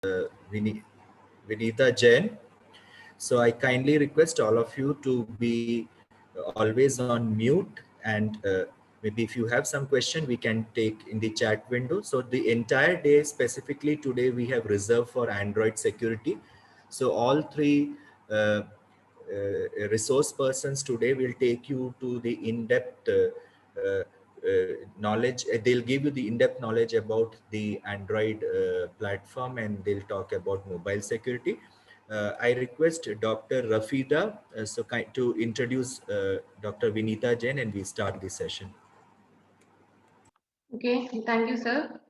Vini- Vinita Jain. So I kindly request all of you to be always on mute, and maybe if you have some question we can take in the chat window. So the entire day, specifically today, we have reserved for Android security. So all three resource persons today will take you to the in-depth knowledge. They'll give you the in-depth knowledge about the Android platform, and they'll talk about mobile security. I request Dr. Rafida to introduce Dr. Vinita Jain, and we start the session. Okay, thank you, sir.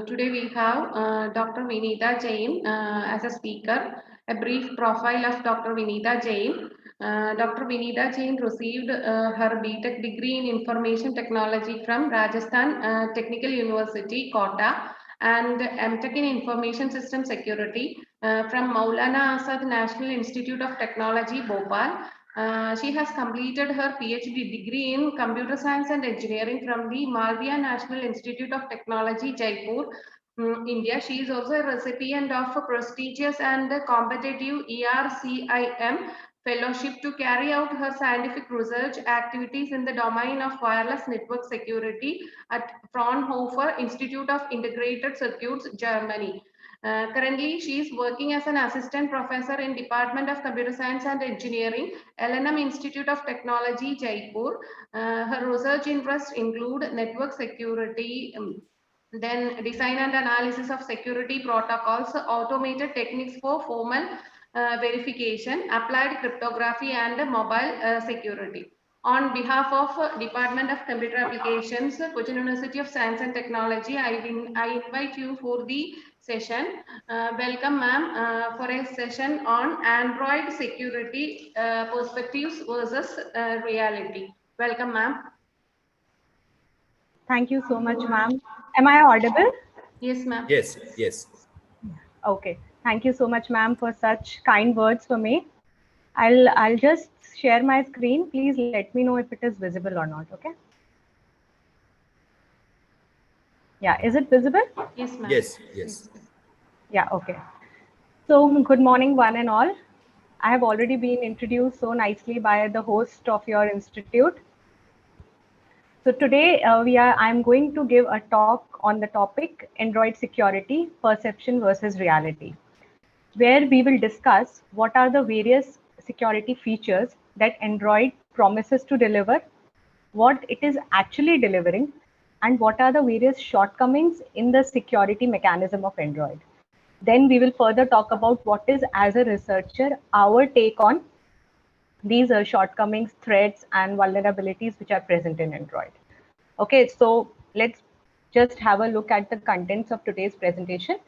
Today we have Dr. Vinita Jain as a speaker. A brief profile of Dr. Vinita Jain. Dr. Vinita Jain received her BTech degree in Information Technology from Rajasthan Technical University, Kota, and MTech in Information System Security from Maulana Azad National Institute of Technology, Bhopal. She has completed her PhD degree in Computer Science and Engineering from the Malware National Institute of Technology, Jaipur, India. She is also a recipient of a prestigious and competitive ERCIM fellowship to carry out her scientific research activities in the domain of wireless network security at Fraunhofer Institute of Integrated Circuits, Germany. Currently, she is working as an assistant professor in Department of Computer Science and Engineering, LNM Institute of Technology, Jaipur. Her research interests include network security, then design and analysis of security protocols, automated techniques for formal verification, applied cryptography, and mobile security. On behalf of Department of Computer Applications, Cochin University of Science and Technology, I invite you for the session. Welcome, ma'am, for a session on Android security perspectives versus reality. Welcome, ma'am. Thank you so much, ma'am. Am I audible? Yes, ma'am. Yes, yes. Okay. Thank you so much, ma'am, for such kind words for me. I'll just share my screen. Please let me know if it is visible or not. Okay. Yeah. Is it visible? Yes, ma'am. Yes, yes. Yeah. Okay. So good morning, one and all. I have already been introduced so nicely by the host of your institute. So today I'm going to give a talk on the topic Android security, perception versus reality, where we will discuss what are the various security features that Android promises to deliver, what it is actually delivering, and what are the various shortcomings in the security mechanism of Android. Then we will further talk about what is, as a researcher, our take on these shortcomings, threats, and vulnerabilities which are present in Android. Okay, so let's just have a look at the contents of today's presentation.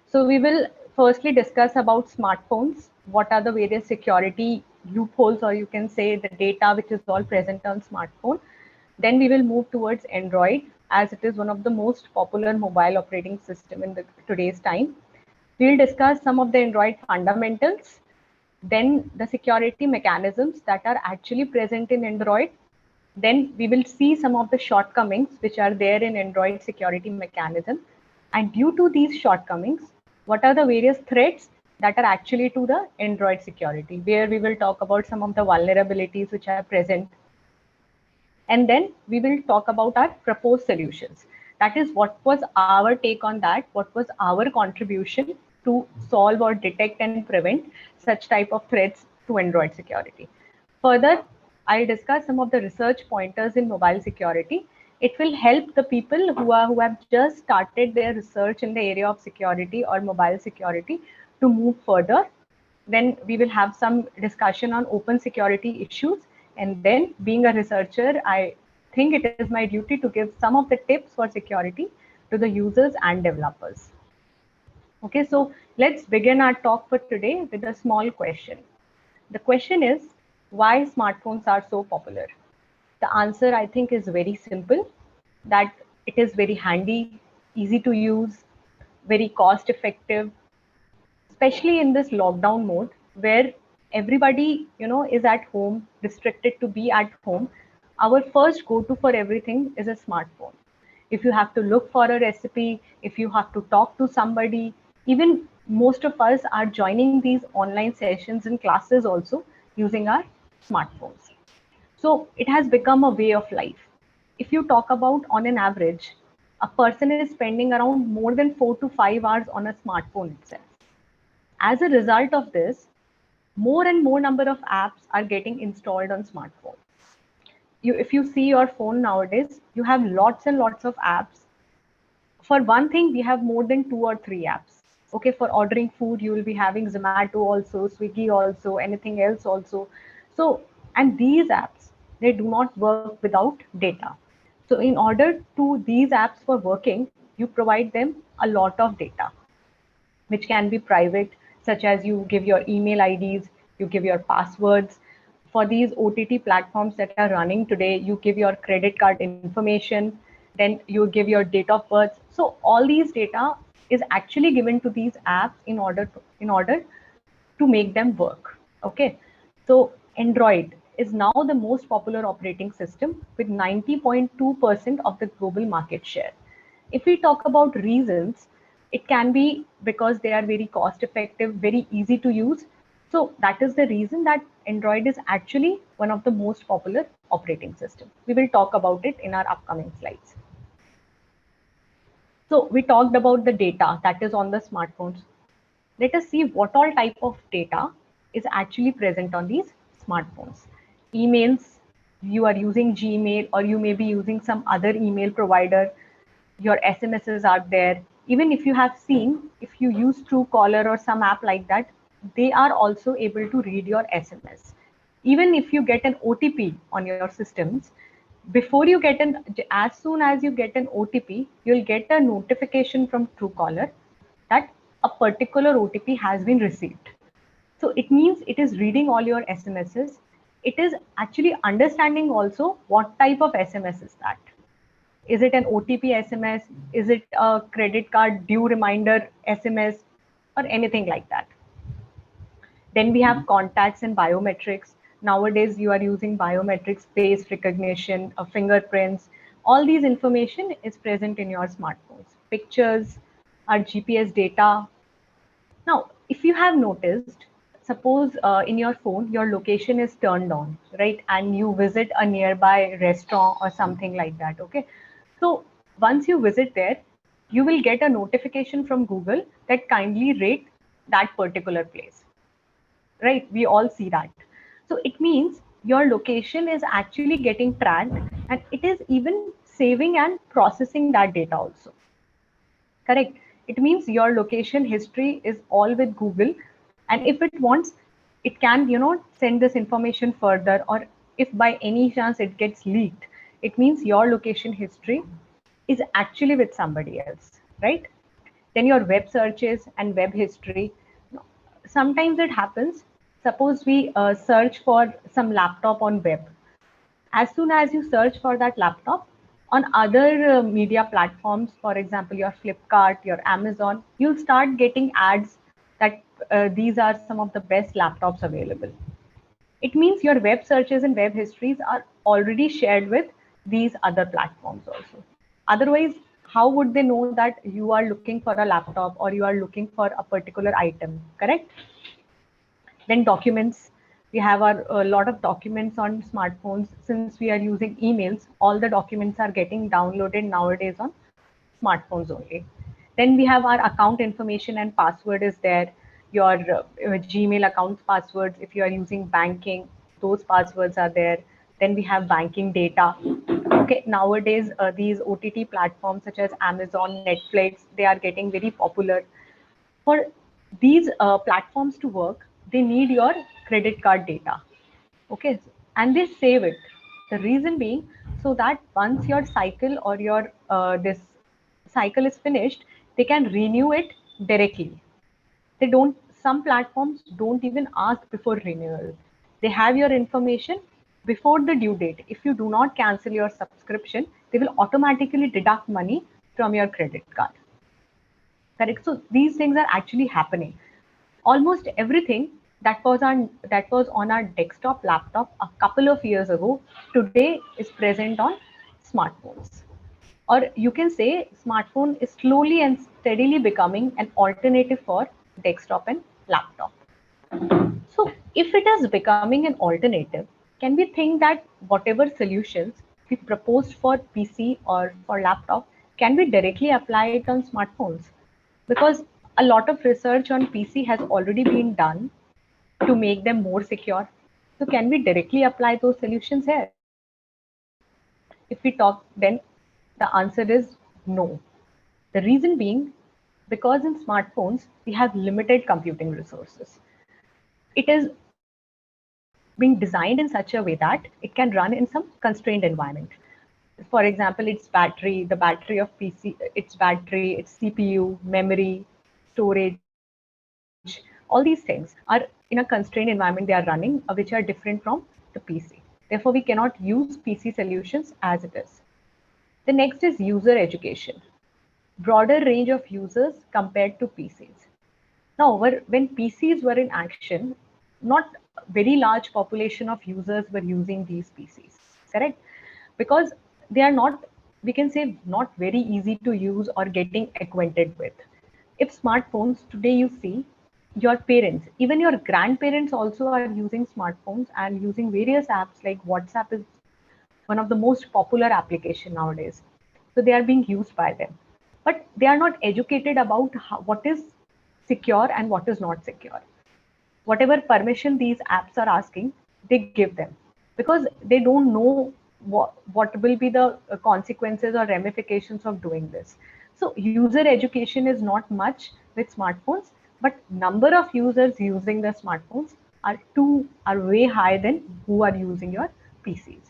So we will firstly discuss about smartphones, what are the various security loopholes, or you can say the data which is all present on smartphone. Then we will move towards Android, as it is one of the most popular mobile operating system in today's time. We'll discuss some of the Android fundamentals, then the security mechanisms that are actually present in Android. Then we will see some of the shortcomings which are there in Android security mechanism. And due to these shortcomings, what are the various threats that are actually to the Android security, where we will talk about some of the vulnerabilities which are present. And then we will talk about our proposed solutions. That is, what was our take on that? What was our contribution to solve or detect and prevent such type of threats to Android security? Further, I'll discuss some of the research pointers in mobile security. It will help the people who have just started their research in the area of security or mobile security to move further. Then we will have some discussion on open security issues. And then, being a researcher, I think it is my duty to give some of the tips for security to the users and developers. Okay, so let's begin our talk for today with a small question. The question is, why smartphones are so popular? The answer, I think, is very simple, that it is very handy, easy to use, very cost effective, especially in this lockdown mode where everybody, is at home, restricted to be at home. Our first go-to for everything is a smartphone. If you have to look for a recipe, if you have to talk to somebody, Even most of us are joining these online sessions and classes also using our smartphones. So it has become a way of life. If you talk about on an average, a person is spending around more than 4 to 5 hours on a smartphone itself. As a result of this, more and more number of apps are getting installed on smartphones. If you see your phone nowadays, you have lots and lots of apps. For one thing, we have more than 2 or 3 apps. Okay, for ordering food, you will be having Zomato also, Swiggy also, anything else also. So, and these apps, they do not work without data. So in order to these apps for working, you provide them a lot of data, which can be private, such as you give your email IDs, you give your passwords. For these OTT platforms that are running today, you give your credit card information, then you give your date of birth. So all these data is actually given to these apps in order to make them work. Okay, so Android is now the most popular operating system with 90.2% of the global market share. If we talk about reasons, it can be because they are very cost effective, very easy to use. So that is the reason that Android is actually one of the most popular operating systems. We will talk about it in our upcoming slides. So we talked about the data that is on the smartphones. Let us see what all type of data is actually present on these smartphones. Emails, you are using Gmail or you may be using some other email provider. Your SMSs are there. Even if you have seen, if you use Truecaller or some app like that, they are also able to read your SMS. Even if you get an OTP on your systems, before you get as soon as you get an OTP, you'll get a notification from Truecaller that a particular OTP has been received. So it means it is reading all your SMSs. It is actually understanding also what type of SMS is that. Is it an OTP SMS? Is it a credit card due reminder SMS or anything like that? Then we have contacts and biometrics. Nowadays, you are using biometrics, face recognition, fingerprints. All these information is present in your smartphones. Pictures, our GPS data. Now, if you have noticed, suppose in your phone, your location is turned on, right? And you visit a nearby restaurant or something like that, okay? So once you visit there, you will get a notification from Google that kindly rate that particular place, right? We all see that. So it means your location is actually getting tracked and it is even saving and processing that data also. Correct. It means your location history is all with Google. And if it wants, it can, send this information further. Or if by any chance it gets leaked, it means your location history is actually with somebody else, right? Then your web searches and web history. Sometimes it happens. Suppose we search for some laptop on web. As soon as you search for that laptop on other media platforms, for example, your Flipkart, your Amazon, you'll start getting ads that these are some of the best laptops available. It means your web searches and web histories are already shared with these other platforms also. Otherwise, how would they know that you are looking for a laptop or you are looking for a particular item, correct? Then documents, we have a lot of documents on smartphones. Since we are using emails, all the documents are getting downloaded nowadays on smartphones only. Then we have our account information and password is there. Your Gmail accounts passwords, if you are using banking, those passwords are there. Then we have banking data. Okay, nowadays these OTT platforms such as Amazon, Netflix, they are getting very popular. For these platforms to work, they need your credit card data. Okay, and they save it. The reason being, so that once your cycle or your this cycle is finished, they can renew it directly. They don't. Some platforms don't even ask before renewal. They have your information before the due date. If you do not cancel your subscription, they will automatically deduct money from your credit card. Correct. So these things are actually happening. Almost everything that was on our desktop laptop a couple of years ago today is present on smartphones. Or you can say smartphone is slowly and steadily becoming an alternative for desktop and laptop. So if it is becoming an alternative, can we think that whatever solutions we proposed for PC or for laptop, can we directly apply it on smartphones? Because a lot of research on PC has already been done to make them more secure. So can we directly apply those solutions here? If we talk, then the answer is no. The reason being, because in smartphones, we have limited computing resources. It is being designed in such a way that it can run in some constrained environment. For example, its battery, the battery of PC, its battery, its CPU, memory, storage, all these things are in a constrained environment they are running, which are different from the PC. Therefore, we cannot use PC solutions as it is. The next is user education, broader range of users compared to PCs. Now, when PCs were in action, not very large population of users were using these PCs, correct? Because they are not, we can say, not very easy to use or getting acquainted with. If smartphones today you see, your parents, even your grandparents also are using smartphones and using various apps like WhatsApp is one of the most popular application nowadays. So they are being used by them, but they are not educated about what is secure and what is not secure. Whatever permission these apps are asking, they give them because they don't know what will be the consequences or ramifications of doing this. So user education is not much with smartphones, but number of users using the smartphones are way higher than who are using your PCs.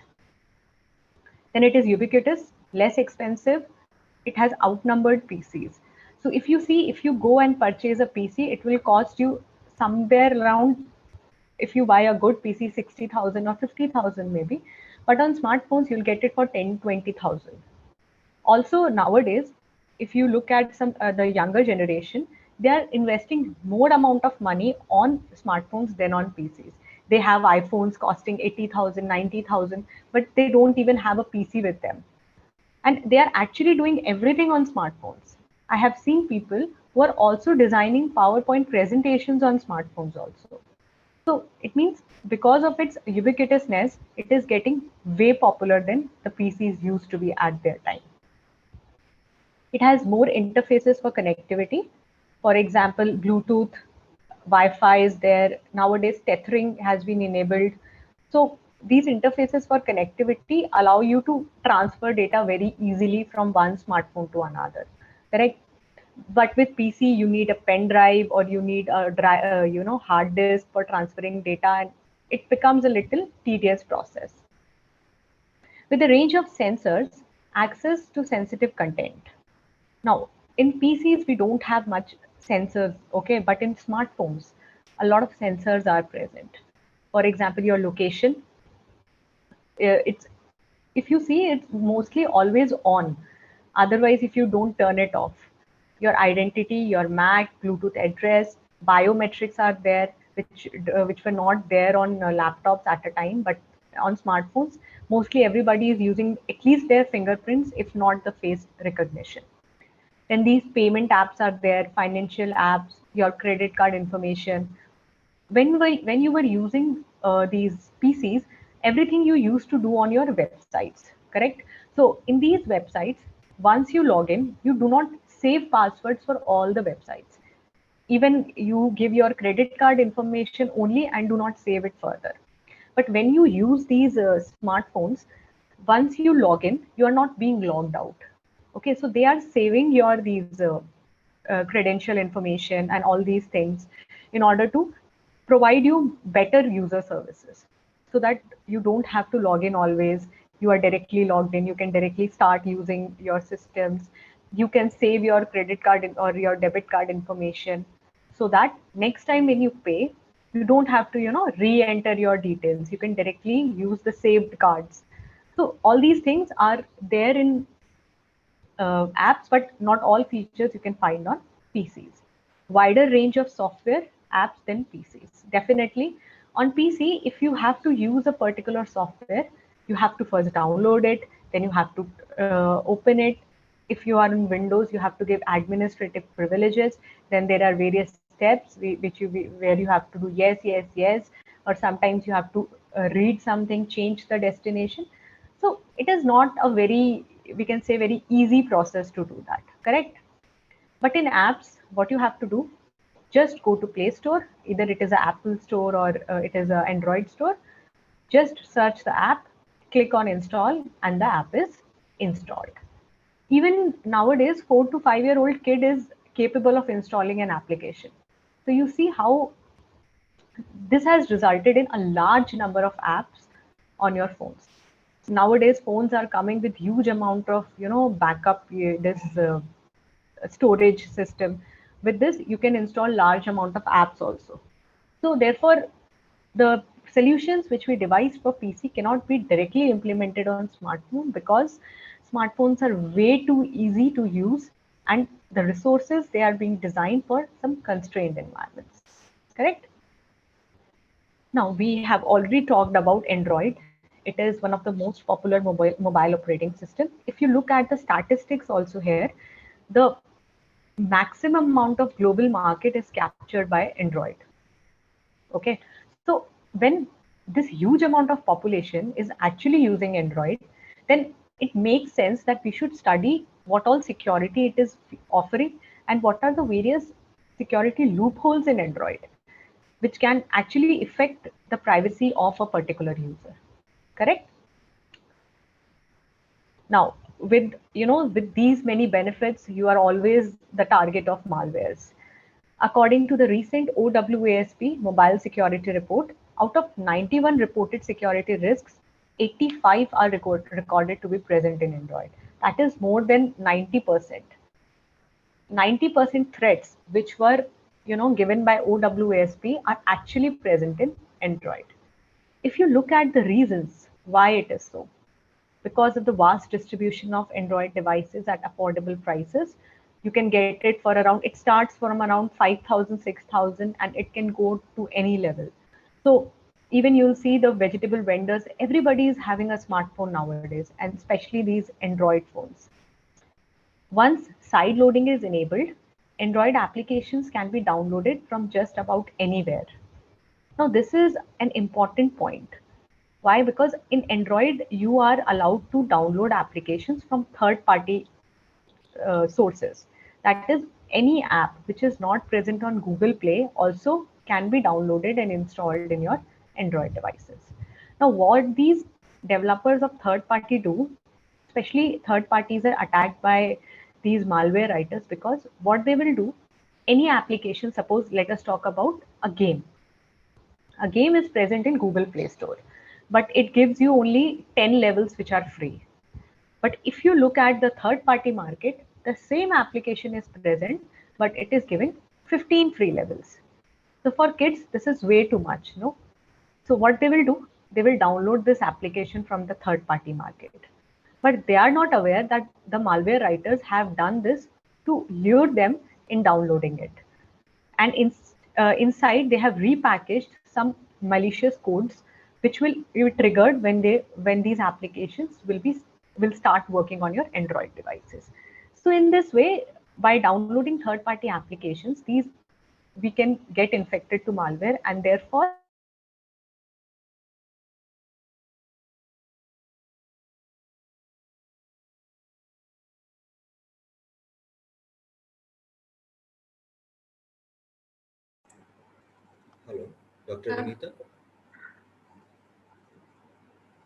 Then it is ubiquitous, less expensive. It has outnumbered PCs. So if you see, if you go and purchase a PC, it will cost you somewhere around, if you buy a good PC, 60,000 or 50,000 maybe. But on smartphones, you'll get it for 10, 20,000. Also nowadays, if you look at some the younger generation, they are investing more amount of money on smartphones than on PCs. They have iPhones costing 80,000, 90,000, but they don't even have a PC with them, and they are actually doing everything on smartphones. I have seen people who are also designing PowerPoint presentations on smartphones also. So it means because of its ubiquitousness, it is getting way popular than the PCs used to be at their time. It has more interfaces for connectivity. For example, Bluetooth, Wi-Fi is there. Nowadays, tethering has been enabled. So these interfaces for connectivity allow you to transfer data very easily from one smartphone to another, correct? But with PC, you need a pen drive or you need a hard disk for transferring data, and it becomes a little tedious process. With a range of sensors, access to sensitive content. Now, in PCs, we don't have much sensors, okay, but in smartphones, a lot of sensors are present. For example, your location, it's if you see, it's mostly always on. Otherwise, if you don't turn it off, your identity, your MAC, Bluetooth address, biometrics are there, which were not there on laptops at a time, but on smartphones, mostly everybody is using at least their fingerprints, if not the face recognition. Then these payment apps are there, financial apps, your credit card information. When you were using these PCs, everything you used to do on your websites, correct? So in these websites, once you log in, you do not save passwords for all the websites. Even you give your credit card information only and do not save it further. But when you use these smartphones, once you log in, you are not being logged out. Okay, so they are saving your these credential information and all these things in order to provide you better user services, so that you don't have to log in always. You are directly logged in. You can directly start using your systems. You can save your credit card or your debit card information, so that next time when you pay, you don't have to re-enter your details. You can directly use the saved cards. So all these things are there in apps, but not all features you can find on PCs. Wider range of software apps than PCs. Definitely on PC, if you have to use a particular software, you have to first download it, then you have to open it, if you are in Windows, you have to give administrative privileges. Then there are various steps where you have to do yes, yes, yes, or sometimes you have to read something, change the destination. So it is not a very, we can say, very easy process to do that, correct? But in apps, what you have to do, just go to Play Store, either it is an Apple store or it is an Android store. Just search the app, click on install, and the app is installed. Even nowadays, 4 to 5 year old kid is capable of installing an application. So you see how this has resulted in a large number of apps on your phones. Nowadays, phones are coming with huge amount of backup, this storage system. With this, you can install large amount of apps also. So therefore, the solutions which we devised for PC cannot be directly implemented on smartphone because smartphones are way too easy to use, and the resources, they are being designed for some constrained environments. Correct? Now, we have already talked about Android. It is one of the most popular mobile operating system. If you look at the statistics also here, the maximum amount of global market is captured by Android. Okay, so when this huge amount of population is actually using Android, then it makes sense that we should study what all security it is offering and what are the various security loopholes in Android, which can actually affect the privacy of a particular user. Correct? Now, with these many benefits, you are always the target of malwares. According to the recent OWASP Mobile Security Report, out of 91 reported security risks, 85 are recorded to be present in Android. That is more than 90%. 90% threats which were given by OWASP are actually present in Android. If you look at the reasons why it is so, because of the vast distribution of Android devices at affordable prices. You can get it for around, it starts from around 5,000, 6,000, and it can go to any level. So even you'll see the vegetable vendors, everybody is having a smartphone nowadays, and especially these Android phones. Once side loading is enabled, Android applications can be downloaded from just about anywhere. Now, this is an important point. Why? Because in Android, you are allowed to download applications from third-party sources. That is, any app which is not present on Google Play also can be downloaded and installed in your Android devices. Now, what these developers of third party do, especially third parties are attacked by these malware writers, because what they will do, any application, suppose let us talk about a game. A game is present in Google Play Store, but it gives you only 10 levels which are free. But if you look at the third party market, the same application is present, but it is giving 15 free levels. So for kids, this is way too much, no? So what they will do, they will download this application from the third party market. But they are not aware that the malware writers have done this to lure them in downloading it. And inside they have repackaged some malicious codes which will be triggered when these applications will start working on your Android devices. So in this way, by downloading third party applications, these we can get infected to malware, and therefore Hello, Dr. Uh, Vinita.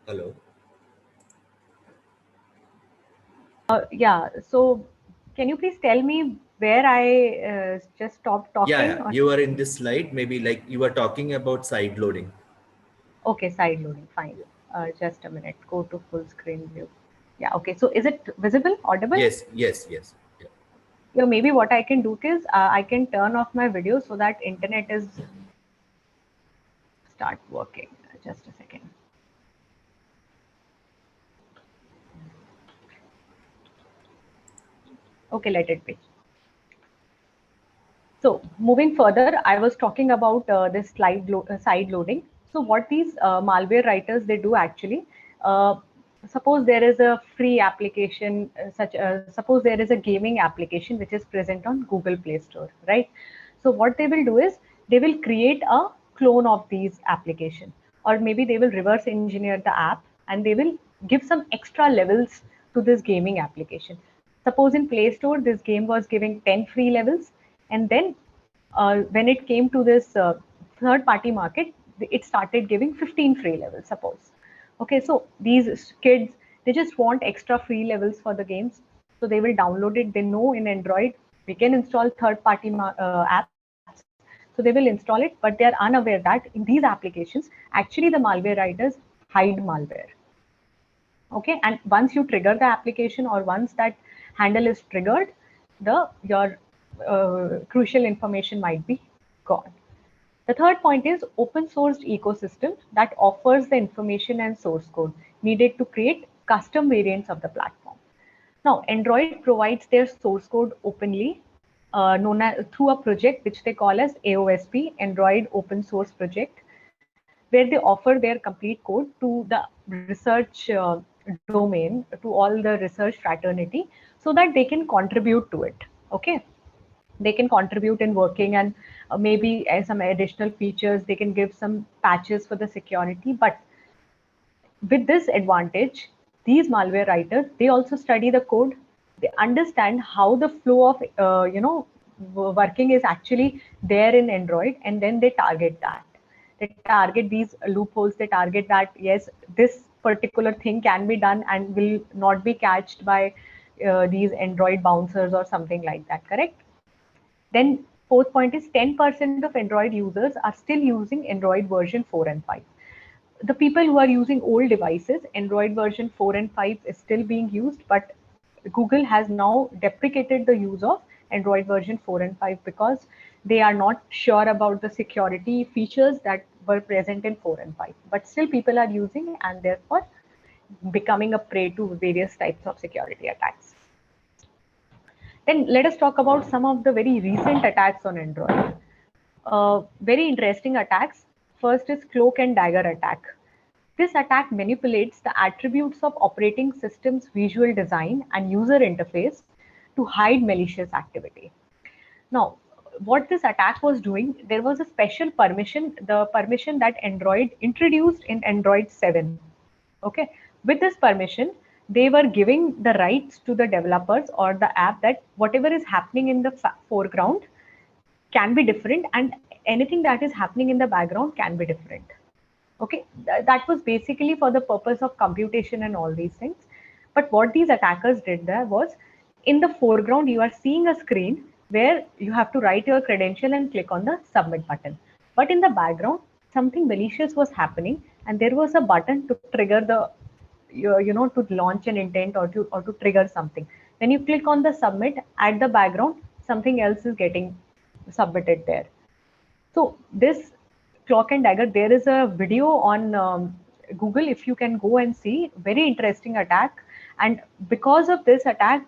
Hello. yeah, so can you please tell me where I just stopped Yeah, talking? yeah. Or You are in this slide. Maybe like you were talking about side loading. okay, side loading, fine. Yeah. Just a minute, go to full screen view. Yeah, okay, so is it visible, audible? Yes, yes, yes. Yeah. Yeah, maybe what I can do is I can turn off my video so that internet is start working. Just a second. Okay, let it be. So moving further, I was talking about this side loading. So what these malware writers, they do actually, uh, suppose there is a free application, suppose there is a gaming application which is present on Google Play Store, right? So what they will do is they will create a clone of these application, or maybe they will reverse engineer the app and they will give some extra levels to this gaming application. Suppose in Play Store, this game was giving 10 free levels, and then when it came to this third party market, it started giving 15 free levels, suppose. Okay, so these kids, they just want extra free levels for the games. So they will download it. They know in Android, we can install third party apps. So they will install it, but they are unaware that in these applications, actually the malware writers hide malware. Okay, and once you trigger the application, or once that handle is triggered, your crucial information might be gone. The third point is open sourced ecosystem that offers the information and source code needed to create custom variants of the platform. Now, Android provides their source code openly, known as through a project which they call as AOSP, Android Open Source Project, where they offer their complete code to the research domain, to all the research fraternity, so that they can contribute to it. Okay, they can contribute in working, and maybe some additional features, they can give some patches for the security. But with this advantage, these malware writers, they also study the code, they understand how the flow of working is actually there in Android, and then they target that. They target these loopholes, they target that yes, this particular thing can be done and will not be catched by these Android bouncers or something like that, correct? Then fourth point is 10% of Android users are still using Android version 4 and 5. The people who are using old devices, Android version 4 and 5 is still being used, but Google has now deprecated the use of Android version 4 and 5 because they are not sure about the security features that were present in 4 and 5. But still people are using, and therefore becoming a prey to various types of security attacks. Then let us talk about some of the very recent attacks on Android. Very interesting attacks. First is cloak and dagger attack. This attack manipulates the attributes of operating system's visual design and user interface to hide malicious activity. Now, what this attack was doing, there was a special permission, the permission that Android introduced in Android 7. Okay, with this permission, they were giving the rights to the developers or the app that whatever is happening in the foreground can be different, and anything that is happening in the background can be different. Okay, that was basically for the purpose of computation and all these things. But what these attackers did there was, in the foreground, you are seeing a screen where you have to write your credential and click on the submit button. But in the background, something malicious was happening, and there was a button to trigger the, to launch an intent, or to trigger something. When you click on the submit, at the background, something else is getting submitted there. So this cloak and dagger, there is a video on Google, if you can go and see, very interesting attack. And because of this attack,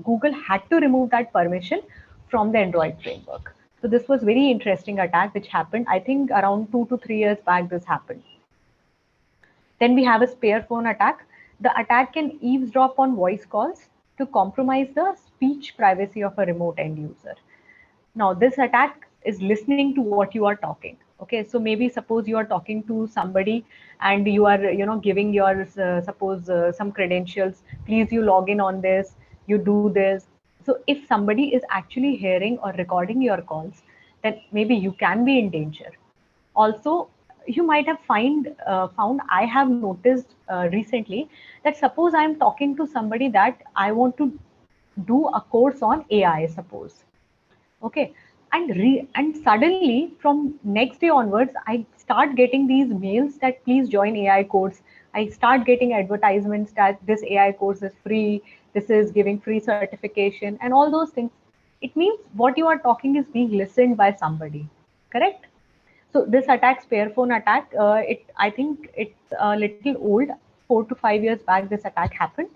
Google had to remove that permission from the Android framework. So this was very interesting attack which happened, I think around 2 to 3 years back this happened. Then we have a spare phone attack. The attack can eavesdrop on voice calls to compromise the speech privacy of a remote end user. Now, this attack is listening to what you are talking. Okay, so maybe suppose you are talking to somebody and you are, giving your, suppose some credentials, please you log in on this, you do this. So if somebody is actually hearing or recording your calls, then maybe you can be in danger. Also, you might have found, I have noticed recently that suppose I'm talking to somebody that I want to do a course on AI, suppose. Okay, and suddenly from next day onwards, I start getting these mails that please join AI course. I start getting advertisements that this AI course is free, this is giving free certification and all those things. It means what you are talking is being listened by somebody, correct? So this attack, spare phone attack, I think it's a little old. 4 to 5 years back, this attack happened.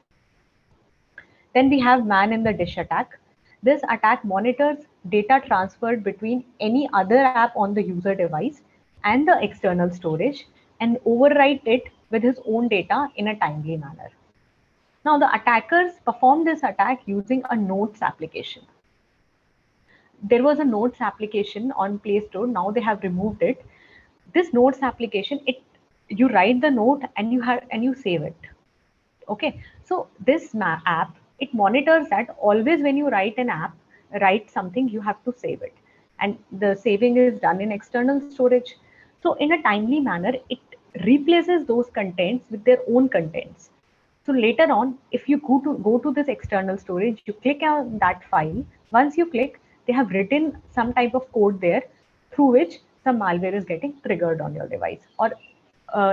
Then we have man in the dish attack. This attack monitors data transferred between any other app on the user device and the external storage, and overwrite it with his own data in a timely manner. Now, the attackers performed this attack using a notes application. There was a notes application on Play Store. Now they have removed it. This notes application, you write the note and you save it. Okay, so this app, it monitors that always when you write something, you have to save it, and the saving is done in external storage. So in a timely manner, it replaces those contents with their own contents. So later on, if you go to this external storage, you click on that file. Once you click, they have written some type of code there through which some malware is getting triggered on your device. Or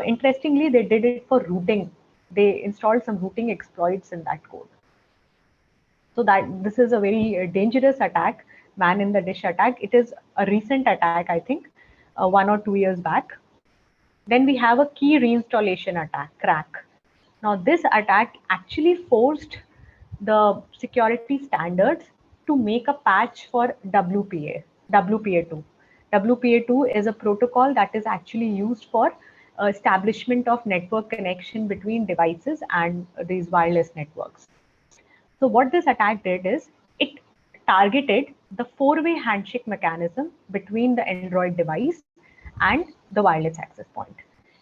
interestingly, they did it for rooting. They installed some rooting exploits in that code. So that this is a very dangerous attack, man in the dish attack. It is a recent attack, I think, 1 or 2 years back. Then we have a key reinstallation attack, crack. Now this attack actually forced the security standards to make a patch for WPA2. WPA2 is a protocol that is actually used for establishment of network connection between devices and these wireless networks. So what this attack did is it targeted the four-way handshake mechanism between the Android device and the wireless access point.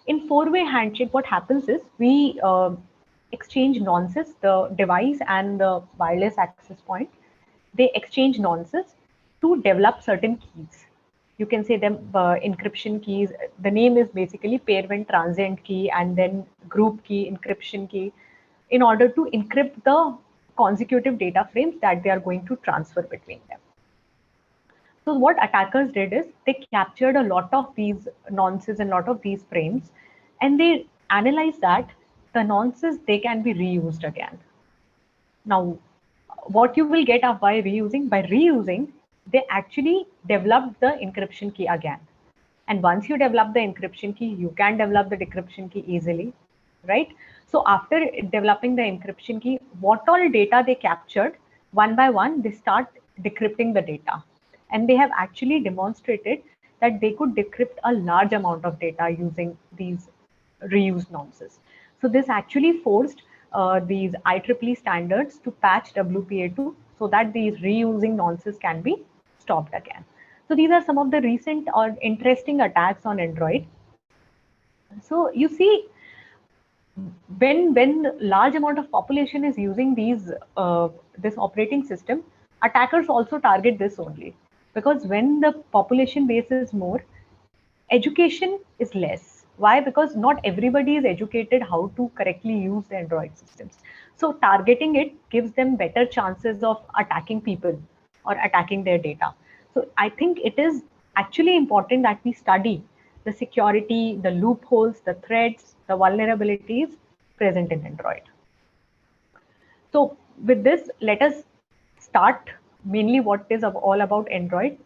In four-way handshake, what happens is we exchange nonces, the device and the wireless access point. They exchange nonces to develop certain keys. You can say them encryption keys. The name is basically pair-went transient key and then group key, encryption key, in order to encrypt the consecutive data frames that they are going to transfer between them. So what attackers did is they captured a lot of these nonces and a lot of these frames, and they analyzed that the nonces, they can be reused again. Now, what you will get by reusing, they actually developed the encryption key again. And once you develop the encryption key, you can develop the decryption key easily, right? So after developing the encryption key, what all data they captured, one by one, they start decrypting the data. And they have actually demonstrated that they could decrypt a large amount of data using these reused nonces. So this actually forced these IEEE standards to patch WPA2 so that these reusing nonces can be stopped again. So these are some of the recent or interesting attacks on Android. So you see, when large amount of population is using this operating system, attackers also target this only, because when the population base is more, education is less. Why? Because not everybody is educated how to correctly use the Android systems. So targeting it gives them better chances of attacking people or attacking their data. So I think it is actually important that we study the security, the loopholes, the threats, the vulnerabilities present in Android. So with this, let us start mainly what is all about Android,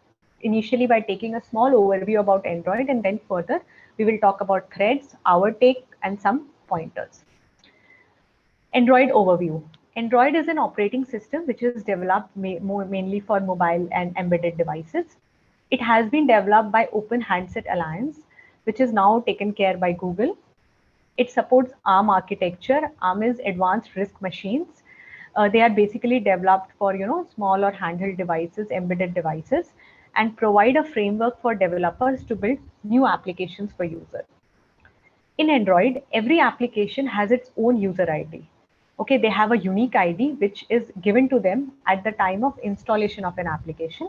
initially by taking a small overview about Android, and then further we will talk about threads, our take, and some pointers. Android overview. Android is an operating system which is developed mainly for mobile and embedded devices. It has been developed by Open Handset Alliance, which is now taken care by Google. It supports ARM architecture. ARM is advanced RISC machines. They are basically developed for small or handheld devices, embedded devices, and provide a framework for developers to build new applications for users. In Android, every application has its own user ID. Okay, they have a unique ID which is given to them at the time of installation of an application.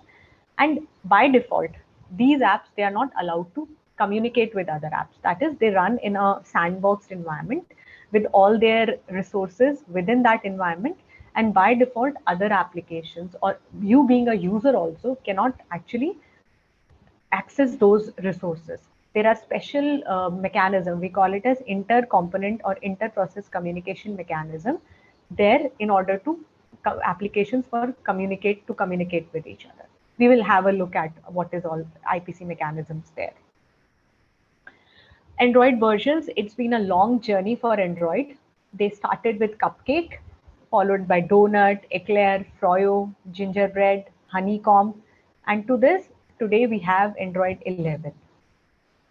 And by default, these apps, they are not allowed to communicate with other apps. That is, they run in a sandboxed environment with all their resources within that environment. And by default, other applications or you being a user also cannot actually access those resources. There are special mechanism, we call it as inter-component or inter-process communication mechanism there in order to applications for communicate with each other. We will have a look at what is all IPC mechanisms there. Android versions, it's been a long journey for Android. They started with Cupcake, followed by Donut, Eclair, Froyo, Gingerbread, Honeycomb, and today we have Android 11.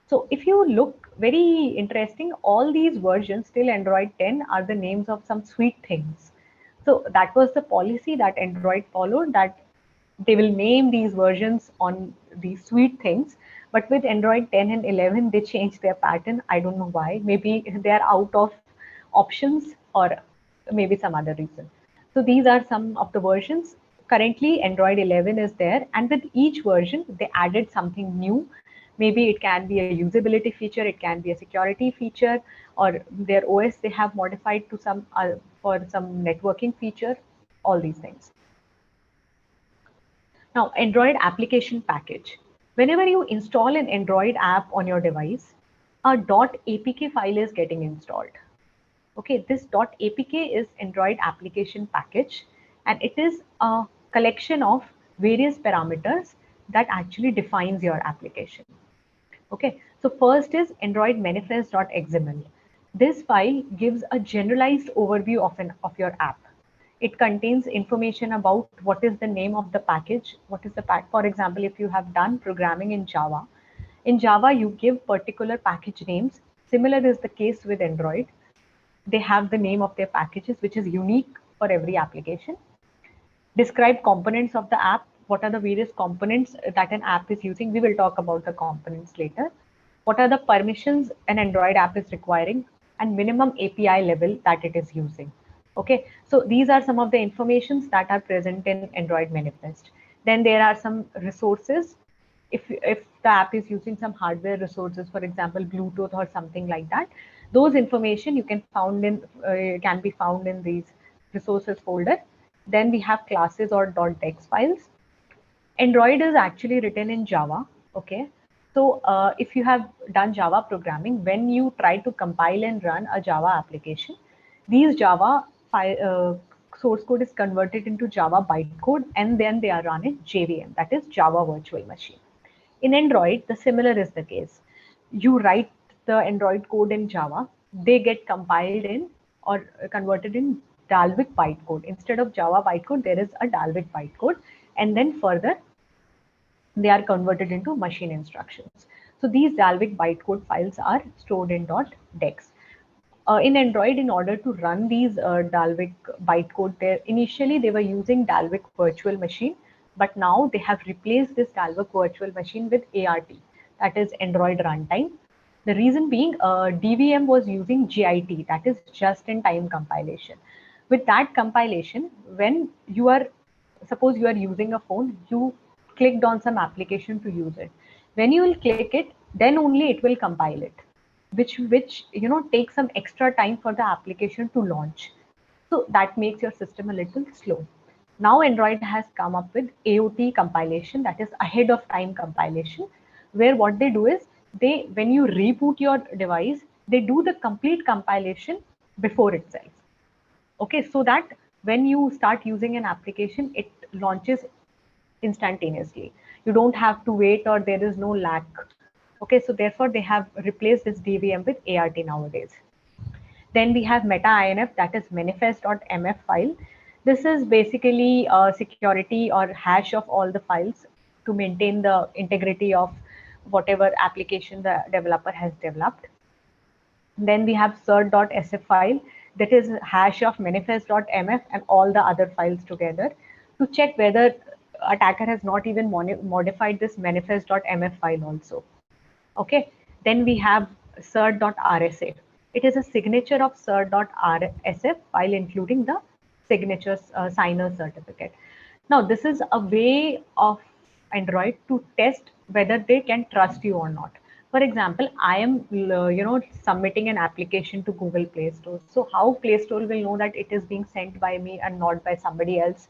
So if you look very interesting, all these versions till Android 10 are the names of some sweet things. So that was the policy that Android followed, that they will name these versions on these sweet things. But with Android 10 and 11, they changed their pattern. I don't know why. Maybe they are out of options, or maybe some other reason. So these are some of the versions. Currently, Android 11 is there, and with each version, they added something new. Maybe it can be a usability feature, it can be a security feature, or their OS they have modified to some for some networking feature, all these things. Now, Android application package. Whenever you install an Android app on your device, a .apk file is getting installed. Okay, this .apk is Android application package, and it is a collection of various parameters that actually defines your application. Okay, so first is Android manifest.xml. This file gives a generalized overview of your app. It contains information about what is the name of the package, what is the for example, if you have done programming in Java you give particular package names. Similar is the case with Android. They have the name of their packages, which is unique for every application. Describe components of the app. What are the various components that an app is using? We will talk about the components later. What are the permissions an Android app is requiring, and minimum API level that it is using? Okay, so these are some of the informations that are present in Android manifest. Then there are some resources. If the app is using some hardware resources, for example, Bluetooth or something like that, those information you can be found in these resources folder. Then we have classes or .dex files. Android is actually written in Java. Okay, so if you have done Java programming, when you try to compile and run a Java application, these Java source code is converted into Java bytecode, and then they are run in JVM, that is Java Virtual Machine. In Android, the similar is the case. You write the Android code in Java, they get compiled in or converted in Dalvik bytecode. Instead of Java bytecode, there is a Dalvik bytecode, and then further they are converted into machine instructions. So these Dalvik bytecode files are stored in .dex. In Android, in order to run these Dalvik bytecode, initially they were using Dalvik virtual machine, but now they have replaced this Dalvik virtual machine with ART, that is Android runtime. The reason being, DVM was using JIT, that is just-in-time compilation. With that compilation, when you are, suppose you are using a phone, you clicked on some application to use it. When you will click it, then only it will compile it, which takes some extra time for the application to launch. So that makes your system a little slow. Now Android has come up with AOT compilation, that is ahead of time compilation, where what they do is, when you reboot your device, they do the complete compilation before itself. Okay, so that when you start using an application, it launches instantaneously. You don't have to wait, or there is no lag. Okay, so therefore they have replaced this DVM with ART nowadays. Then we have meta-inf, that is manifest.mf file. This is basically a security or hash of all the files to maintain the integrity of whatever application the developer has developed. Then we have cert.sf file, that is hash of manifest.mf and all the other files together, to check whether attacker has not even modified this manifest.mf file also. Okay, then we have cert.rsa. It is a signature of cert.rsf file, including the signatures signer certificate. Now this is a way of Android to test whether they can trust you or not. For example, I am submitting an application to Google Play Store. So how Play Store will know that it is being sent by me and not by somebody else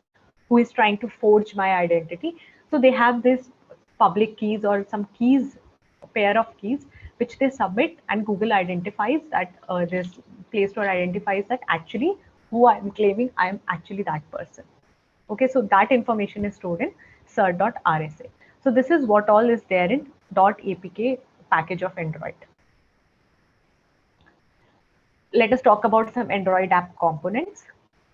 who is trying to forge my identity? So they have this public keys or some keys, a pair of keys, which they submit, and Google identifies that this Play Store identifies that actually who I am claiming I am actually that person. Okay, so that information is stored in cert.rsa. So this is what all is there in .apk package of Android. Let us talk about some Android app components.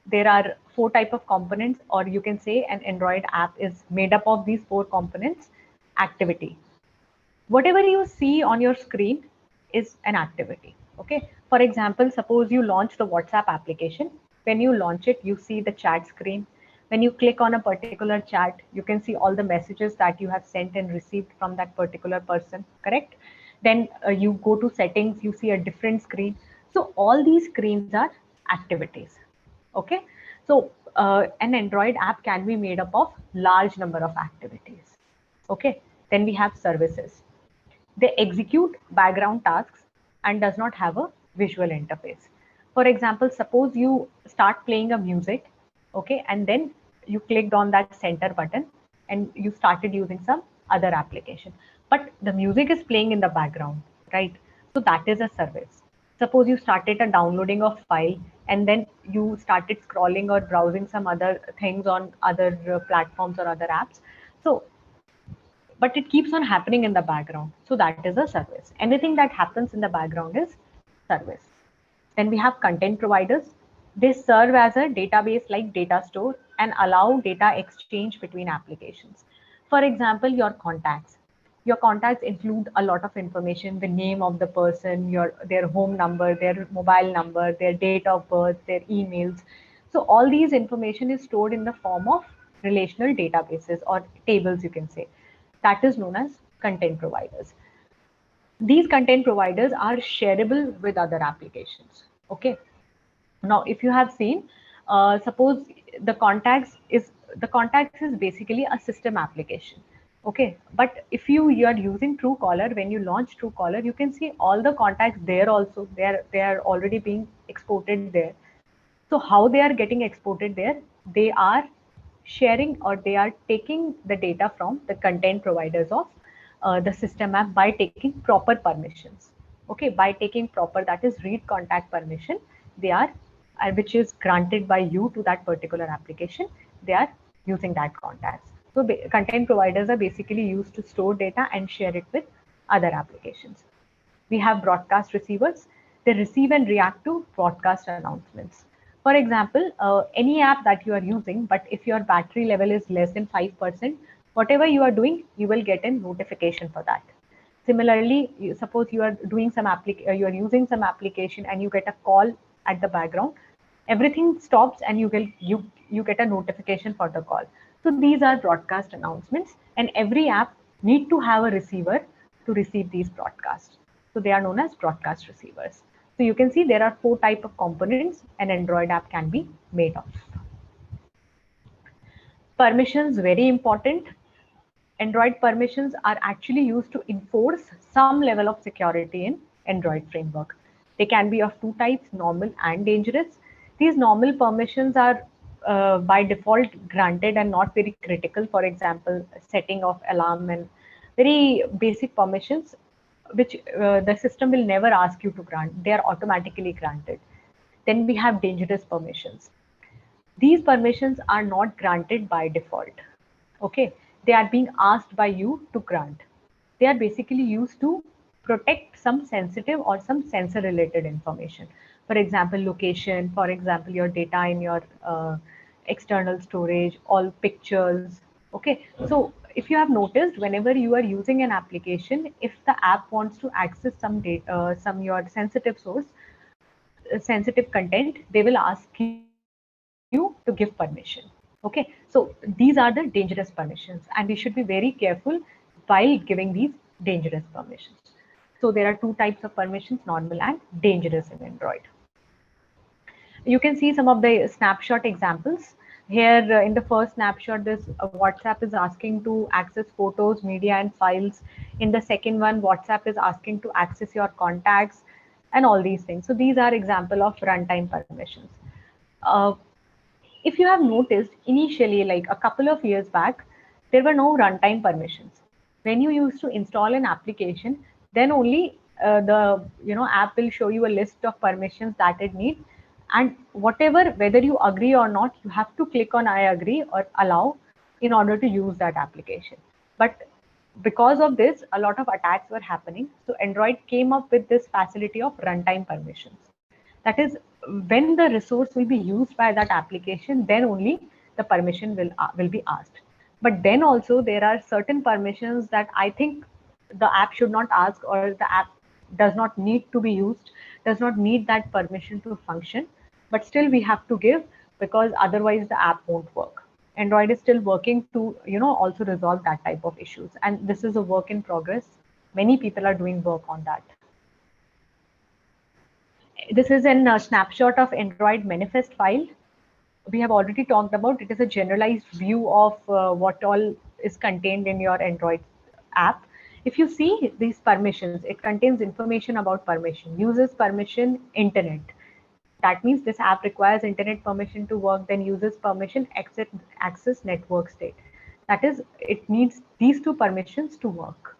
There are 4 types of components, or you can say an Android app is made up of these 4 components. Activity. Whatever you see on your screen is an activity. Okay. For example, suppose you launch the WhatsApp application. When you launch it, you see the chat screen. When you click on a particular chat, you can see all the messages that you have sent and received from that particular person, correct? Then you go to settings, you see a different screen. So all these screens are activities. Okay. So an Android app can be made up of large number of activities. Okay. Then we have services. They execute background tasks and does not have a visual interface. For example, suppose you start playing a music, okay, and then you clicked on that center button and you started using some other application. But the music is playing in the background, right? So that is a service. Suppose you started a downloading of file and then you started scrolling or browsing some other things on other platforms or other apps. So but it keeps on happening in the background. So that is a service. Anything that happens in the background is service. Then we have content providers. They serve as a database like data store and allow data exchange between applications. For example, your contacts. Your contacts include a lot of information, the name of the person, their home number, their mobile number, their date of birth, their emails. So all these information is stored in the form of relational databases or tables, you can say. That is known as content providers. These content providers are shareable with other applications. Okay. Now, if you have seen, suppose the contacts is basically a system application. Okay, but if you are using Truecaller, when you launch Truecaller, you can see all the contacts there also. They are already being exported there. So how they are getting exported there? They are sharing or they are taking the data from the content providers of the system app by taking proper permissions. Okay, by taking proper, that is read contact permission, they are which is granted by you to that particular application. They are using that contacts. So content providers are basically used to store data and share it with other applications. We have broadcast receivers. They receive and react to broadcast announcements. For example, any app that you are using, but if your battery level is less than 5%, whatever you are doing, you will get a notification for that. Similarly, suppose you are doing you are using some application and you get a call at the background, everything stops and you get a notification for the call. So these are broadcast announcements, and every app need to have a receiver to receive these broadcasts. So they are known as broadcast receivers. So you can see there are 4 types of components an Android app can be made of. Permissions, very important. Android permissions are actually used to enforce some level of security in Android framework. They can be of 2 types, normal and dangerous. These normal permissions are by default granted and not very critical. For example, setting of alarm and very basic permissions, which the system will never ask you to grant. They are automatically granted. Then we have dangerous permissions. These permissions are not granted by default. Okay, they are being asked by you to grant. They are basically used to protect some sensitive or some sensor related information. For example, location, for example, your data in your external storage, all pictures. Okay, so if you have noticed, whenever you are using an application, if the app wants to access some data, some your sensitive source, sensitive content, they will ask you to give permission. Okay, so these are the dangerous permissions, and we should be very careful while giving these dangerous permissions. So there are 2 types of permissions, normal and dangerous in Android. You can see some of the snapshot examples. Here in the first snapshot, this WhatsApp is asking to access photos, media and files. In the second one, WhatsApp is asking to access your contacts and all these things. So these are example of runtime permissions. Uh, if you have noticed, initially, like a couple of years back, there were no runtime permissions. When you used to install an application, then only the app will show you a list of permissions that it needs, and whatever, whether you agree or not, you have to click on I agree or allow in order to use that application. But because of this, a lot of attacks were happening. So Android came up with this facility of runtime permissions. That is, when the resource will be used by that application, then only the permission will be asked. But then also there are certain permissions that I think the app should not ask, or the app does not need to be used, does not need that permission to function, but still we have to give, because otherwise the app won't work. Android is still working to, also resolve that type of issues, and this is a work in progress. Many people are doing work on that. This is a snapshot of Android manifest file. We have already talked about it. Is a generalized view of what all is contained in your Android app. If you see these permissions, it contains information about permission, uses permission, internet. That means this app requires internet permission to work, then uses permission, access network state. That is, it needs these two permissions to work.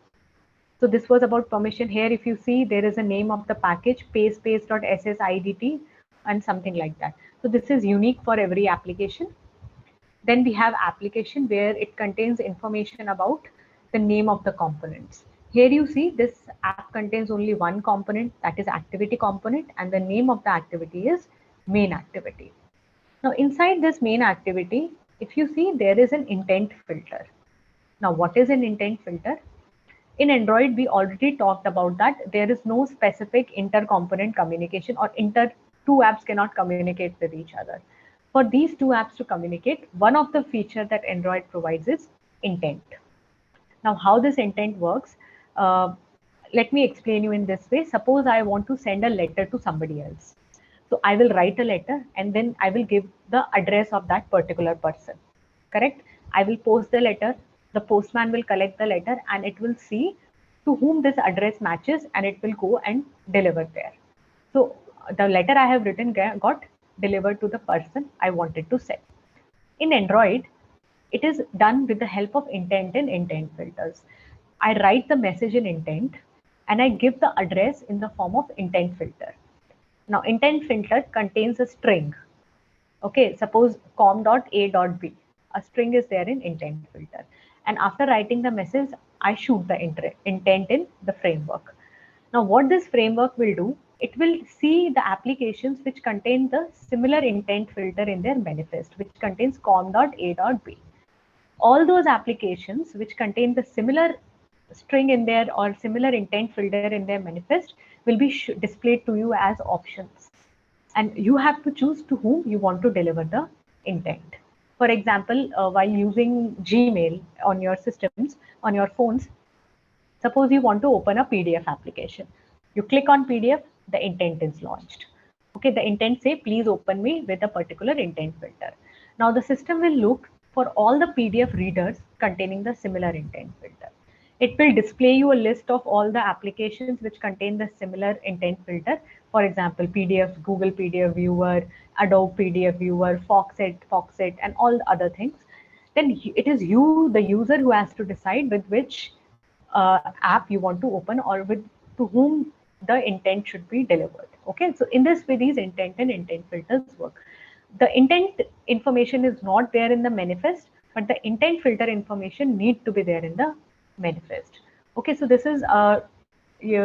So this was about permission. Here, if you see, there is a name of the package, pace.ssidt and something like that. So this is unique for every application. Then we have application, where it contains information about the name of the components. Here you see this app contains only one component, that is activity component, and the name of the activity is main activity. Now inside this main activity, if you see, there is an intent filter. Now what is an intent filter? In Android, we already talked about that. There is no specific inter-component communication, or two apps cannot communicate with each other. For these two apps to communicate, one of the feature that Android provides is intent. Now, how this intent works, let me explain you in this way. Suppose I want to send a letter to somebody else. So I will write a letter, and then I will give the address of that particular person. Correct? I will post the letter. The postman will collect the letter, and it will see to whom this address matches, and it will go and deliver there. So the letter I have written got delivered to the person I wanted to send. In Android, it is done with the help of intent and intent filters. I write the message in intent, and I give the address in the form of intent filter. Now, intent filter contains a string. Okay, suppose com.a.b. A string is there in intent filter. And after writing the message, I shoot the intent in the framework. Now, what this framework will do, it will see the applications which contain the similar intent filter in their manifest, which contains com.a.b. All those applications which contain the similar string in there or similar intent filter in their manifest will be displayed to you as options. And you have to choose to whom you want to deliver the intent. For example, while using Gmail on your systems, on your phones, suppose you want to open a PDF application. You click on PDF, the intent is launched. Okay, the intent say, please open me with a particular intent filter. Now the system will look for all the PDF readers containing the similar intent filter. It will display you a list of all the applications which contain the similar intent filter. For example, PDF, Google PDF Viewer, Adobe PDF Viewer, Foxit, and all the other things. Then it is you, the user, who has to decide with which app you want to open, or with to whom the intent should be delivered. Okay, so in this way, these intent and intent filters work. The intent information is not there in the manifest, but the intent filter information need to be there in the manifest. Okay, so this is a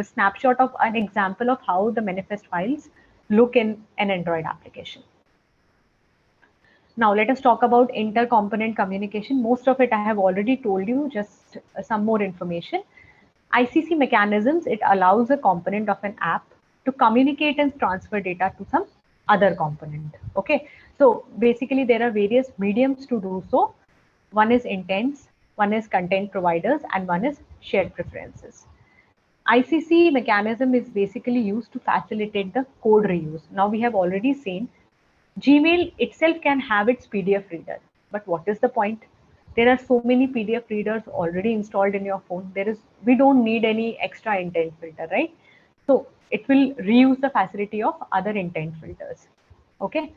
snapshot of an example of how the manifest files look in an Android application. Now let us talk about inter-component communication. Most of it I have already told you, just some more information. ICC mechanisms, it allows a component of an app to communicate and transfer data to some other component. Okay, so basically there are various mediums to do so. One is intents, one is content providers, and one is shared preferences. ICC mechanism is basically used to facilitate the code reuse. Now we have already seen Gmail itself can have its PDF reader, but what is the point? There are so many PDF readers already installed in your phone. We don't need any extra intent filter, right? So it will reuse the facility of other intent filters. Okay,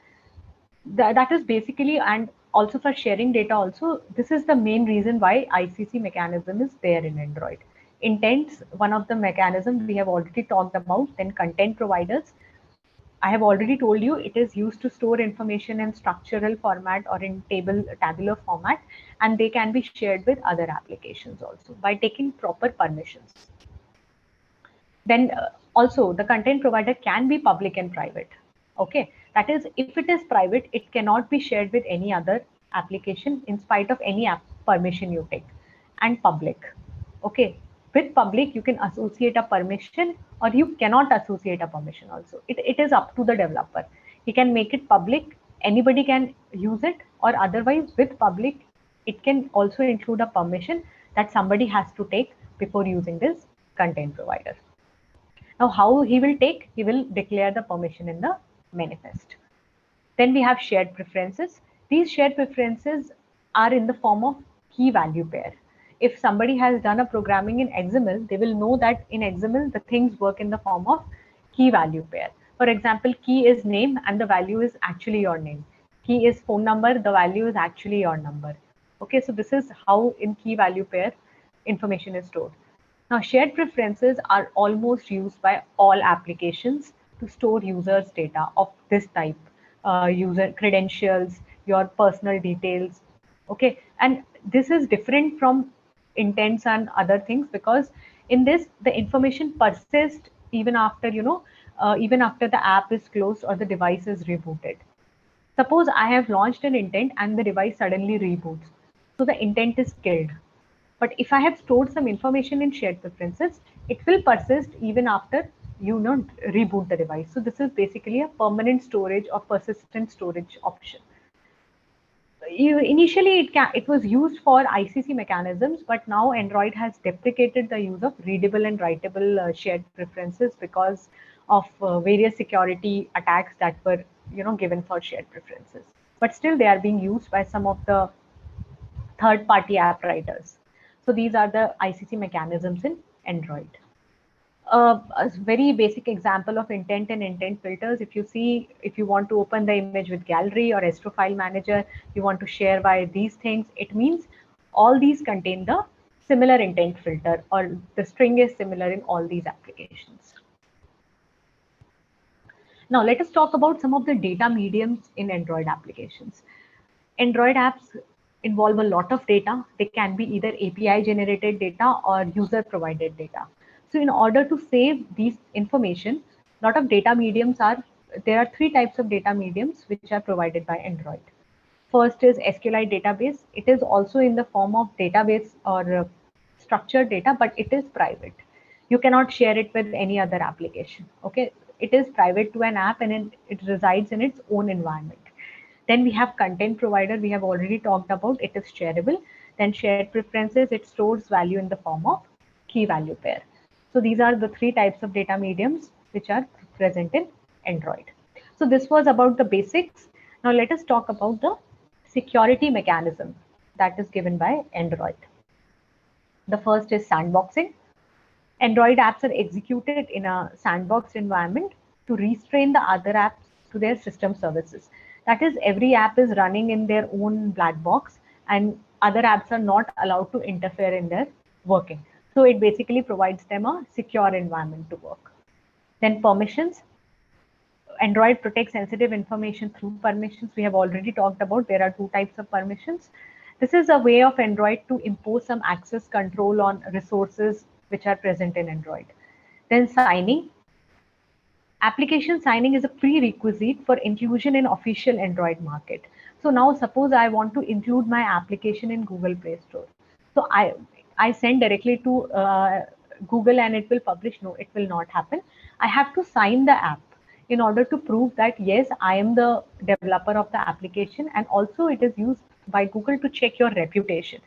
that is basically, and also for sharing data also, this is the main reason why ICC mechanism is there in Android. Intents, one of the mechanism we have already talked about. Then content providers, I have already told you, it is used to store information in structural format or in tabular format, and they can be shared with other applications also by taking proper permissions. Then also the content provider can be public and private. Okay, that is, if it is private, it cannot be shared with any other application in spite of any permission you take. And public. Okay, with public, you can associate a permission or you cannot associate a permission also. It is up to the developer. He can make it public, anybody can use it, or otherwise with public, it can also include a permission that somebody has to take before using this content provider. Now, how he will take? He will declare the permission in the manifest. Then we have shared preferences. These shared preferences are in the form of key value pair. If somebody has done a programming in XML, they will know that in XML, the things work in the form of key value pair. For example, key is name and the value is actually your name. Key is phone number, the value is actually your number. Okay, so this is how in key value pair information is stored. Now, shared preferences are almost used by all applications to store users' data of this type, user credentials, your personal details. Okay, and this is different from intents and other things because in this, the information persists even after, even after the app is closed or the device is rebooted. Suppose I have launched an intent and the device suddenly reboots. So the intent is killed. But if I have stored some information in shared preferences, it will persist even after reboot the device. So this is basically a permanent storage or persistent storage option. Initially, it was used for ICC mechanisms, but now Android has deprecated the use of readable and writable shared preferences because of various security attacks that were given for shared preferences. But still, they are being used by some of the third-party app writers. So these are the ICC mechanisms in Android. A very basic example of intent and intent filters. If you see, if you want to open the image with gallery or Astro File Manager, you want to share by these things, it means all these contain the similar intent filter or the string is similar in all these applications. Now let us talk about some of the data mediums in Android applications. Android apps involve a lot of data. They can be either API generated data or user provided data. So in order to save these information, a lot of data mediums there are three types of data mediums which are provided by Android. First is SQLite database. It is also in the form of database or structured data, but it is private. You cannot share it with any other application. Okay, it is private to an app and it resides in its own environment. Then we have content provider. We have already talked about it is shareable. Then shared preferences, it stores value in the form of key value pair. So these are the three types of data mediums which are present in Android. So this was about the basics. Now let us talk about the security mechanism that is given by Android. The first is sandboxing. Android apps are executed in a sandboxed environment to restrain the other apps to their system services. That is, every app is running in their own black box and other apps are not allowed to interfere in their working. So it basically provides them a secure environment to work. Then permissions. Android protects sensitive information through permissions. We have already talked about there are two types of permissions. This is a way of Android to impose some access control on resources which are present in Android. Then signing. Application signing is a prerequisite for inclusion in official Android market. So now suppose I want to include my application in Google Play Store. So I send directly to Google and it will publish. No, it will not happen. I have to sign the app in order to prove that yes, I am the developer of the application, and also it is used by Google to check your reputation.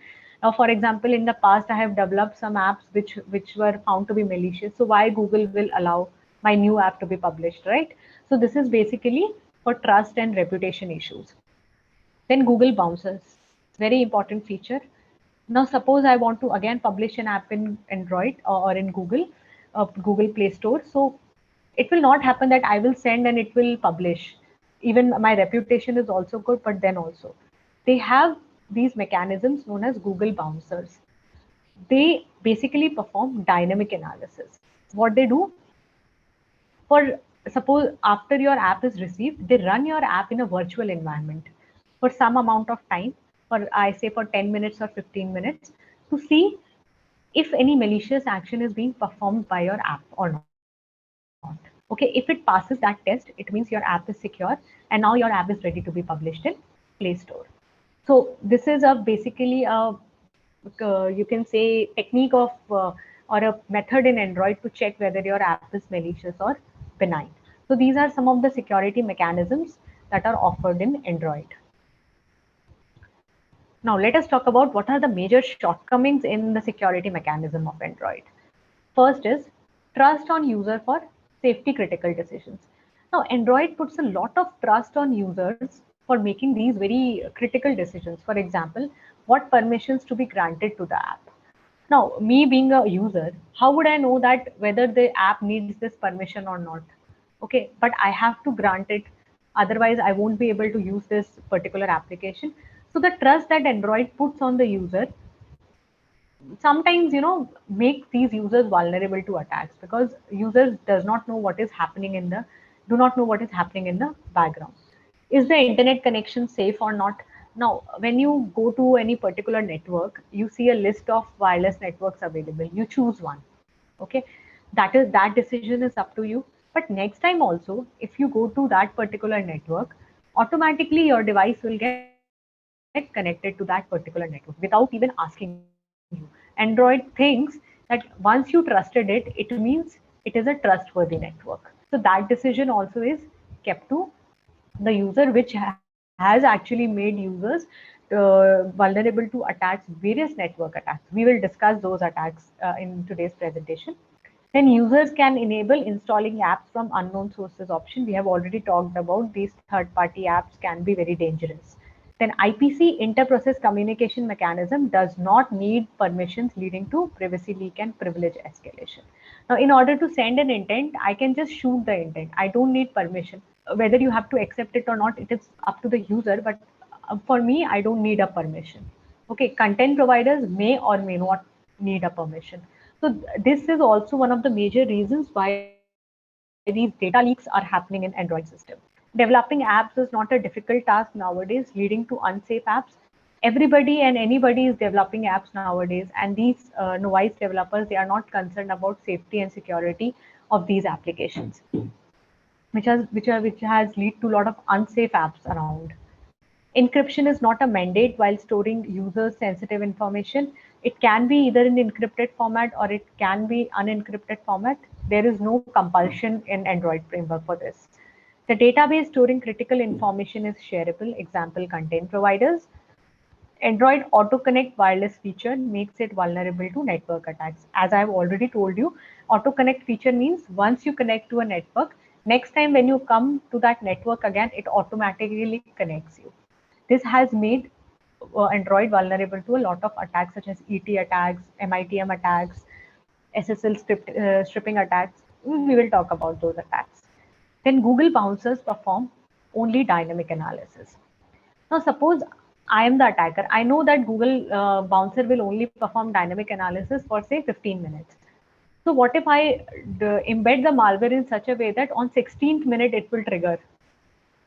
Now, for example, in the past, I have developed some apps which were found to be malicious. So why Google will allow my new app to be published, right? So this is basically for trust and reputation issues. Then Google bouncers, very important feature. Now, suppose I want to again publish an app in Android or in Google Play Store. So it will not happen that I will send and it will publish. Even my reputation is also good, but then also they have these mechanisms known as Google bouncers. They basically perform dynamic analysis. What they do, for suppose after your app is received, they run your app in a virtual environment for some amount of time, for I say for 10 minutes or 15 minutes, to see if any malicious action is being performed by your app or not. Okay, if it passes that test, it means your app is secure and now your app is ready to be published in Play Store. So this is a basically a you can say technique of or a method in Android to check whether your app is malicious or benign. So these are some of the security mechanisms that are offered in Android. Now let us talk about what are the major shortcomings in the security mechanism of Android. First is trust on user for safety critical decisions. Now Android puts a lot of trust on users for making these very critical decisions. For example, what permissions to be granted to the app. Now, me being a user, how would I know that whether the app needs this permission or not? Okay, but I have to grant it. Otherwise, I won't be able to use this particular application. So the trust that Android puts on the user sometimes, make these users vulnerable to attacks because users does not know what is happening in the do not know what is happening in the background. Is the internet connection safe or not? Now, when you go to any particular network, you see a list of wireless networks available. You choose one. Okay, that decision is up to you. But next time also, if you go to that particular network, automatically your device will get connected to that particular network without even asking you. Android thinks that once you trusted it, it means it is a trustworthy network. So that decision also is kept to the user, which has actually made users vulnerable to attacks, various network attacks. We will discuss those attacks in today's presentation. Then users can enable installing apps from unknown sources option. We have already talked about these third-party apps can be very dangerous. Then IPC, inter-process communication mechanism, does not need permissions, leading to privacy leak and privilege escalation. Now, in order to send an intent, I can just shoot the intent. I don't need permission. Whether you have to accept it or not, it is up to the user. But for me, I don't need a permission. Okay, content providers may or may not need a permission. So this is also one of the major reasons why these data leaks are happening in Android system. Developing apps is not a difficult task nowadays, leading to unsafe apps. Everybody and anybody is developing apps nowadays, and these novice developers, they are not concerned about safety and security of these applications, which has led to a lot of unsafe apps around. Encryption is not a mandate while storing users' sensitive information. It can be either in encrypted format or it can be unencrypted format. There is no compulsion in Android framework for this. The database storing critical information is shareable. Example, content providers. Android Auto Connect wireless feature makes it vulnerable to network attacks. As I've already told you, Auto Connect feature means once you connect to a network, next time when you come to that network again, it automatically connects you. This has made Android vulnerable to a lot of attacks such as ET attacks, MITM attacks, SSL stripping attacks. We will talk about those attacks. Then Google bouncers perform only dynamic analysis. Now, suppose I am the attacker. I know that Google bouncer will only perform dynamic analysis for say 15 minutes. So what if I embed the malware in such a way that on 16th minute it will trigger,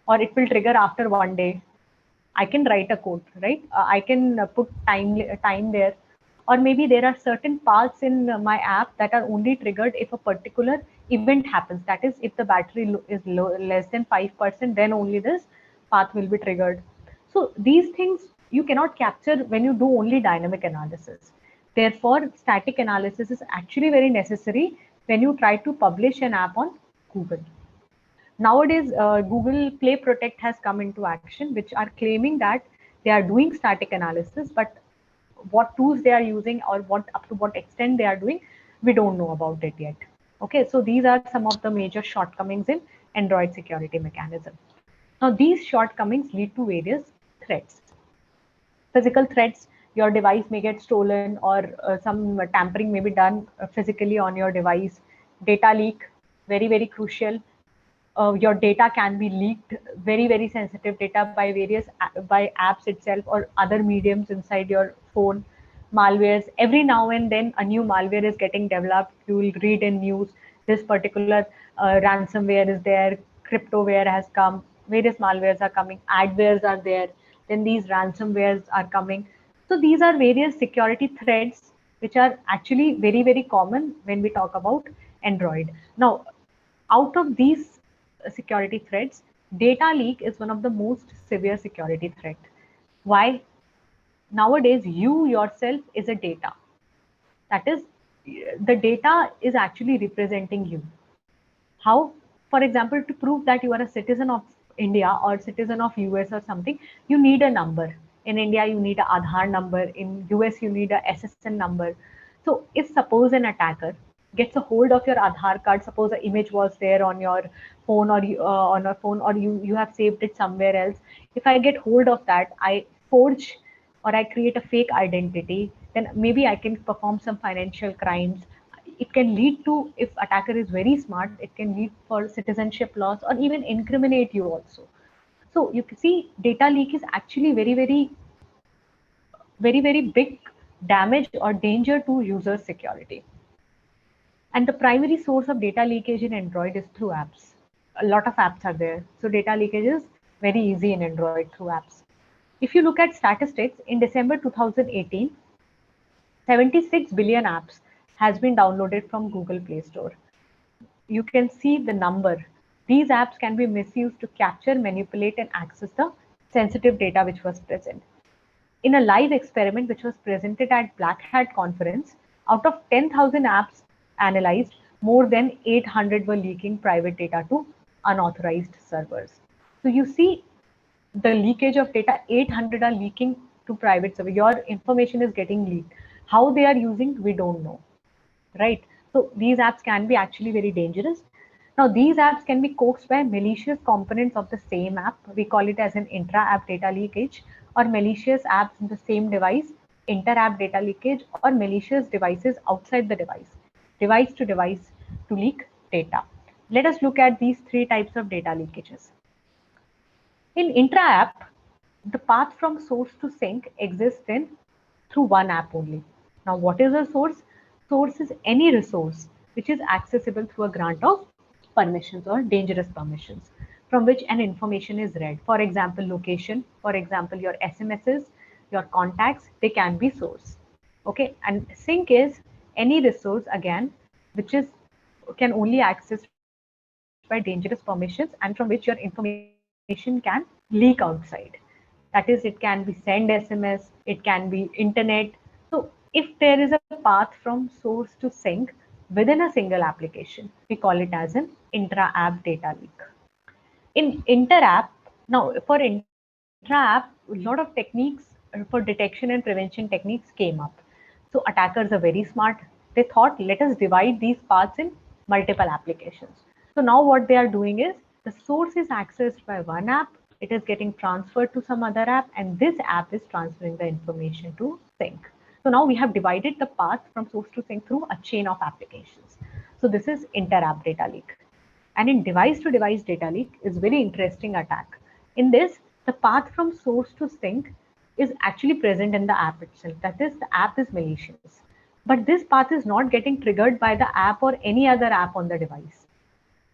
or it will trigger after 1 day? I can write a code, right? I can put time there, or maybe there are certain paths in my app that are only triggered if a particular event happens. That is, if the battery is less than 5%, then only this path will be triggered. So these things you cannot capture when you do only dynamic analysis. Therefore, static analysis is actually very necessary when you try to publish an app on Google. Nowadays, Google Play Protect has come into action, which are claiming that they are doing static analysis, but what tools they are using or what up to what extent they are doing, we don't know about it yet. Okay, so these are some of the major shortcomings in Android security mechanism. Now, these shortcomings lead to various threats. Physical threats, your device may get stolen, or some tampering may be done physically on your device. Data leak, very, very crucial. Your data can be leaked, very, very sensitive data by by apps itself or other mediums inside your phone. Malwares, every now and then a new malware is getting developed. You will read in news this particular ransomware is there, cryptoware has come, various malwares are coming, adwares are there, then these ransomwares are coming. So these are various security threats which are actually very, very common when we talk about Android. Now, out of these security threats, data leak is one of the most severe security threat. Why? Nowadays, you yourself is a data. That is, the data is actually representing you. How? For example, to prove that you are a citizen of India or citizen of US or something, you need a number. In India, you need a Aadhaar number. In US, you need a SSN number. So if suppose an attacker gets a hold of your Aadhaar card, suppose an image was there on your phone or on a phone, or you have saved it somewhere else. If I get hold of that, I forge or I create a fake identity, then maybe I can perform some financial crimes. It can lead to, if attacker is very smart, it can lead for citizenship loss or even incriminate you also. So you can see data leak is actually very big damage or danger to user security. And the primary source of data leakage in Android is through apps. A lot of apps are there. So data leakage is very easy in Android through apps. If you look at statistics, in December 2018, 76 billion apps has been downloaded from Google Play Store. You can see the number. These apps can be misused to capture, manipulate, and access the sensitive data which was present. In a live experiment which was presented at Black Hat conference, out of 10,000 apps analyzed, more than 800 were leaking private data to unauthorized servers. So you see the leakage of data, 800 are leaking to private server. Your information is getting leaked. How they are using, we don't know, right? So these apps can be actually very dangerous. Now these apps can be coaxed by malicious components of the same app. We call it as an intra-app data leakage, or malicious apps in the same device, inter-app data leakage, or malicious devices outside the device to device to leak data. Let us look at these three types of data leakages. In intra-app, the path from source to sink exists in through one app only. Now, what is a source? Source is any resource which is accessible through a grant of permissions or dangerous permissions from which an information is read. For example, location, for example, your SMSs, your contacts, they can be source. Okay, and sink is any resource again which is can only accessed by dangerous permissions and from which your information can leak outside. That is, it can be send SMS, it can be internet. So if there is a path from source to sink within a single application, we call it as an intra-app data leak. In inter-app, now for intra-app, a lot of techniques for detection and prevention techniques came up. So attackers are very smart. They thought, let us divide these paths in multiple applications. So now what they are doing is the source is accessed by one app, it is getting transferred to some other app, and this app is transferring the information to sink. So now we have divided the path from source to sink through a chain of applications. So this is inter-app data leak. And in device-to-device data leak is very interesting attack. In this, the path from source to sink is actually present in the app itself. That is, the app is malicious. But this path is not getting triggered by the app or any other app on the device.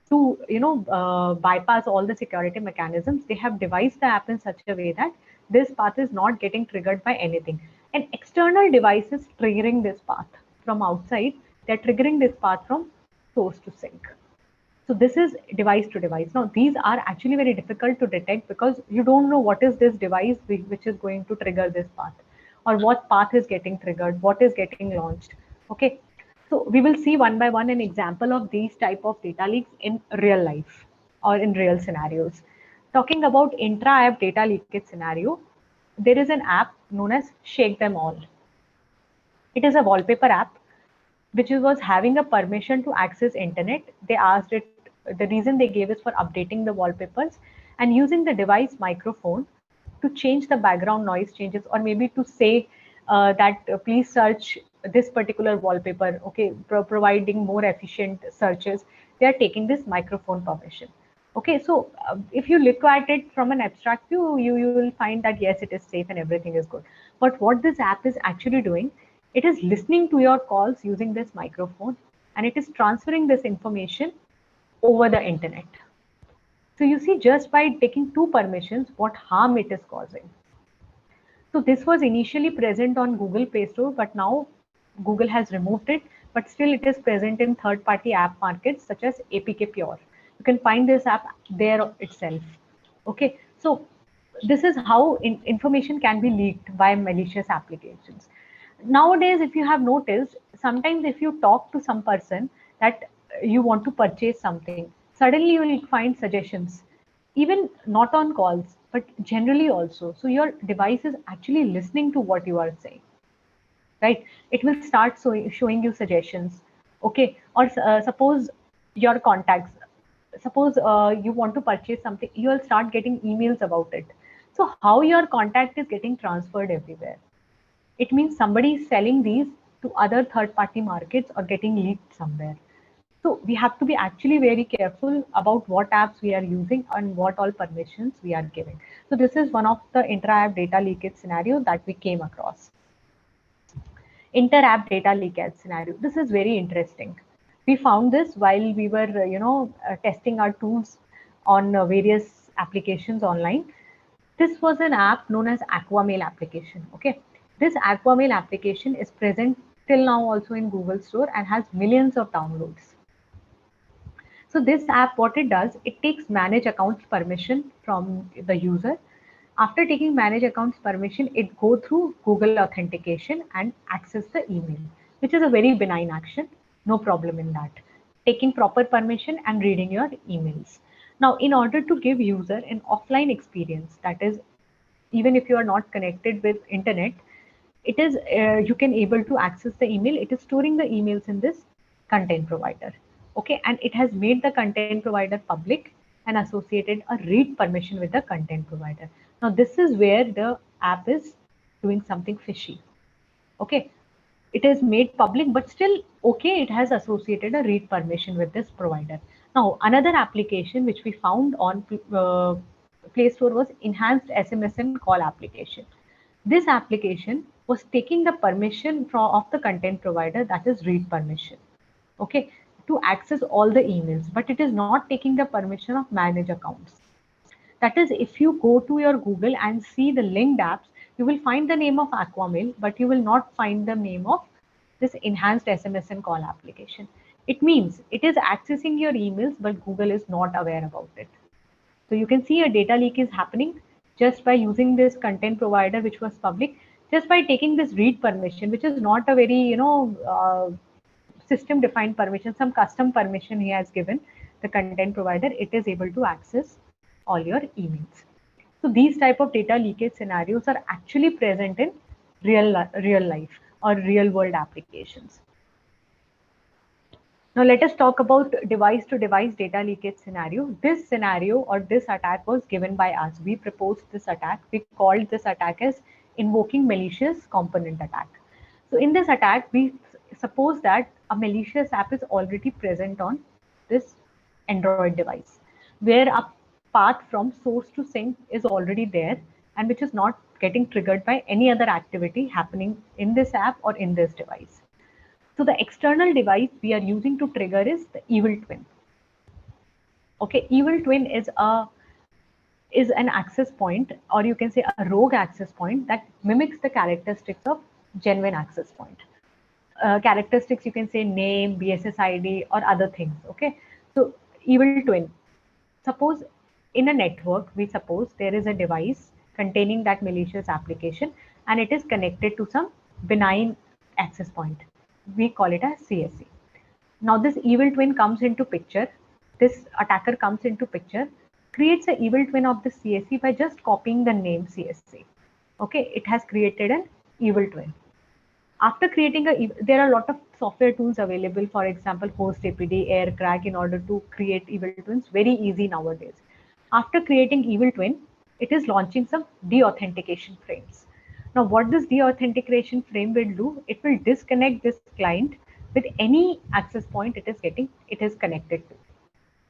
To bypass all the security mechanisms, they have devised the app in such a way that this path is not getting triggered by anything. An external device is triggering this path from outside. They're triggering this path from source to sink. So this is device to device. Now these are actually very difficult to detect because you don't know what is this device which is going to trigger this path, or what path is getting triggered, what is getting launched. Okay, so we will see one by one an example of these type of data leaks in real life or in real scenarios. Talking about intra-app data leakage scenario, there is an app known as Shake Them All. It is a wallpaper app which was having a permission to access internet. They asked it, the reason they gave is for updating the wallpapers and using the device microphone to change the background noise changes, or maybe to say that please search this particular wallpaper, okay, providing more efficient searches. They are taking this microphone permission. Okay, so if you look at it from an abstract view, you will find that yes, it is safe and everything is good. But what this app is actually doing, it is listening to your calls using this microphone, and it is transferring this information over the internet. So you see, just by taking two permissions, what harm it is causing. So this was initially present on Google Play Store, but now Google has removed it, but still it is present in third-party app markets such as APK Pure. You can find this app there itself. Okay, so this is how information can be leaked by malicious applications. Nowadays, if you have noticed, sometimes if you talk to some person that you want to purchase something, suddenly you will find suggestions, even not on calls, but generally also. So your device is actually listening to what you are saying, right? It will start showing you suggestions. Okay. Or suppose your contacts, suppose you want to purchase something, you will start getting emails about it. So how your contact is getting transferred everywhere? It means somebody is selling these to other third party markets or getting leaked somewhere. So we have to be actually very careful about what apps we are using and what all permissions we are giving. So this is one of the intra-app data leakage scenario that we came across. Inter-app data leakage scenario. This is very interesting. We found this while we were, testing our tools on various applications online. This was an app known as Aquamail application. Okay, this Aquamail application is present till now also in Google Store and has millions of downloads. So this app, what it does, it takes manage accounts permission from the user. After taking manage accounts permission, it go through Google authentication and access the email, which is a very benign action. No problem in that. Taking proper permission and reading your emails. Now, in order to give user an offline experience, that is, even if you are not connected with internet, it is you can able to access the email. It is storing the emails in this content provider. Okay, and it has made the content provider public and associated a read permission with the content provider. Now this is where the app is doing something fishy. Okay, it is made public, but still, okay, it has associated a read permission with this provider. Now another application which we found on Play Store was enhanced SMSN call application. This application was taking the permission of the content provider, that is read permission, okay, to access all the emails, but it is not taking the permission of manage accounts. That is, if you go to your Google and see the linked apps, you will find the name of Aquamail, but you will not find the name of this enhanced SMSN call application. It means it is accessing your emails, but Google is not aware about it. So you can see a data leak is happening just by using this content provider, which was public, just by taking this read permission, which is not a very, system defined permission, some custom permission he has given the content provider, it is able to access all your emails. So these type of data leakage scenarios are actually present in real life or real world applications. Now let us talk about device to device data leakage scenario. This scenario or this attack was given by us. We proposed this attack. We called this attack as invoking malicious component attack. So in this attack, we suppose that a malicious app is already present on this Android device, where a path from source to sink is already there and which is not getting triggered by any other activity happening in this app or in this device. So the external device we are using to trigger is the evil twin. Okay, evil twin is an access point, or you can say a rogue access point that mimics the characteristics of genuine access point. Characteristics, you can say name, BSSID, or other things. Okay, so evil twin. Suppose in a network, we suppose there is a device containing that malicious application and it is connected to some benign access point. We call it as CSC. Now this evil twin comes into picture. This attacker comes into picture, creates an evil twin of the CSC by just copying the name CSC. Okay, it has created an evil twin. After creating there are a lot of software tools available, for example, HostAPD, AirCrack, in order to create evil twins, very easy nowadays. After creating evil twin, it is launching some deauthentication frames. Now, what this deauthentication frame will do, it will disconnect this client with any access point it is connected to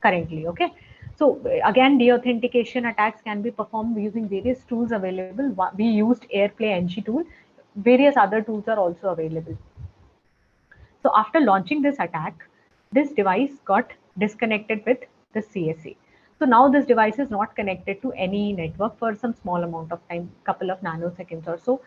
currently. Okay. So again, deauthentication attacks can be performed using various tools available. We used AirPlay NG tool. Various other tools are also available. So after launching this attack, this device got disconnected with the CSC. So now this device is not connected to any network for some small amount of time, couple of nanoseconds or so.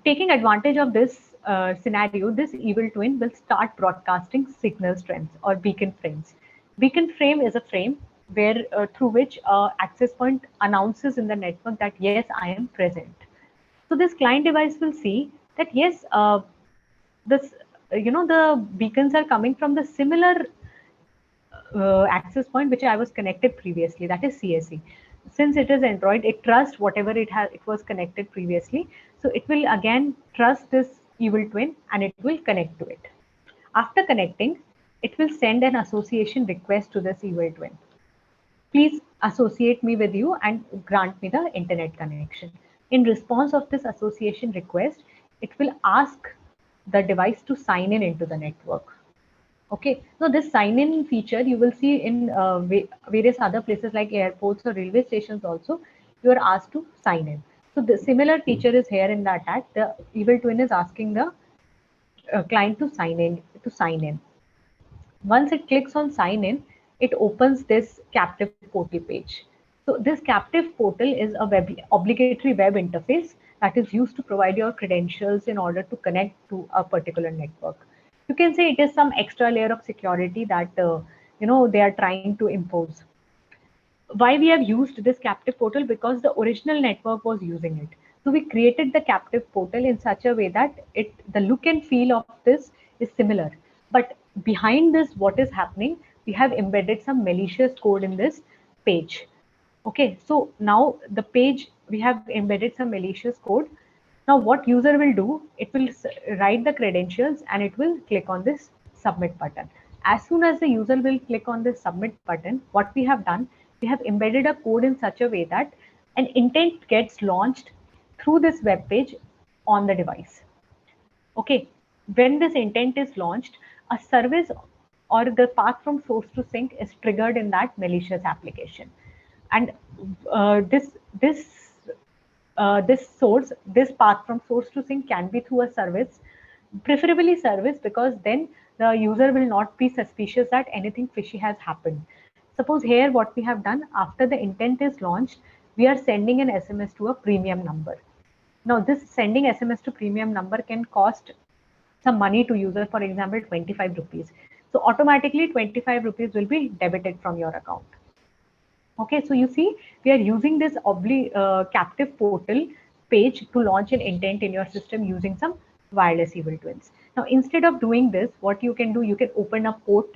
Taking advantage of this scenario, this evil twin will start broadcasting signal strengths or beacon frames. Beacon frame is a frame where through which access point announces in the network that yes, I am present. So this client device will see that yes, this the beacons are coming from the similar access point which I was connected previously, that is CSE. Since it is Android, it trusts whatever it was connected previously. So it will again trust this evil twin and it will connect to it. After connecting, it will send an association request to this evil twin. Please associate me with you and grant me the internet connection. In response of this association request, it will ask the device to sign in into the network. Okay, so this sign-in feature you will see in various other places like airports or railway stations also. You are asked to sign in. So the similar feature is here in the attack. The evil twin is asking the client to sign in. Once it clicks on sign in, it opens this captive portal page. So this captive portal is a obligatory web interface that is used to provide your credentials in order to connect to a particular network. You can say it is some extra layer of security that they are trying to impose. Why we have used this captive portal? Because the original network was using it. So we created the captive portal in such a way that the look and feel of this is similar. But behind this, what is happening? We have embedded some malicious code in this page. Okay, so now the page, we have embedded some malicious code. Now what user will do, it will write the credentials and it will click on this submit button. As soon as the user will click on this submit button, what we have done, we have embedded a code in such a way that an intent gets launched through this web page on the device. Okay, when this intent is launched, a service or the path from source to sink is triggered in that malicious application. And this path from source to sink can be through a service, preferably service, because then the user will not be suspicious that anything fishy has happened. Suppose here what we have done, after the intent is launched, we are sending an SMS to a premium number. Now this sending SMS to premium number can cost some money to user, for example 25 rupees. So automatically 25 rupees will be debited from your account. Okay, so you see, we are using this captive portal page to launch an intent in your system using some wireless evil twins. Now, instead of doing this, what you can do, you can open a port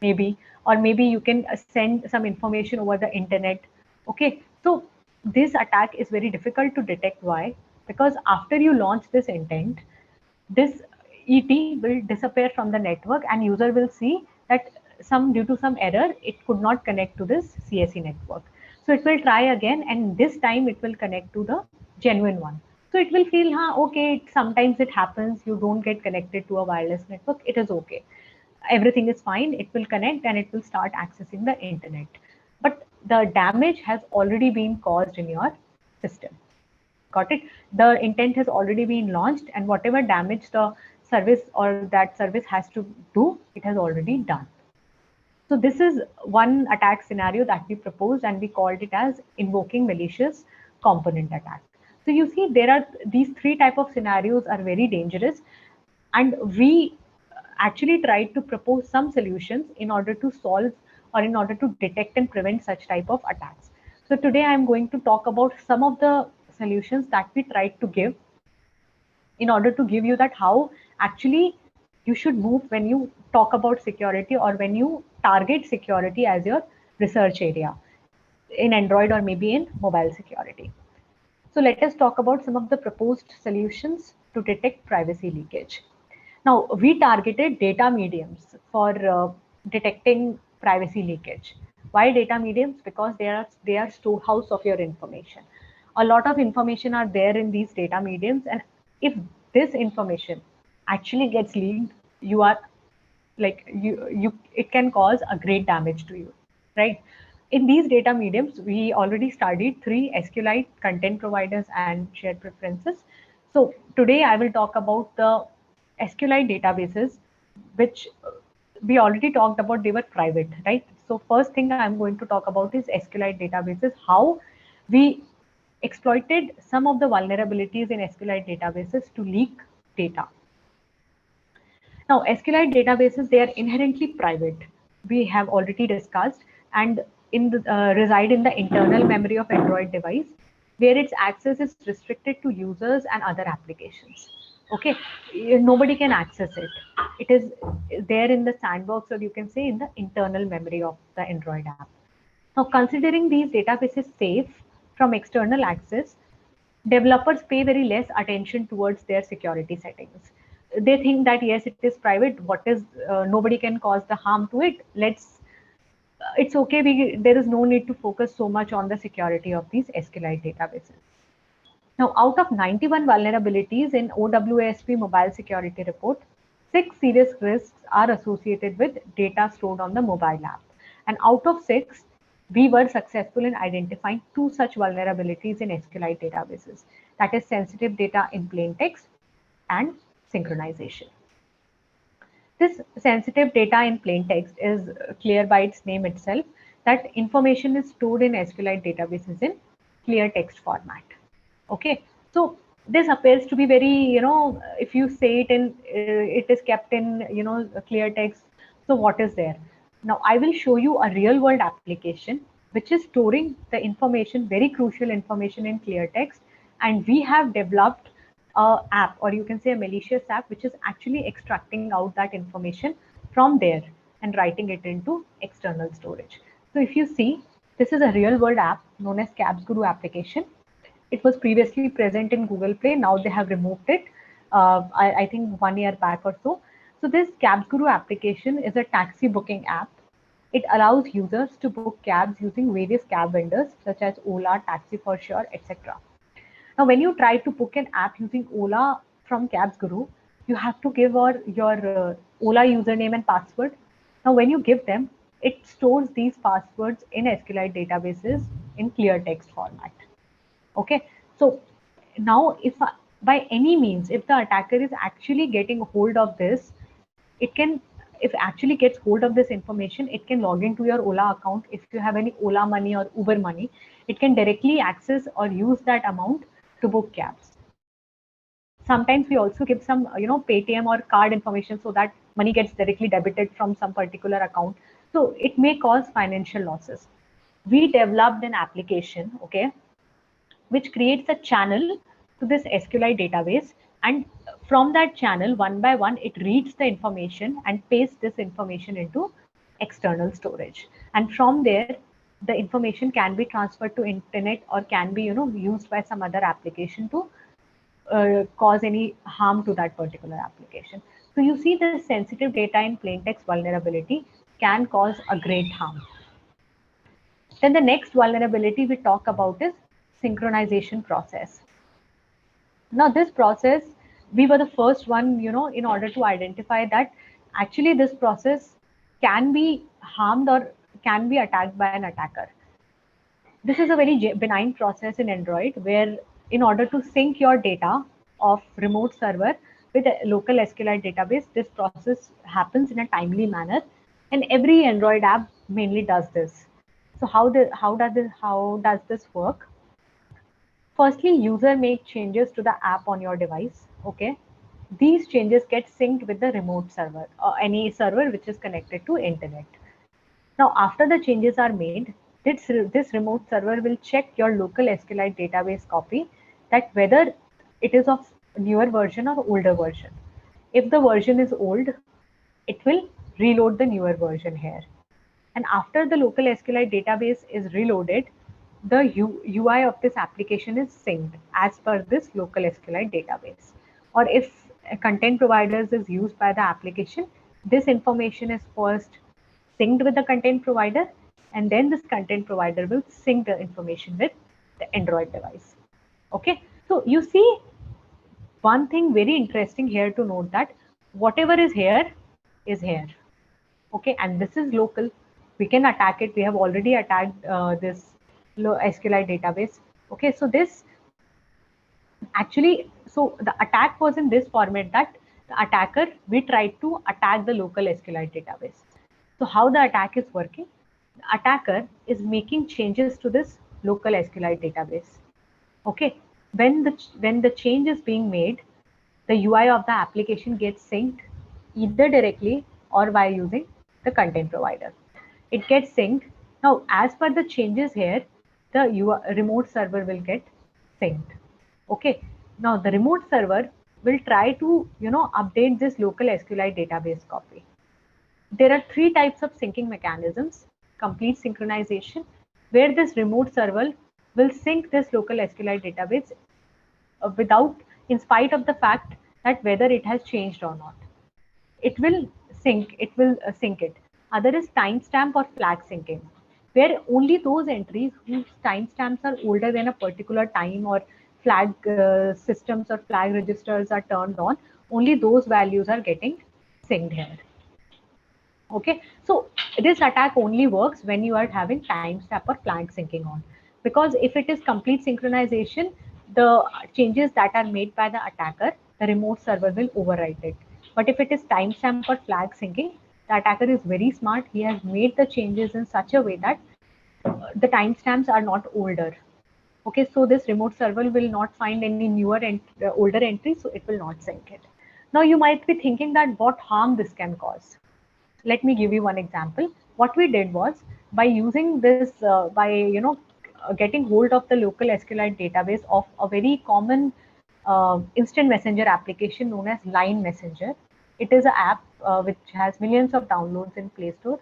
maybe, or maybe you can send some information over the internet. Okay, so this attack is very difficult to detect. Why? Because after you launch this intent, this ET will disappear from the network and user will see that due to some error, it could not connect to this CSE network. So it will try again, and this time it will connect to the genuine one. So it will feel, okay, sometimes it happens, you don't get connected to a wireless network, it is okay. Everything is fine, it will connect and it will start accessing the internet. But the damage has already been caused in your system. Got it? The intent has already been launched, and whatever damage the service or that service has to do, it has already done. So this is one attack scenario that we proposed, and we called it as invoking malicious component attack. So you see, there are these three type of scenarios are very dangerous, and we actually tried to propose some solutions in order to solve or in order to detect and prevent such type of attacks. So today I am going to talk about some of the solutions that we tried to give in order to give you that how actually you should move when you talk about security or when you target security as your research area in Android or maybe in mobile security. So let us talk about some of the proposed solutions to detect privacy leakage. Now, we targeted data mediums for detecting privacy leakage. Why data mediums? Because they are storehouse of your information. A lot of information are there in these data mediums, and if this information actually gets leaked, you are like you it can cause a great damage to you, right? In these data mediums, we already studied three: SQLite, content providers, and shared preferences. So today I will talk about the SQLite databases, which we already talked about. They were private, right? So first thing I'm going to talk about is SQLite databases, how we exploited some of the vulnerabilities in SQLite databases to leak data. Now, SQLite databases, they are inherently private. We have already discussed, and reside in the internal memory of Android device, where its access is restricted to users and other applications. Okay, nobody can access it. It is there in the sandbox, or you can say in the internal memory of the Android app. Now, considering these databases safe from external access, developers pay very less attention towards their security settings. They think that yes, it is private. What is nobody can cause the harm to it. It's okay. There is no need to focus so much on the security of these SQLite databases. Now, out of 91 vulnerabilities in OWASP mobile security report, 6 serious risks are associated with data stored on the mobile app. And out of 6, we were successful in identifying 2 such vulnerabilities in SQLite databases. That is sensitive data in plain text and synchronization. This sensitive data in plain text is clear by its name itself, that information is stored in SQLite databases in clear text format. Okay, so this appears to be very, if you say it in, it is kept in, clear text. So what is there? Now I will show you a real world application which is storing the information, very crucial information in clear text. And we have developed a app, or you can say a malicious app, which is actually extracting out that information from there and writing it into external storage. So if you see, this is a real world app known as Cabs Guru application. It was previously present in Google Play. Now they have removed it, I think 1 year back or so. So this Cabs Guru application is a taxi booking app. It allows users to book cabs using various cab vendors such as Ola, Taxi for Sure, etc. Now, when you try to book an app using Ola from Cabs Guru, you have to give your Ola username and password. Now, when you give them, it stores these passwords in SQLite databases in clear text format. Okay, so now if by any means, if the attacker is actually getting hold of this, it can, if actually gets hold of this information, it can log into your Ola account. If you have any Ola money or Uber money, it can directly access or use that amount to book cabs. Sometimes we also give some, Paytm or card information so that money gets directly debited from some particular account. So it may cause financial losses. We developed an application, okay, which creates a channel to this SQLite database. And from that channel, one by one, it reads the information and pastes this information into external storage. And from there, the information can be transferred to internet or can be, used by some other application to cause any harm to that particular application. So you see, the sensitive data in plain text vulnerability can cause a great harm. Then the next vulnerability we talk about is synchronization process. Now this process, we were the first one, in order to identify that actually this process can be harmed or can be attacked by an attacker. This is a very benign process in Android, where in order to sync your data of remote server with a local SQLite database, this process happens in a timely manner, and every Android app mainly does this. So how does this work? Firstly, user make changes to the app on your device. Okay, these changes get synced with the remote server or any server which is connected to internet. Now, after the changes are made, this remote server will check your local SQLite database copy, that whether it is of newer version or older version. If the version is old, it will reload the newer version here. And after the local SQLite database is reloaded, the UI of this application is synced as per this local SQLite database. Or if a content providers is used by the application, this information is first synced with the content provider, and then this content provider will sync the information with the Android device. Okay, so you see, one thing very interesting here to note, that whatever is here is here. Okay, and this is local. We can attack it. We have already attacked this SQLite database. Okay, so this actually, so the attack was in this format, that the attacker, we tried to attack the local SQLite database. So how the attack is working? The attacker is making changes to this local SQLite database. Okay, when the change is being made, the UI of the application gets synced either directly or by using the content provider. It gets synced. Now, as per the changes here, the remote server will get synced. Okay. Now, the remote server will try to, update this local SQLite database copy. There are three types of syncing mechanisms: complete synchronization, where this remote server will sync this local SQLite database without, in spite of the fact that whether it has changed or not. It will sync it. Other is timestamp or flag syncing, where only those entries whose timestamps are older than a particular time or flag systems or flag registers are turned on, only those values are getting synced here. Okay, so this attack only works when you are having timestamp or flag syncing on, because if it is complete synchronization, the changes that are made by the attacker, the remote server will overwrite it. But if it is timestamp or flag syncing, the attacker is very smart. He has made the changes in such a way that the timestamps are not older. Okay, so this remote server will not find any newer and older entries, so it will not sync it. Now you might be thinking that what harm this can cause. Let me give you one example. What we did was, by using this, getting hold of the local SQLite database of a very common instant messenger application known as Line Messenger. It is an app which has millions of downloads in Play Store.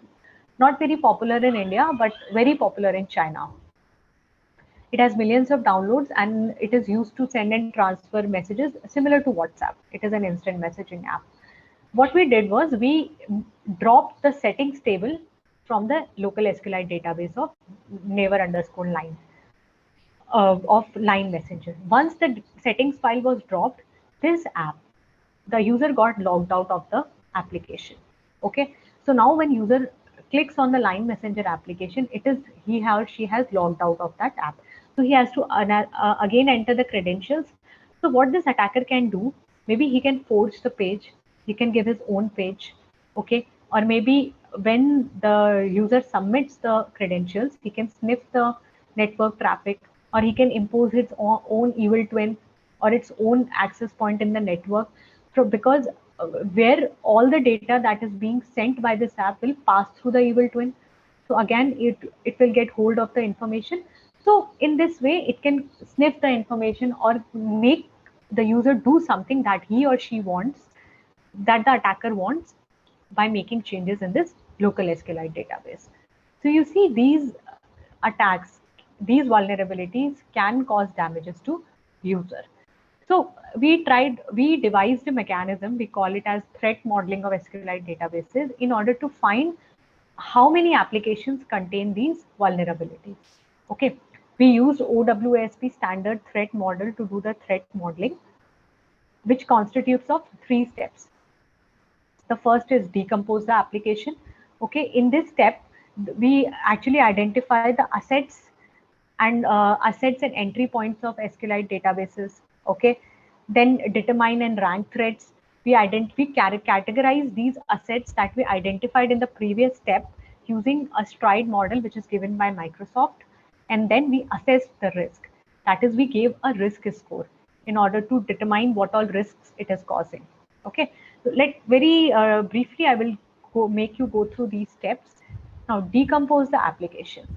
Not very popular in India, but very popular in China. It has millions of downloads and it is used to send and transfer messages similar to WhatsApp. It is an instant messaging app. What we did was we dropped the settings table from the local SQLite database of never underscore line of line messenger. Once the settings file was dropped, this app, the user got logged out of the application. Okay, so now when user clicks on the line messenger application, it is he or she has logged out of that app. So he has to again enter the credentials. So what this attacker can do, maybe he can forge the page, he can give his own page, okay, or maybe when the user submits the credentials, he can sniff the network traffic, or he can impose his own evil twin or its own access point in the network. So because where all the data that is being sent by this app will pass through the evil twin. So again, it will get hold of the information. So in this way, it can sniff the information or make the user do something that he or she wants, that the attacker wants, by making changes in this local SQLite database. So you see, these attacks, these vulnerabilities can cause damages to user. So we devised a mechanism, we call it as threat modeling of SQLite databases, in order to find how many applications contain these vulnerabilities. Okay, we used OWASP standard threat model to do the threat modeling, which constitutes of 3 steps. The first is decompose the application. Okay, in this step, we actually identify the assets and entry points of SQLite databases. Okay, then determine and rank threats. We categorize these assets that we identified in the previous step using a stride model, which is given by Microsoft, and then we assess the risk. That is, we gave a risk score in order to determine what all risks it is causing. Okay, so very briefly, I will make you go through these steps. Now, decompose the application.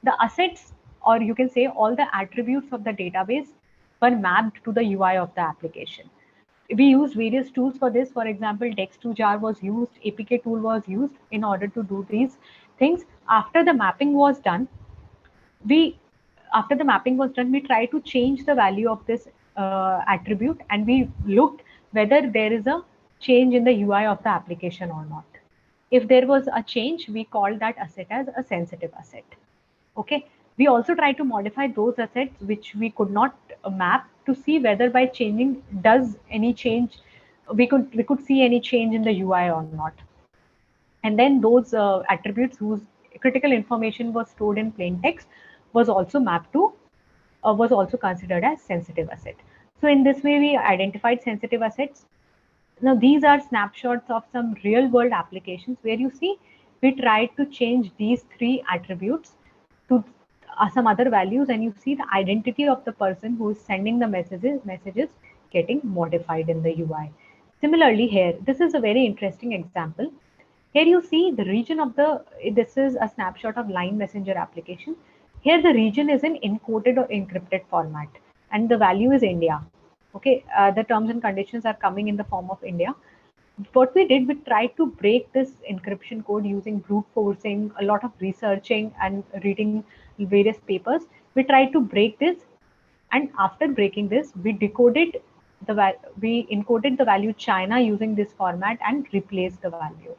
The assets, or you can say all the attributes of the database, were mapped to the UI of the application. We used various tools for this. For example, Dex2Jar was used, APK tool was used in order to do these things. After the mapping was done, we tried to change the value of this attribute, and we looked whether there is a change in the UI of the application or not. If there was a change, we called that asset as a sensitive asset. Okay, we also try to modify those assets which we could not map, to see whether by changing we could see any change in the UI or not. And then those attributes whose critical information was stored in plain text was also mapped to was also considered as sensitive asset. So in this way, we identified sensitive assets. Now these are snapshots of some real world applications where you see we tried to change these 3 attributes to some other values, and you see the identity of the person who is sending the messages getting modified in the UI. Similarly here, this is a very interesting example. Here you see the region of this is a snapshot of line messenger application. Here the region is in encoded or encrypted format and the value is India. Okay, the terms and conditions are coming in the form of India. What we did, we tried to break this encryption code using brute forcing, a lot of researching and reading various papers. We tried to break this, and after breaking this, we decoded we encoded the value China using this format and replaced the value.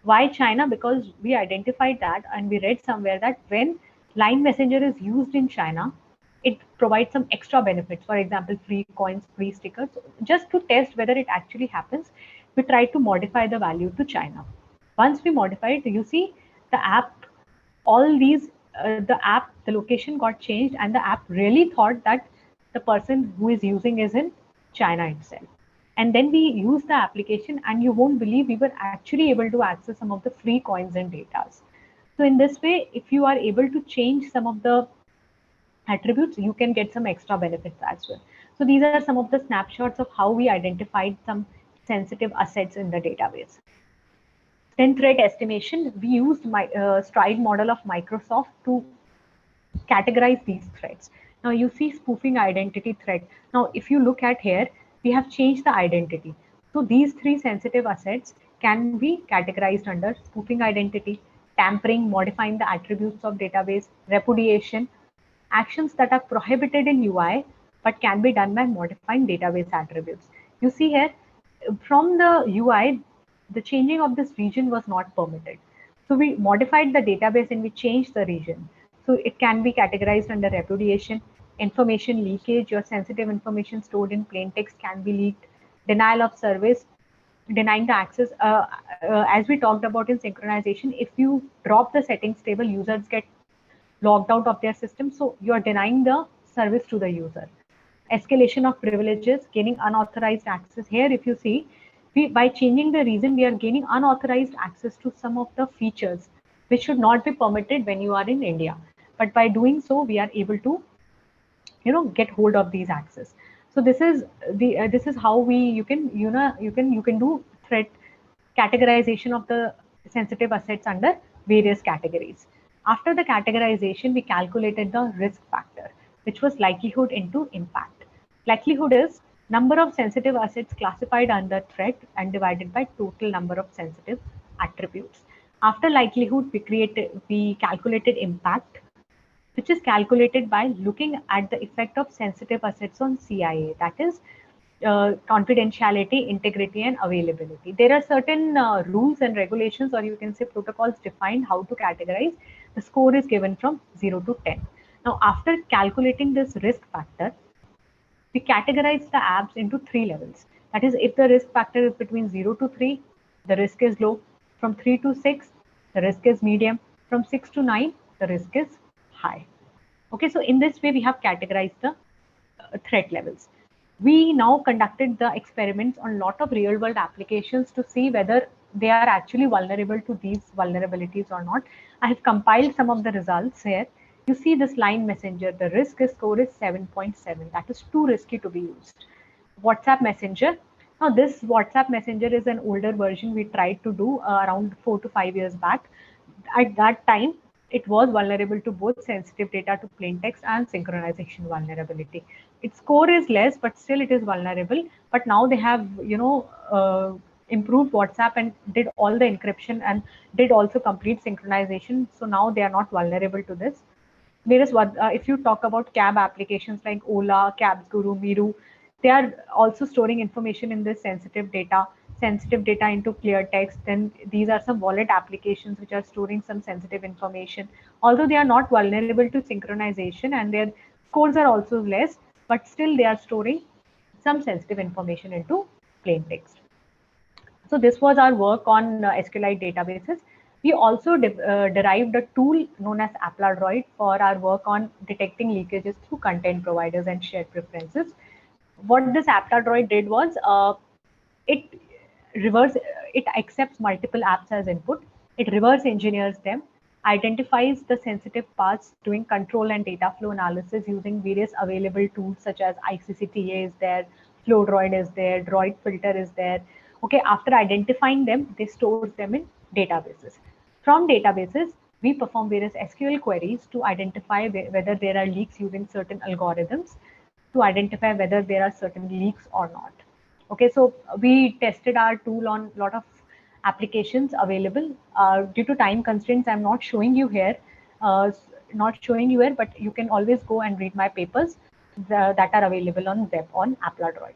Why China? Because we identified that and we read somewhere that when line messenger is used in China, it provides some extra benefits. For example, free coins, free stickers. Just to test whether it actually happens, we tried to modify the value to China. Once we modified, you see the app, all these, the location got changed, and the app really thought that the person who is using is in China itself. And then we use the application, and you won't believe we were actually able to access some of the free coins and datas. So in this way, if you are able to change some of the attributes, you can get some extra benefits as well. So these are some of the snapshots of how we identified some sensitive assets in the database. Then threat estimation, we used my stride model of Microsoft to categorize these threats. Now you see spoofing identity threat. Now if you look at here, we have changed the identity. So these three sensitive assets can be categorized under spoofing identity, tampering, modifying the attributes of database, repudiation, actions that are prohibited in UI but can be done by modifying database attributes. You see here, from the UI, the changing of this region was not permitted. So we modified the database and we changed the region. So it can be categorized under repudiation, information leakage, your sensitive information stored in plain text can be leaked, denial of service, denying the access. As we talked about in synchronization, if you drop the settings table, users get logged out of their system. So you are denying the service to the user. Escalation of privileges, gaining unauthorized access. Here, if you see, by changing the reason, we are gaining unauthorized access to some of the features which should not be permitted when you are in India. But by doing so, we are able to, get hold of these access. So this is how we you can do threat categorization of the sensitive assets under various categories. After the categorization, we calculated the risk factor, which was likelihood into impact. Likelihood is number of sensitive assets classified under threat and divided by total number of sensitive attributes. After likelihood, we calculated impact, which is calculated by looking at the effect of sensitive assets on CIA, that is confidentiality, integrity, and availability. There are certain rules and regulations, or you can say protocols defined how to categorize. The score is given from 0 to 10. Now, after calculating this risk factor, we categorize the apps into three levels. That is, if the risk factor is between 0 to 3, the risk is low. From 3 to 6, the risk is medium. From 6 to 9, the risk is high. Okay, so in this way, we have categorized the threat levels. We now conducted the experiments on a lot of real world applications to see whether they are actually vulnerable to these vulnerabilities or not. I have compiled some of the results here. You see this line messenger, the risk score is 7.7. That is too risky to be used. WhatsApp Messenger. Now this WhatsApp Messenger is an older version we tried to do around 4 to 5 years back. At that time, it was vulnerable to both sensitive data to plain text and synchronization vulnerability. Its score is less, but still it is vulnerable. But now they have, improved WhatsApp and did all the encryption and did also complete synchronization. So now they are not vulnerable to this. Whereas if you talk about cab applications like Ola, Cabs Guru, Miru, they are also storing information in this sensitive data into clear text. Then these are some wallet applications which are storing some sensitive information. Although they are not vulnerable to synchronization and their scores are also less, but still they are storing some sensitive information into plain text. So this was our work on SQLite databases. We also derived a tool known as Applodroid for our work on detecting leakages through content providers and shared preferences. What this Applodroid did was it reverse it accepts multiple apps as input. It reverse engineers them, identifies the sensitive parts, doing control and data flow analysis using various available tools such as ICCTA is there, FlowDroid is there, Droid filter is there. Okay, after identifying them, they stores them in databases. From databases, we perform various SQL queries to identify whether there are leaks using certain algorithms. to identify whether there are certain leaks or not. Okay, so we tested our tool on a lot of applications available. Due to time constraints, I'm not showing you here, but you can always go and read my papers that are available on web on Apple Android.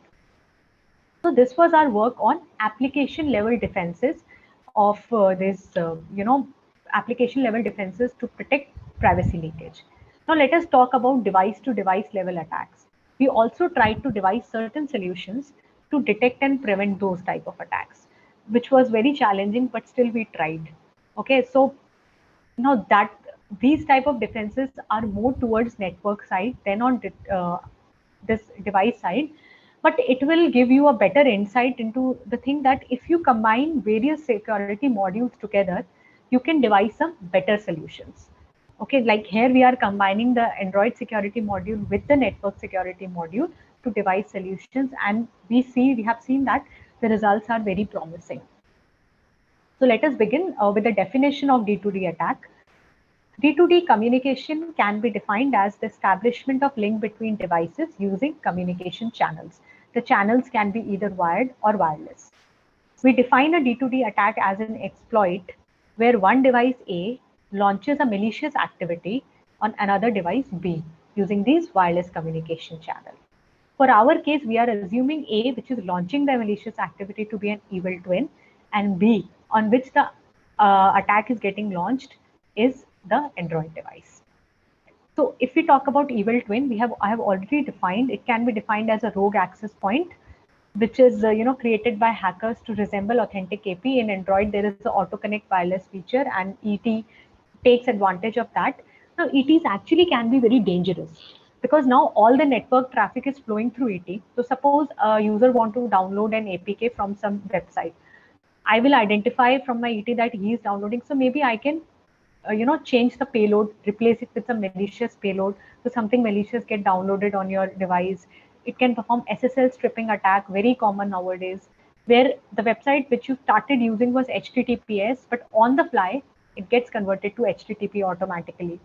So this was our work on application level defenses of application level defenses to protect privacy leakage. Now let us talk about device to device level attacks. We also tried to devise certain solutions to detect and prevent those type of attacks, which was very challenging, but still we tried. Okay, so now that these type of defenses are more towards network side than on this device side, but it will give you a better insight into the thing that if you combine various security modules together, you can devise some better solutions. Okay, like here we are combining the Android security module with the network security module to devise solutions, and we have seen that the results are very promising. So let us begin with the definition of D2D attack. D2D communication can be defined as the establishment of link between devices using communication channels. The channels can be either wired or wireless. We define a D2D attack as an exploit where one device A launches a malicious activity on another device B using these wireless communication channels. For our case, we are assuming A, which is launching the malicious activity, to be an evil twin, and B, on which the attack is getting launched, is the Android device. So if we talk about evil twin, I have already defined, it can be defined as a rogue access point, which is created by hackers to resemble authentic AP. In Android, there is the auto connect wireless feature, and ET takes advantage of that. Now, ETs actually can be very dangerous because now all the network traffic is flowing through ET. So suppose a user want to download an APK from some website. I will identify from my ET that he is downloading. So maybe I can change the payload, replace it with some malicious payload. So something malicious get downloaded on your device. It can perform SSL stripping attack, very common nowadays, where the website which you started using was HTTPS, but on the fly, it gets converted to HTTP automatically.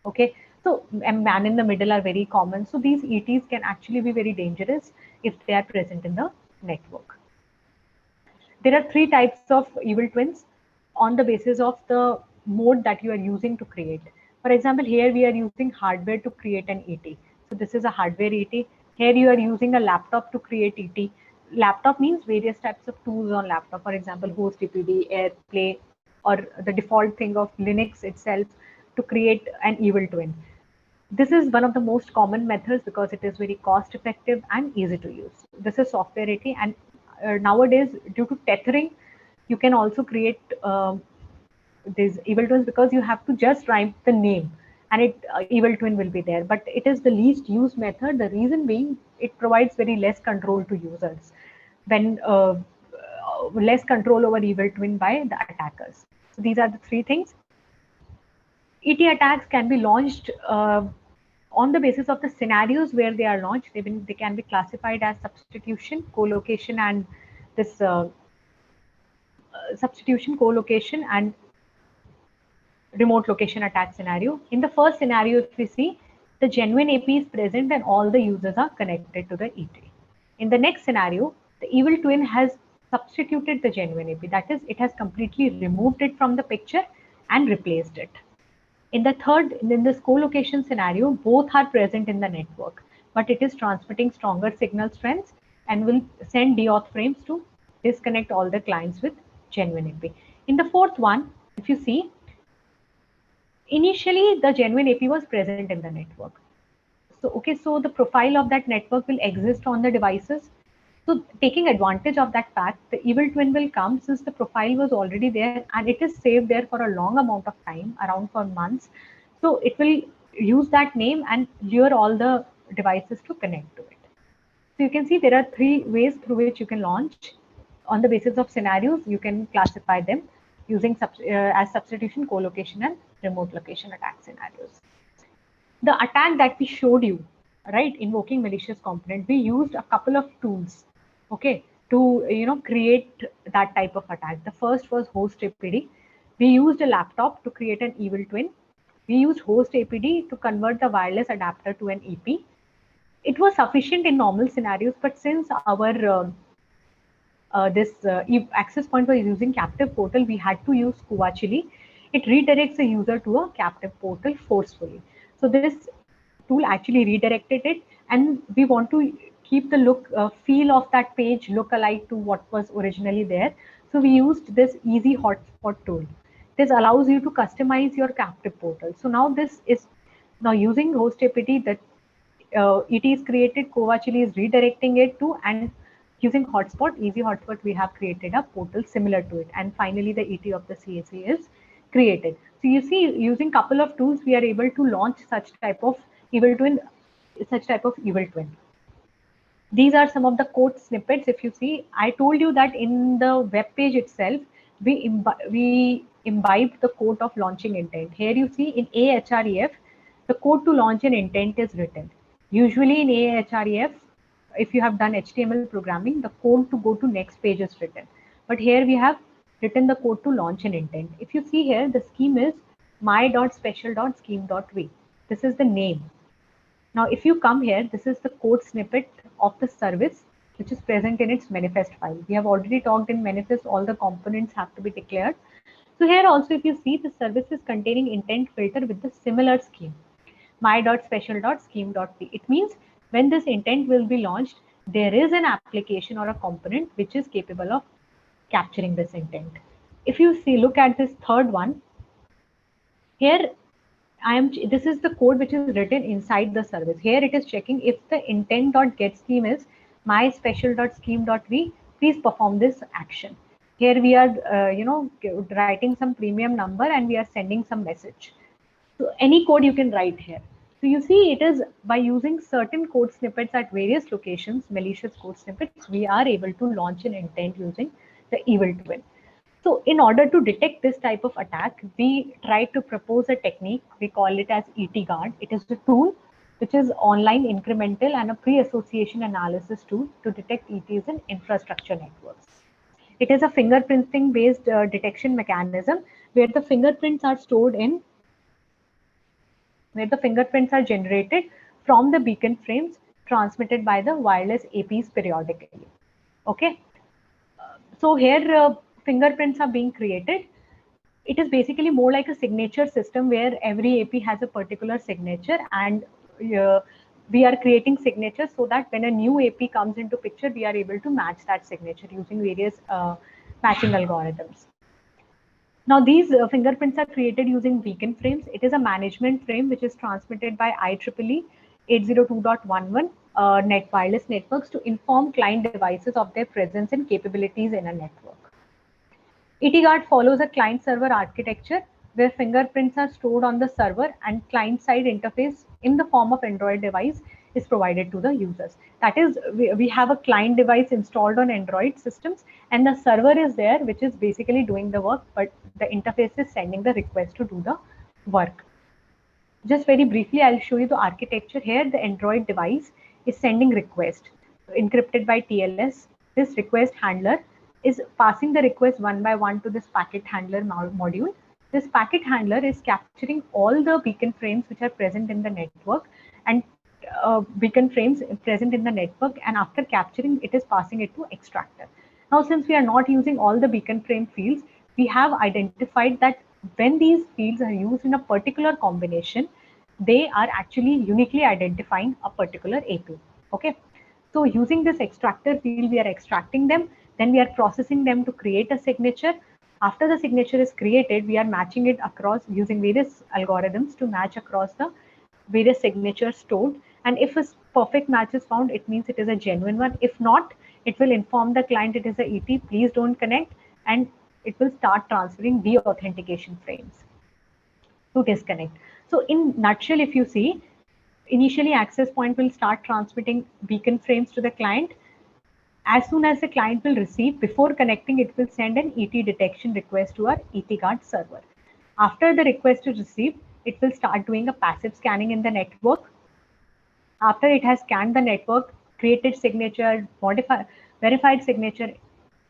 Okay, so man in the middle are very common. So these ETs can actually be very dangerous if they are present in the network. There are three types of evil twins on the basis of the mode that you are using to create. For example, here we are using hardware to create an ET. So this is a hardware ET. Here you are using a laptop to create ET. Laptop means various types of tools on laptop. For example, host EPD, AirPlay, or the default thing of Linux itself to create an evil twin. This is one of the most common methods because it is very cost effective and easy to use. This is software AT, and nowadays due to tethering, you can also create these evil twins because you have to just write the name and evil twin will be there. But it is the least used method. The reason being it provides very less control to users when less control over evil twin by the attackers. So these are the three things. ET attacks can be launched on the basis of the scenarios where they are launched. They can be classified as substitution, co-location, and this substitution, co-location, and remote location attack scenario. In the first scenario, if we see, the genuine AP is present and all the users are connected to the ET. In the next scenario, the evil twin has substituted the genuine AP. That is, it has completely removed it from the picture and replaced it. In this co-location scenario, both are present in the network, but it is transmitting stronger signal strengths and will send deauth frames to disconnect all the clients with genuine AP. In the fourth one, if you see, initially the genuine AP was present in the network. So the profile of that network will exist on the devices. So taking advantage of that fact, the evil twin will come since the profile was already there and it is saved there for a long amount of time, around for months. So it will use that name and lure all the devices to connect to it. So you can see there are three ways through which you can launch. On the basis of scenarios, you can classify them using as substitution, co-location, and remote location attack scenarios. The attack that we showed you, right, invoking malicious component, we used a couple of tools, okay, to create that type of attack. The first was host APD. We used a laptop to create an evil twin. We used host APD to convert the wireless adapter to an EP. it was sufficient in normal scenarios, but since our if access point was using captive portal, we had to use Kuachili. It redirects a user to a captive portal forcefully. So this tool actually redirected it, and we want to keep the feel of that page look alike to what was originally there. So we used this easy hotspot tool. This allows you to customize your captive portal. So now this is now using host APT that it is created, Kovachili is redirecting it to, and using hotspot, easy hotspot, we have created a portal similar to it. And finally, the ET of the CAC is created. So you see, using couple of tools, we are able to launch such type of evil twin. These are some of the code snippets. If you see, I told you that in the web page itself, we imbibe the code of launching intent. Here you see in AHREF, the code to launch an intent is written. Usually in AHREF, if you have done HTML programming, the code to go to next page is written. But here we have written the code to launch an intent. If you see here, the scheme is my.special.scheme.v. This is the name. Now, if you come here, this is the code snippet of the service, which is present in its manifest file. We have already talked in manifest, all the components have to be declared. So here also, if you see, the service is containing intent filter with the similar scheme, my.special.scheme.p. It means when this intent will be launched, there is an application or a component which is capable of capturing this intent. If you see, look at this third one. Here, this is the code which is written inside the service. Here it is checking if the intent.getScheme is myspecial.scheme.v, please perform this action. Here we are, writing some premium number and we are sending some message. So any code you can write here. So you see, it is by using certain code snippets at various locations, malicious code snippets, we are able to launch an intent using the evil twin. So in order to detect this type of attack, we try to propose a technique. We call it as ET Guard. It is a tool which is online, incremental, and a pre-association analysis tool to detect ETs in infrastructure networks. It is a fingerprinting based detection mechanism where the fingerprints are stored in, where the fingerprints are generated from the beacon frames transmitted by the wireless APs periodically. Okay. So here fingerprints are being created. It is basically more like a signature system where every AP has a particular signature, and we are creating signatures so that when a new AP comes into picture, we are able to match that signature using various matching algorithms. Now these fingerprints are created using beacon frames. It is a management frame which is transmitted by IEEE 802.11 wireless networks to inform client devices of their presence and capabilities in a network. ETGuard follows a client-server architecture where fingerprints are stored on the server and client-side interface in the form of Android device is provided to the users. That is, we have a client device installed on Android systems and the server is there, which is basically doing the work, but the interface is sending the request to do the work. Just very briefly, I'll show you the architecture here. The Android device is sending request encrypted by TLS. This request handler is passing the request one by one to this packet handler module. This packet handler is capturing all the beacon frames which are present in the network and beacon frames present in the network, and after capturing it is passing it to extractor. Now since we are not using all the beacon frame fields, we have identified that when these fields are used in a particular combination, they are actually uniquely identifying a particular AP. Okay. So using this extractor field, we are extracting them, then we are processing them to create a signature. After the signature is created, we are matching it across using various algorithms to match across the various signatures stored. And if a perfect match is found, it means it is a genuine one. If not, it will inform the client it is a ET, please don't connect, and it will start transferring de-authentication frames to disconnect. So in nutshell, if you see, initially access point will start transmitting beacon frames to the client. As soon as the client will receive, before connecting, it will send an ET detection request to our ETGuard server. After the request is received, it will start doing a passive scanning in the network. After it has scanned the network, created signature, verified signature,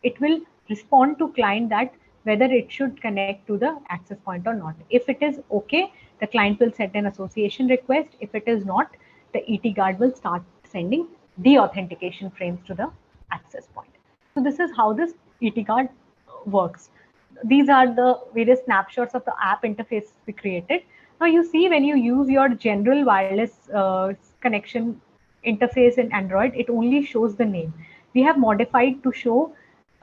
it will respond to client that whether it should connect to the access point or not. If it is okay, the client will send an association request. If it is not, the ET guard will start sending de-authentication frames to the access point. So this is how this ET card works. These are the various snapshots of the app interface we created. Now you see, when you use your general wireless connection interface in Android, it only shows the name. We have modified to show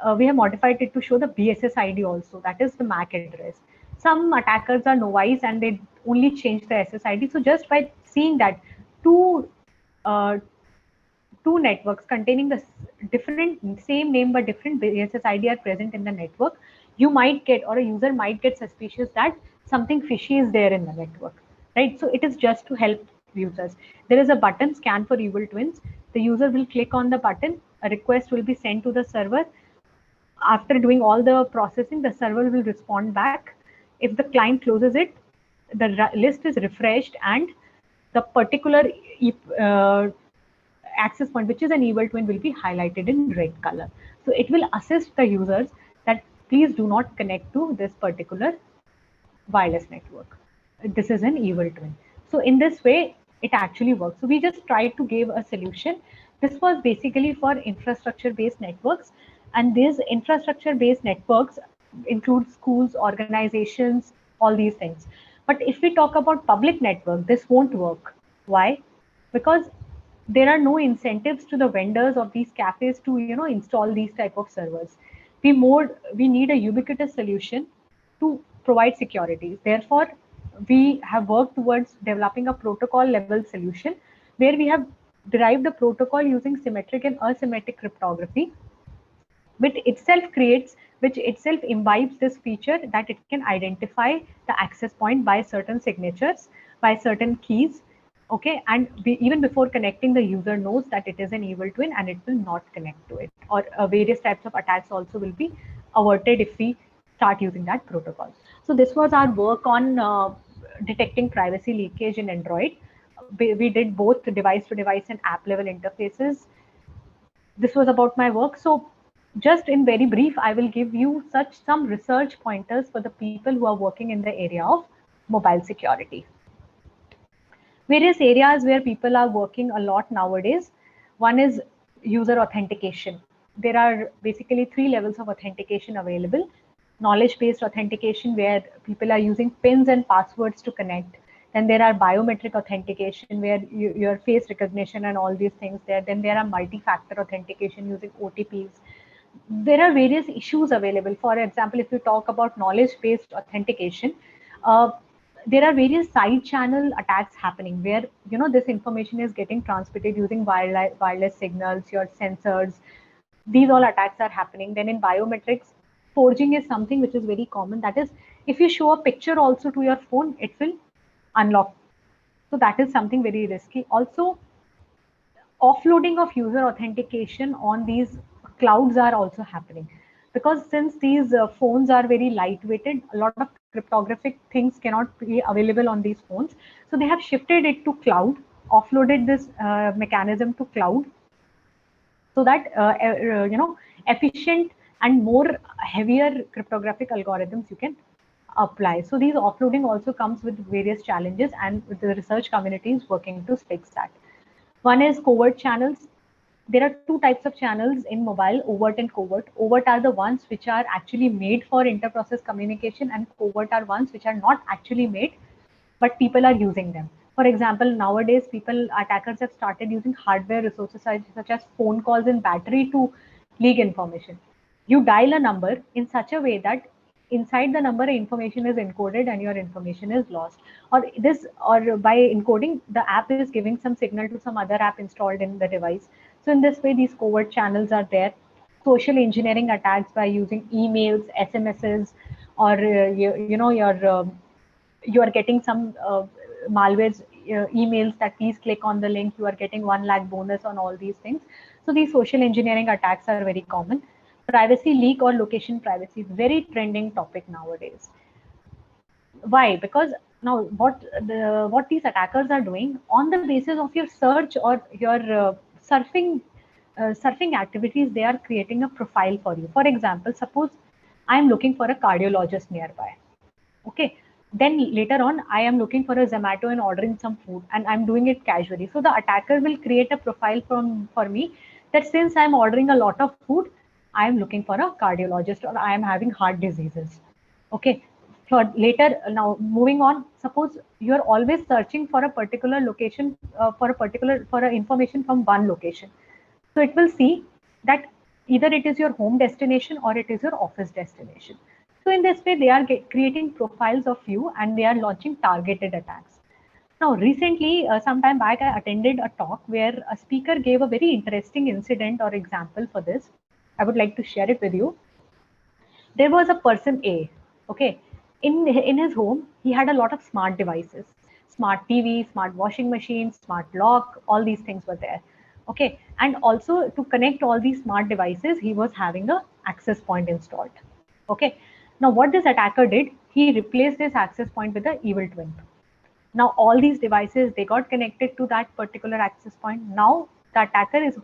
it to show the BSS ID also, that is the MAC address. Some attackers are novice and they only change the SSID. So just by seeing that two uh, two networks containing the different same name but different SSID are present in the network, you might get, or a user might get suspicious that something fishy is there in the network, right? So it is just to help users. There is a button, scan for evil twins. The user will click on the button, a request will be sent to the server. After doing all the processing, the server will respond back. If the client closes it, the list is refreshed and the particular uh, access point, which is an evil twin, will be highlighted in red color. So it will assist the users that please do not connect to this particular wireless network. This is an evil twin. So in this way, it actually works. So we just tried to give a solution. This was basically for infrastructure-based networks, and these infrastructure-based networks include schools, organizations, all these things. But if we talk about public network, this won't work. Why? Because there are no incentives to the vendors of these cafes to install these type of servers. We need a ubiquitous solution to provide security. Therefore, we have worked towards developing a protocol level solution where we have derived a protocol using symmetric and asymmetric cryptography, which itself imbibes this feature that it can identify the access point by certain signatures, by certain keys. Okay, and even before connecting, the user knows that it is an evil twin and it will not connect to it. Or various types of attacks also will be averted if we start using that protocol. So this was our work on detecting privacy leakage in Android. We did both device to device and app level interfaces. This was about my work. So just in very brief, I will give you some research pointers for the people who are working in the area of mobile security. Various areas where people are working a lot nowadays. One is user authentication. There are basically 3 levels of authentication available. Knowledge-based authentication, where people are using pins and passwords to connect. Then there are biometric authentication, where your face recognition and all these things there. Then there are multi-factor authentication using OTPs. There are various issues available. For example, if you talk about knowledge-based authentication, uh, there are various side channel attacks happening where this information is getting transmitted using wireless signals, your sensors. These all attacks are happening. Then in biometrics, forging is something which is very common. That is, if you show a picture also to your phone, it will unlock. So that is something very risky. Also, offloading of user authentication on these clouds are also happening, because since these phones are very lightweighted, a lot of cryptographic things cannot be available on these phones. So they have shifted it to cloud, offloaded this mechanism to cloud, so that efficient and more heavier cryptographic algorithms you can apply. So these offloading also comes with various challenges, and the research community is working to fix that. One is covert channels. There are 2 types of channels in mobile, overt and covert. Overt are the ones which are actually made for inter-process communication, and covert are ones which are not actually made, but people are using them. For example, nowadays attackers have started using hardware resources such as phone calls and battery to leak information. You dial a number in such a way that inside the number information is encoded and your information is lost. Or by encoding, the app is giving some signal to some other app installed in the device. So in this way, these covert channels are there. Social engineering attacks by using emails, SMSs, or you are getting some malware emails that please click on the link, you are getting 1 lakh bonus on all these things. So these social engineering attacks are very common. Privacy leak or location privacy is very trending topic nowadays. Why? Because now what these attackers are doing on the basis of your search or your surfing activities, they are creating a profile for you. For example, suppose I am looking for a cardiologist nearby. Okay, Then later on, I am looking for a Zomato and ordering some food, and I'm doing it casually. So the attacker will create a profile for me that since I'm ordering a lot of food, I am looking for a cardiologist or I am having heart diseases. Okay. For later, now moving on, suppose you're always searching for a particular location, for a information from one location. So it will see that either it is your home destination or it is your office destination. So in this way, they are creating profiles of you and they are launching targeted attacks. Now, recently, some time back, I attended a talk where a speaker gave a very interesting incident or example for this. I would like to share it with you. There was a person A, okay, in his home, he had a lot of smart devices, smart TV, smart washing machine, smart lock, all these things were there. Okay, and also to connect all these smart devices, he was having a access point installed. Okay, now what this attacker did, he replaced this access point with the evil twin. Now all these devices, they got connected to that particular access point. Now the attacker is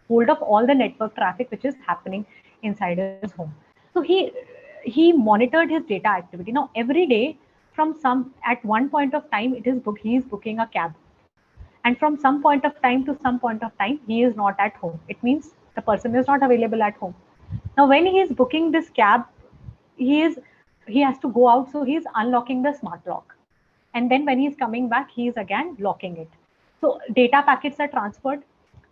hold of all the network traffic which is happening inside his home. So he monitored his data activity. Now every day, from some at one point of time, he is booking a cab, and from some point of time to some point of time, he is not at home. It means the person is not available at home. Now when he is booking this cab, he is he has to go out, so he is unlocking the smart lock, and then when he's coming back, he is again locking it. So data packets are transferred.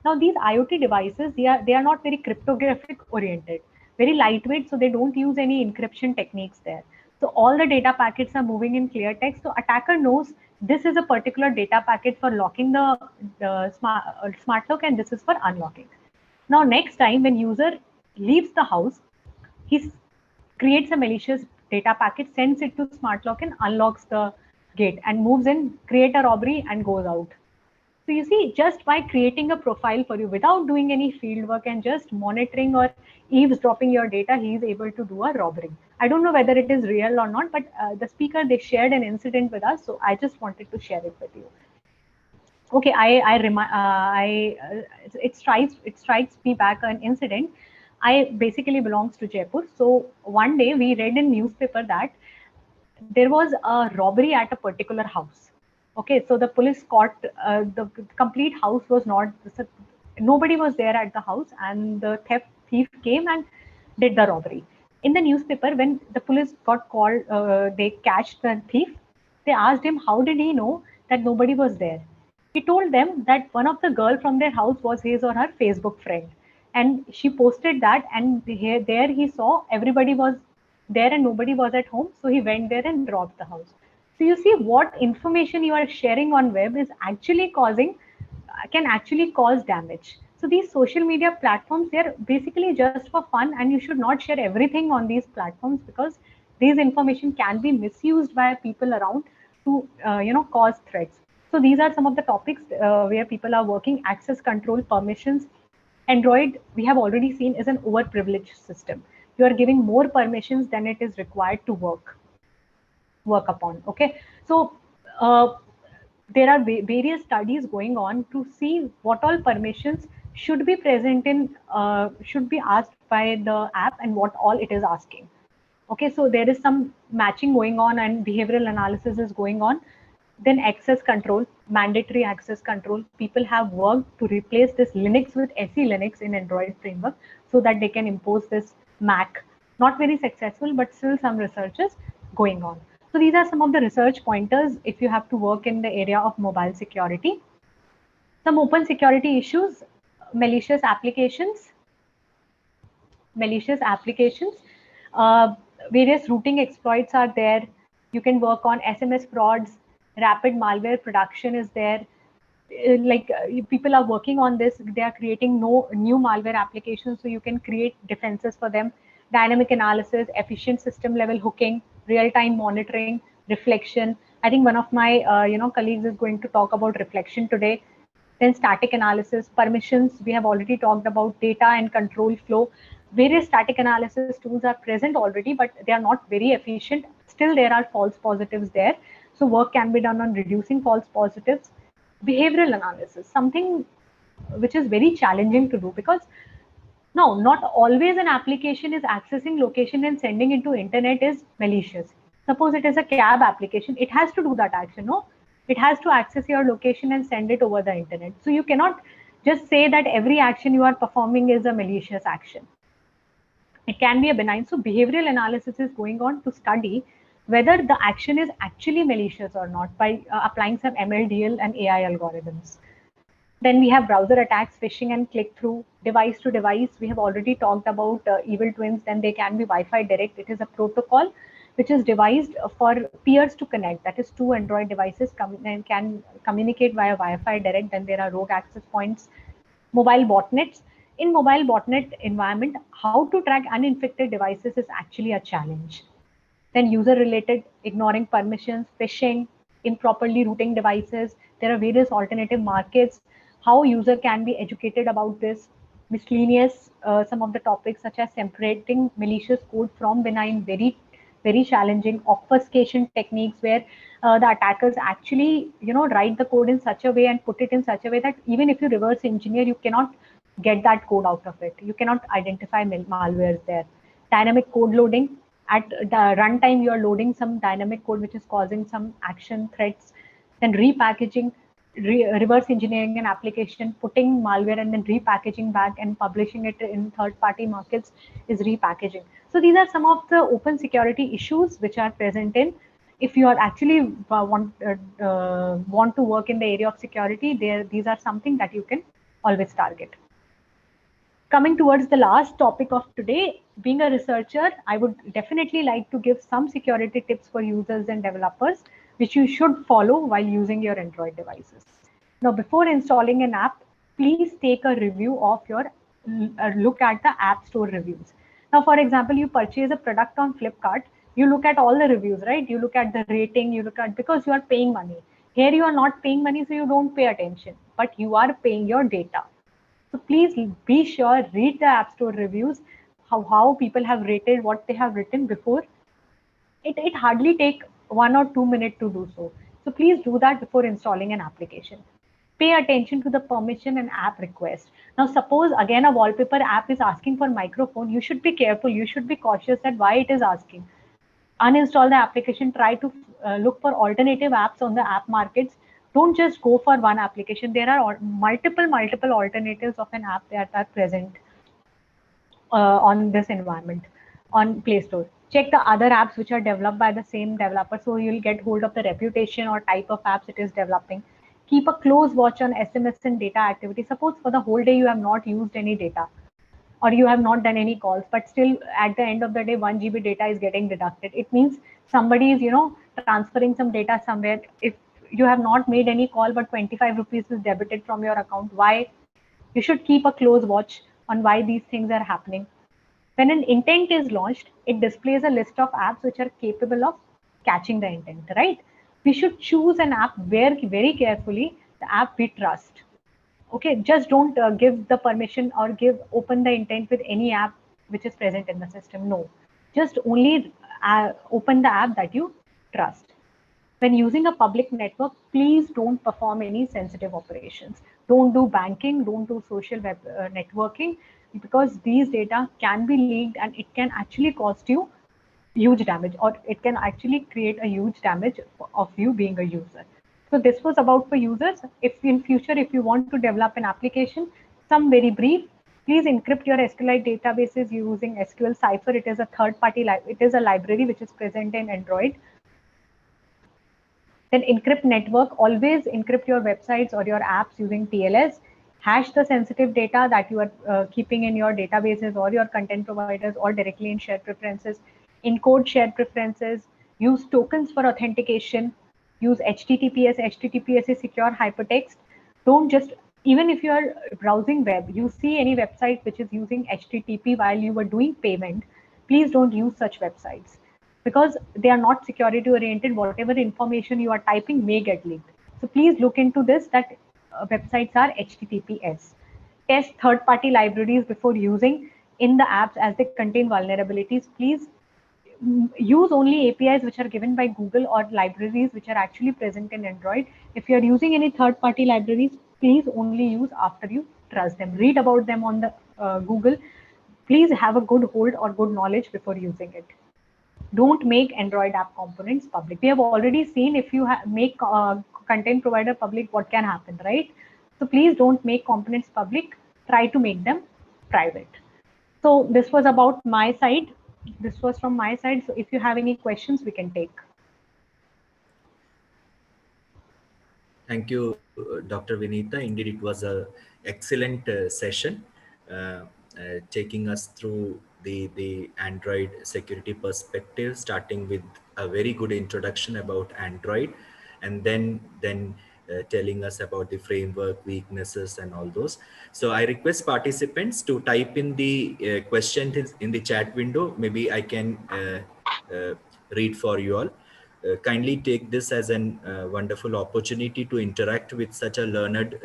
Now these IoT devices, they are not very cryptographic oriented, very lightweight, so they don't use any encryption techniques there. So all the data packets are moving in clear text. So attacker knows this is a particular data packet for locking the smart lock, and this is for unlocking. Now next time when user leaves the house, he creates a malicious data packet, sends it to smart lock and unlocks the gate and moves in, create a robbery and goes out. So you see, just by creating a profile for you without doing any field work and just monitoring or eavesdropping your data, he is able to do a robbery. I don't know whether it is real or not, but the speaker, they shared an incident with us, so I just wanted to share it with you. Okay, it strikes me back an incident. I basically belongs to Jaipur. So one day we read in newspaper that there was a robbery at a particular house. Okay, so the police caught the complete house was not, nobody was there at the house, and the thief came and did the robbery. In the newspaper, when the police got called, they catched the thief. They asked him how did he know that nobody was there. He told them that one of the girl from their house was his or her Facebook friend, and she posted that, and there he saw everybody was there and nobody was at home, so he went there and robbed the house. So you see, what information you are sharing on web is actually causing can actually cause damage. So these social media platforms, they're basically just for fun, and you should not share everything on these platforms because these information can be misused by people around to cause threats. So these are some of the topics where people are working. Access control, permissions. Android, we have already seen, is an overprivileged system. You are giving more permissions than it is required to work upon. Okay, so uh, there are various studies going on to see what all permissions should be present in should be asked by the app and what all it is asking. Okay, so there is some matching going on and behavioral analysis is going on. Then access control, mandatory access control. People have worked to replace this Linux with SE Linux in Android framework so that they can impose this Mac. Not very successful, but still some researches going on. So these are some of the research pointers if you have to work in the area of mobile security. Some open security issues, malicious applications, malicious applications. Uh, Various routing exploits are there. You can work on SMS frauds, rapid malware production is there. People are working on this. They are creating no new malware applications, so you can create defenses for them. Dynamic analysis, efficient system level hooking, real time monitoring, reflection. I think one of my colleagues is going to talk about reflection today. Then static analysis, permissions, we have already talked about. Data and control flow. Various static analysis tools are present already, but they are not very efficient. Still, there are false positives there. So work can be done on reducing false positives. Behavioral analysis, something which is very challenging to do because now not always an application is accessing location and sending into internet is malicious. Suppose it is a cab application, it has to do that action, no? It has to access your location and send it over the internet. So you cannot just say that every action you are performing is a malicious action. It can be a benign. So behavioral analysis is going on to study whether the action is actually malicious or not by applying some MLDL and AI algorithms. Then we have browser attacks, phishing and click-through, device to device. We have already talked about evil twins. Then they can be Wi-Fi direct. It is a protocol which is devised for peers to connect. That is, two Android devices and can communicate via Wi-Fi direct. Then there are rogue access points, mobile botnets. In mobile botnet environment, how to track uninfected devices is actually a challenge. Then user related, ignoring permissions, phishing, improperly routing devices. There are various alternative markets, how user can be educated about this. Miscellaneous, some of the topics such as separating malicious code from benign, very challenging. Obfuscation techniques, where the attackers actually write the code in such a way and put it in such a way that even if you reverse engineer, you cannot get that code out of it. You cannot identify malwares there. Dynamic code loading, at the runtime you are loading some dynamic code which is causing some action threats. Then repackaging, reverse engineering an application, putting malware and then repackaging back and publishing it in third party markets is repackaging. So these are some of the open security issues which are present in, if you are actually want to work in the area of security, these are something that you can always target. Coming towards the last topic of today, being a researcher, I would definitely like to give some security tips for users and developers, which you should follow while using your Android devices. Now, before installing an app, please take a review of your, look at the App Store reviews. Now, for example, you purchase a product on Flipkart, you look at all the reviews, right? You look at the rating, you look at, because you are paying money. Here you are not paying money, so you don't pay attention, but you are paying your data. So please be sure, read the App Store reviews, how people have rated what they have written before. It hardly take 1 or 2 minutes to do so. So please do that before installing an application. Pay attention to the permission and app request. Now, suppose again a wallpaper app is asking for microphone, you should be careful, you should be cautious that why it is asking. Uninstall the application, try to look for alternative apps on the app markets. Don't just go for one application. There are multiple alternatives of an app that are present on this environment on Play Store. Check the other apps which are developed by the same developer, so you'll get hold of the reputation or type of apps it is developing. Keep a close watch on SMS and data activity. Suppose for the whole day you have not used any data, or you have not done any calls, but still at the end of the day 1 GB data is getting deducted. It means somebody is transferring some data somewhere. If you have not made any call but 25 rupees is debited from your account, why? You should keep a close watch on why these things are happening. When an intent is launched, it displays a list of apps which are capable of catching the intent, right? We should choose an app very carefully, the app we trust. Okay, just don't give the permission or open the intent with any app which is present in the system. No, just only open the app that you trust. When using a public network, please don't perform any sensitive operations. Don't do banking, don't do social web networking, because these data can be leaked and it can actually cost you huge damage, or it can actually create a huge damage of you being a user. So this was about for users. If in future, if you want to develop an application, some very brief, please encrypt your SQLite databases using SQL Cipher. It is a third party, it is a library which is present in Android. Then encrypt network, always encrypt your websites or your apps using TLS. Hash the sensitive data that you are keeping in your databases or your content providers or directly in shared preferences. Encode shared preferences. Use tokens for authentication. Use HTTPS. HTTPS is secure hypertext. Don't just, even if you are browsing web, you see any website which is using HTTP while you were doing payment, please don't use such websites, because they are not security oriented. Whatever information you are typing may get leaked. So please look into this, that websites are HTTPS. Test third party libraries before using in the apps as they contain vulnerabilities. Please use only APIs which are given by Google or libraries which are actually present in Android. If you are using any third party libraries, please only use after you trust them. Read about them on the Google. Please have a good hold or good knowledge before using it. Don't make Android app components public. We have already seen if you make content provider public, what can happen, right? So please don't make components public. Try to make them private. So this was about my side. This was from my side. So if you have any questions, we can take. Thank you, Dr. Vinita. Indeed, it was a excellent session, taking us through the Android security perspective, starting with a very good introduction about Android, and then telling us about the framework, weaknesses, and all those. So I request participants to type in the question in the chat window. Maybe I can read for you all. Kindly take this as a wonderful opportunity to interact with such a learned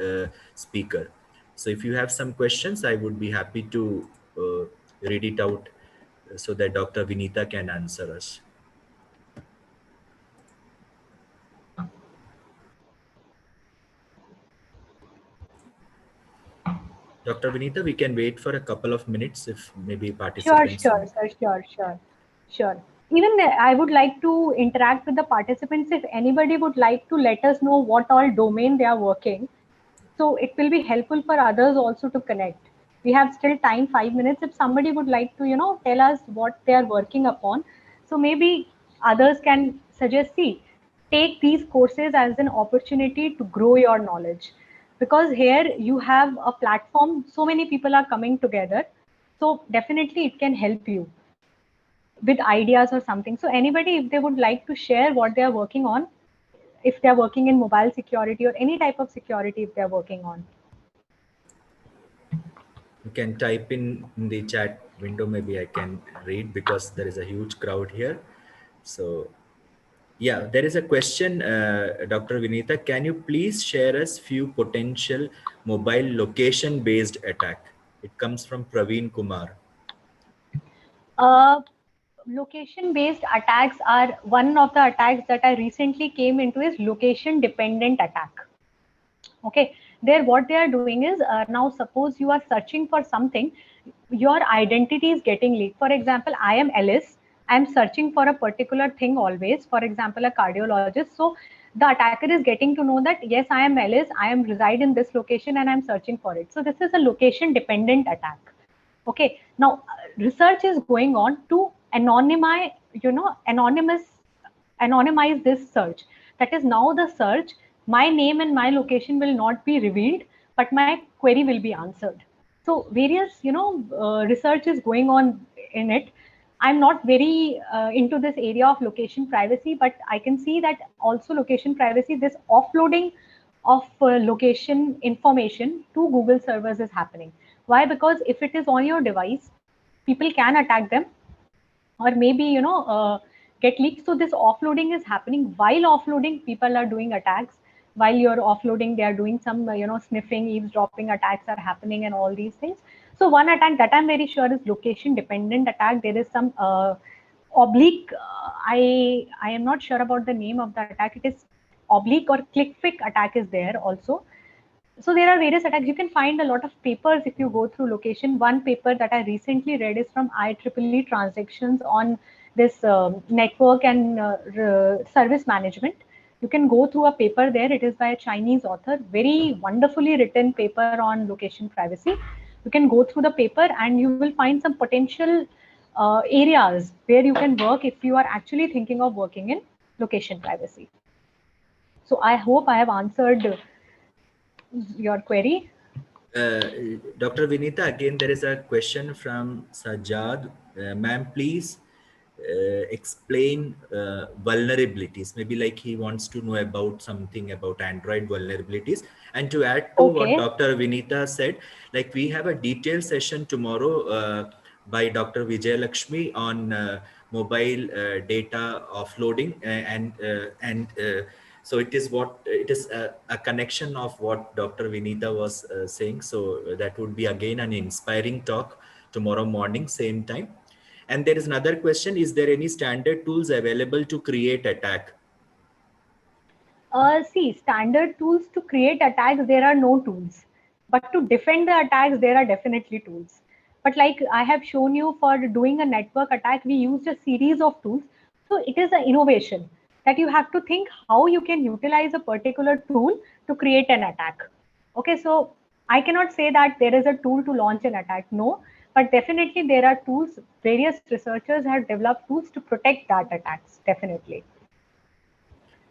speaker. So if you have some questions, I would be happy to read it out so that Dr. Vinita can answer us. Dr. Vinita, we can wait for a couple of minutes if maybe Sure, participants sure, want. sir. Sure. Even I would like to interact with the participants. If anybody would like to let us know what all domain they are working, so it will be helpful for others also to connect. We have still time, 5 minutes. If somebody would like to, tell us what they are working upon, so maybe others can suggest, see, take these courses as an opportunity to grow your knowledge. Because here you have a platform, so many people are coming together. So definitely it can help you with ideas or something. So anybody, if they would like to share what they are working on, if they are working in mobile security or any type of security, if they are working on. You can type in the chat window. Maybe I can read because there is a huge crowd here. So yeah, there is a question, Dr. Vinita. Can you please share us few potential mobile location-based attack? It comes from Praveen Kumar. Uh, Location-based attacks are one of the attacks that I recently came into is location-dependent attack. Okay, there what they are doing is now suppose you are searching for something, your identity is getting leaked. For example, I am Alice. I am searching for a particular thing always. For example, a cardiologist. So the attacker is getting to know that yes, I am Alice. I am reside in this location and I am searching for it. So this is a location-dependent attack. Okay, now research is going on to anonymize, anonymize this search. That is, now the search, my name and my location will not be revealed, but my query will be answered. So various, research is going on in it. I'm not very into this area of location privacy, but I can see that also location privacy, this offloading of location information to Google servers is happening. Why? Because if it is on your device, people can attack them, or maybe get leaked. So this offloading is happening. While offloading, people are doing attacks. While you're offloading, they are doing some sniffing, eavesdropping attacks are happening, and all these things. So one attack that I'm very sure is location dependent attack. There is some oblique, I am not sure about the name of the attack. It is oblique or click fick attack is there also. So there are various attacks. You can find a lot of papers if you go through location. One paper that I recently read is from IEEE transactions on this network and service management. You can go through a paper there. It is by a Chinese author, very wonderfully written paper on location privacy. You can go through the paper and you will find some potential areas where you can work if you are actually thinking of working in location privacy. So I hope I have answered your query. Dr. Vinita, again, there is a question from Sajad. Ma'am, please explain vulnerabilities. Maybe like he wants to know about something about Android vulnerabilities. And to add to what Okay. Dr. Vinita said, like we have a detailed session tomorrow by Dr. Vijay Lakshmi on mobile data offloading and so it is what it is a connection of what Dr. Vinita was saying. So that would be again an inspiring talk tomorrow morning, same time. And there is another question: is there any standard tools available to create attack? See, standard tools to create attacks, there are no tools. But to defend the attacks, there are definitely tools. But like I have shown you, for doing a network attack, we used a series of tools. So it is an innovation that you have to think how you can utilize a particular tool to create an attack. Okay, so I cannot say that there is a tool to launch an attack. No, but definitely there are tools. Various researchers have developed tools to protect that attacks. Definitely.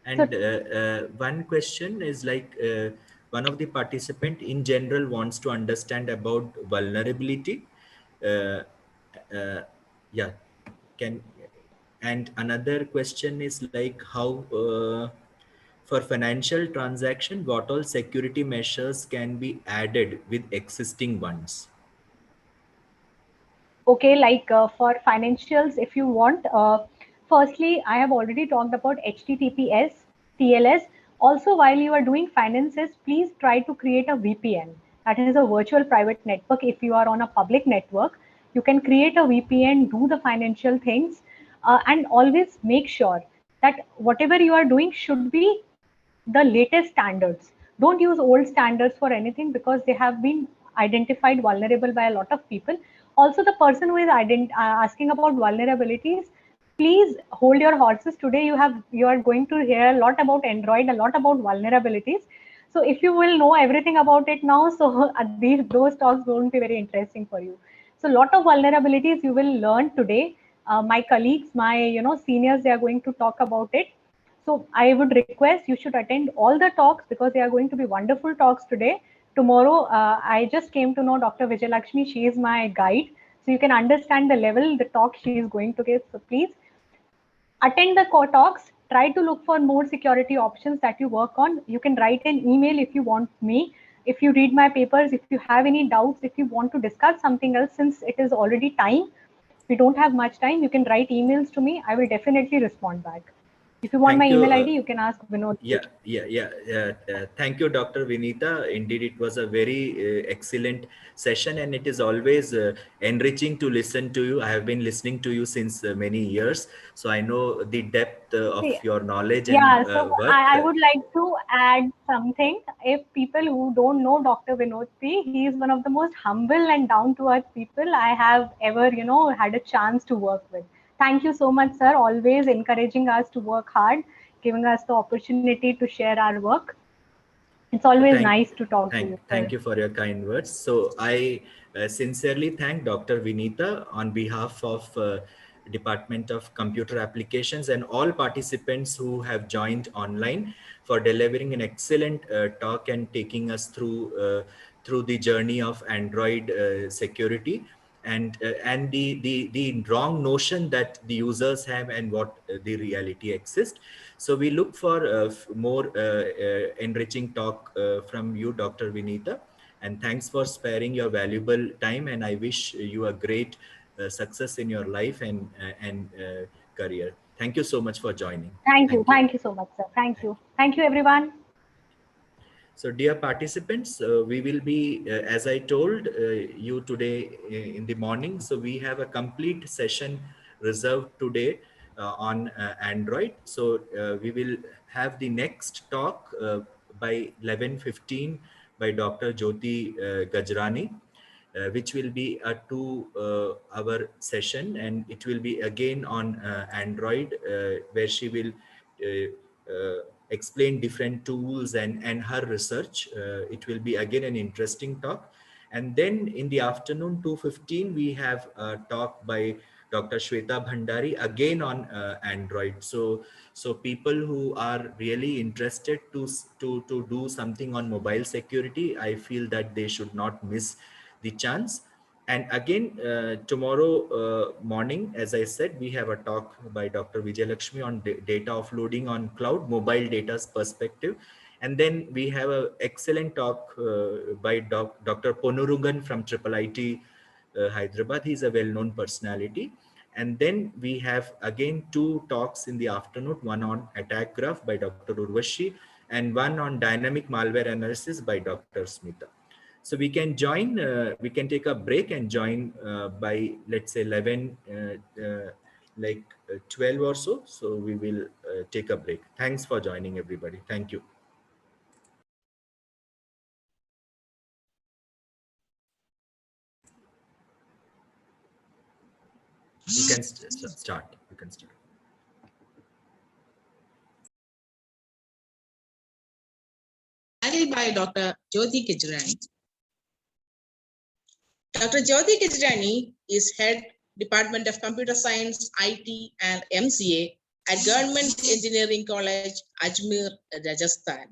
So And one question is like one of the participant in general wants to understand about vulnerability. Uh, uh, yeah, can and another question is like how for financial transaction, what all security measures can be added with existing ones? okay, like for financials, if you want, firstly, I have already talked about HTTPS, TLS. Also, while you are doing finances, please try to create a VPN. That is a virtual private network. If you are on a public network, you can create a VPN, do the financial things, and always make sure that whatever you are doing should be the latest standards. Don't use old standards for anything because they have been identified vulnerable by a lot of people. Also, the person who is asking about vulnerabilities, please hold your horses. Today, you are going to hear a lot about Android, a lot about vulnerabilities. So, if you will know everything about it now, so those talks won't be very interesting for you. So, a lot of vulnerabilities you will learn today. My colleagues, my seniors, they are going to talk about it. So I would request you should attend all the talks because they are going to be wonderful talks today. Tomorrow, I just came to know Dr. Vijayalakshmi. She is my guide. So you can understand the level, the talk she is going to give. So please attend the core talks. Try to look for more security options that you work on. You can write an email if you want me. If you read my papers, if you have any doubts, if you want to discuss something else, since it is already time, we don't have much time, you can write emails to me. I will definitely respond back. If you want my Thank you. email ID, you can ask Vinod. Thank you, Dr. Vinita. Indeed, it was a very excellent session, and it is always enriching to listen to you. I have been listening to you since many years, so I know the depth of See, your knowledge and yeah, so work. I would like to add something. If people who don't know Dr. Vinod P, he is one of the most humble and down to earth people I have ever, had a chance to work with. Thank you so much, sir. Always encouraging us to work hard, giving us the opportunity to share our work. It's So always nice to talk to you, sir. thank you for your kind words. So I sincerely thank Dr. Vinita on behalf of Department of Computer Applications and all participants who have joined online for delivering an excellent talk and taking us through the journey of Android security and the wrong notion that the users have and what the reality exists. So we look for more enriching talk from you, Dr. Vinita, and thanks for sparing your valuable time, and I wish you a great success in your life and career. Thank you so much for joining. Thank you. Thank you. Thank you so much, sir. Thank Thank you. you. Thank you, everyone. So, dear participants, we will be, as I told you today in the morning, so we have a complete session reserved today on Android. So, we will have the next talk by 11:15 by Dr. Jyoti Gajrani, which will be a 2 hour session, and it will be again on Android, where she will explain different tools and her research. It will be again an interesting talk. And then in the afternoon, 2:15, we have a talk by Dr. Shweta Bhandari again on Android. So people who are really interested to do something on mobile security, I feel that they should not miss the chance. And again, tomorrow morning, as I said, we have a talk by Dr. Vijay Lakshmi on data offloading on cloud, mobile data's perspective. And then we have an excellent talk by Dr. Ponurugan from Triple IT Hyderabad. He's a well-known personality. And then we have again 2 talks in the afternoon, one on attack graph by Dr. Urvashi and one on dynamic malware analysis by Dr. Smita. So we can join, we can take a break and join by, let's say, 11, 12 or so. So we will take a break. Thanks for joining, everybody. Thank you. You can start. You can start. title by Dr. Jyoti Gajrani. Dr. Jyoti Gajrani is Head Department of Computer Science, IT and MCA at Government Engineering College, Ajmer, Rajasthan.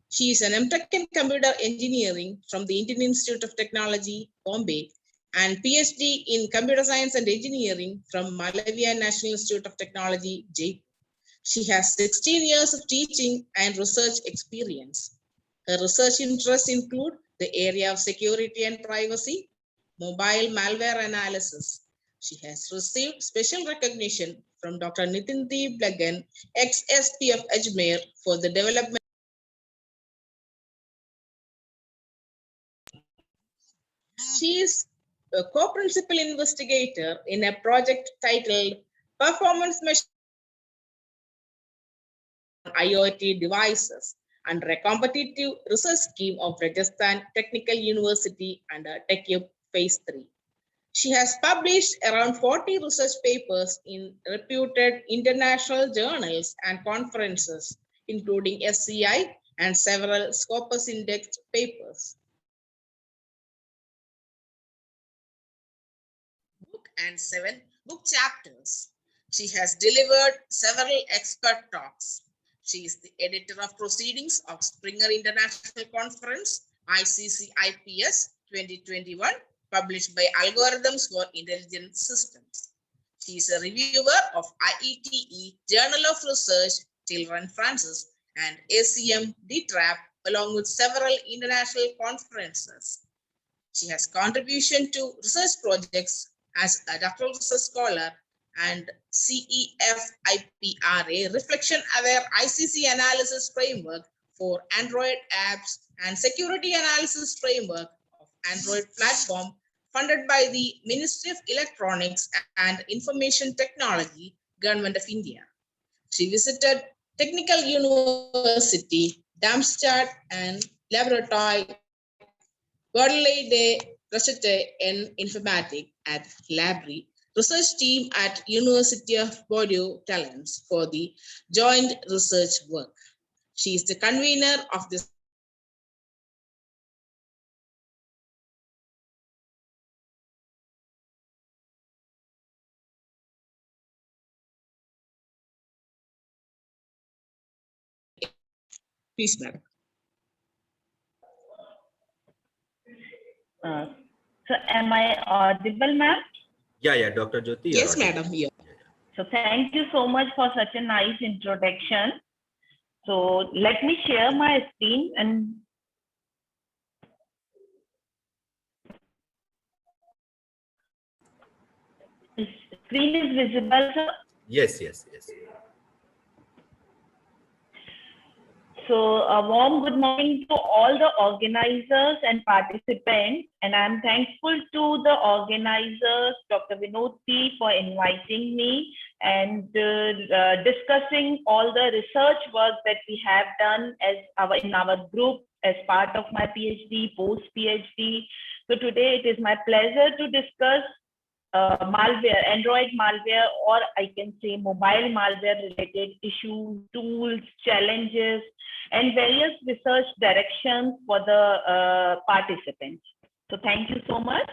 She is an MTech in Computer Engineering from the Indian Institute of Technology, Bombay, and PhD in Computer Science and Engineering from Malware National Institute of Technology, Jaipur. She has 16 years of teaching and research experience. Her research interests include the area of security and privacy, mobile malware analysis. She has received special recognition from Dr. Nitin Jain, ex-SP of Ajmer, for the development. She is a co-principal investigator in a project titled Performance Measurement IoT devices under a competitive research scheme of Rajasthan Technical University under TechUp Phase 3. She has published around 40 research papers in reputed international journals and conferences, including SCI and several Scopus indexed papers. Book and 7 book chapters. She has delivered several expert talks. She is the editor of proceedings of Springer International Conference, ICC-IPS 2021, published by Algorithms for Intelligent Systems. She is a reviewer of IETE Journal of Research, Children Francis, and ACM DTRAP, along with several international conferences. She has contribution to research projects as a doctoral research scholar and CEF-IPRA Reflection-Aware ICC Analysis Framework for Android apps and Security Analysis Framework of Android platform funded by the Ministry of Electronics and Information Technology, Government of India. She visited Technical University, Darmstadt and Laboratory Godley de Recherche en Informatique at Labri, research team at University of Bordeaux Talents for the joint research work. She is the convener of this. Please, madam. So am I audible, ma'am? Yeah, Dr. Jyoti. Yes, madam. Yeah. So thank you so much for such a nice introduction. So let me share my screen and screen is visible, sir? Yes. So a warm good morning to all the organizers and participants, and I'm thankful to the organizers, Dr. Vinoti, for inviting me and discussing all the research work that we have done in our group as part of my PhD, post-PhD. So today it is my pleasure to discuss malware, Android malware, or I can say mobile malware related issues, tools, challenges, and various research directions for the participants. So thank you so much.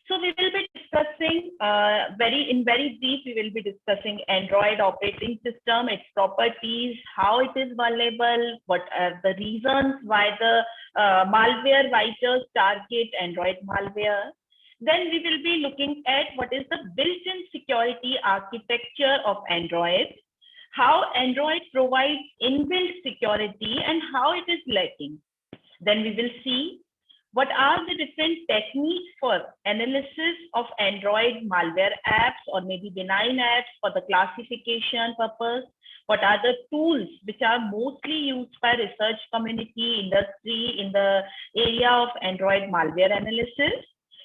So we will be discussing in very brief, we will be discussing Android operating system, its properties, how it is vulnerable, what are the reasons why the malware writers target Android malware. Then we will be looking at what is the built-in security architecture of Android, how Android provides inbuilt security and how it is lacking. Then we will see what are the different techniques for analysis of Android malware apps or maybe benign apps for the classification purpose. What are the tools which are mostly used by research community, industry in the area of Android malware analysis.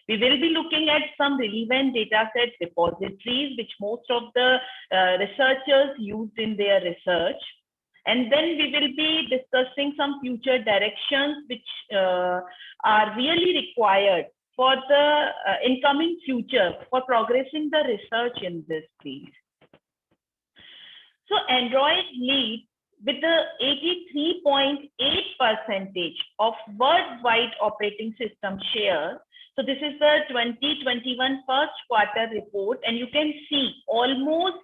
We will be looking at some relevant dataset repositories which most of the researchers used in their research. And then we will be discussing some future directions which are really required for the incoming future for progressing the research in this field. So Android leads with the 23.8% of worldwide operating system share. So this is the 2021 first quarter report, and you can see almost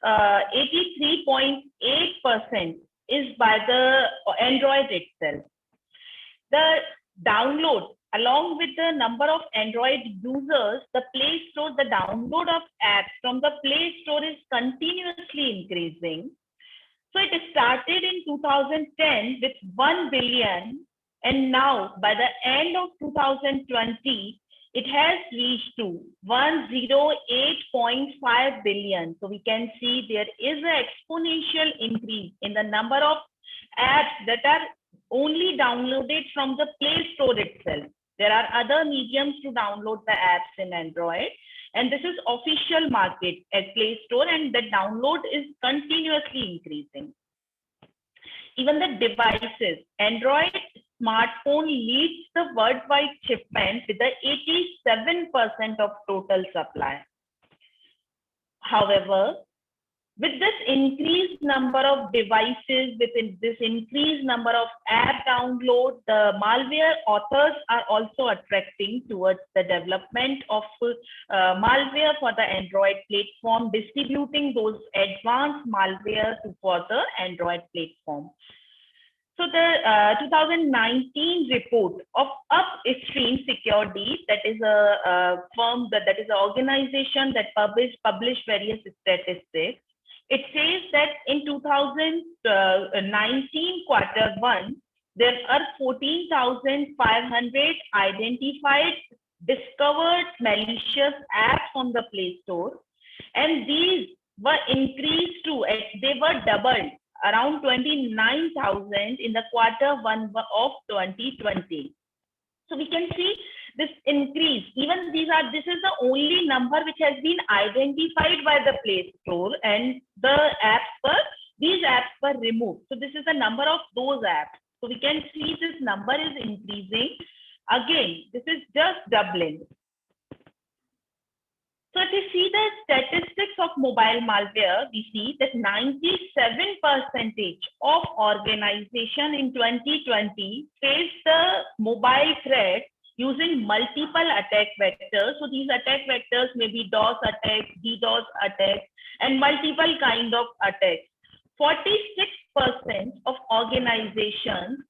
83.8% is by the Android itself. The download, along with the number of Android users, the Play Store, the download of apps from the Play Store is continuously increasing. So it started in 2010 with 1 billion, and now by the end of 2020, it has reached to 108.5 billion. So we can see there is an exponential increase in the number of apps that are only downloaded from the Play Store itself. There are other mediums to download the apps in Android, and this is official market at Play Store, and the download is continuously increasing. Even the devices, Android smartphone leads the worldwide shipment with the 87% of total supply. However, with this increased number of devices, with this increased number of app download, the malware authors are also attracting towards the development of malware for the Android platform, distributing those advanced malware for the Android platform. So the 2019 report of Upstream Security, that is a firm, that is an organization that publish various statistics. It says that in 2019 quarter one, there are 14,500 identified, discovered malicious apps on the Play Store, and these were increased to, they were doubled, around 29,000 in the quarter one of 2020. So we can see this increase. Even this is the only number which has been identified by the Play Store, and these apps were removed. So this is the number of those apps. So we can see this number is increasing. Again, this is just doubling. So if you see the statistics of mobile malware, we see that 97% of organization in 2020 faced the mobile threat using multiple attack vectors. So these attack vectors may be DOS attacks, DDoS attacks, and multiple kind of attacks. 46% of organizations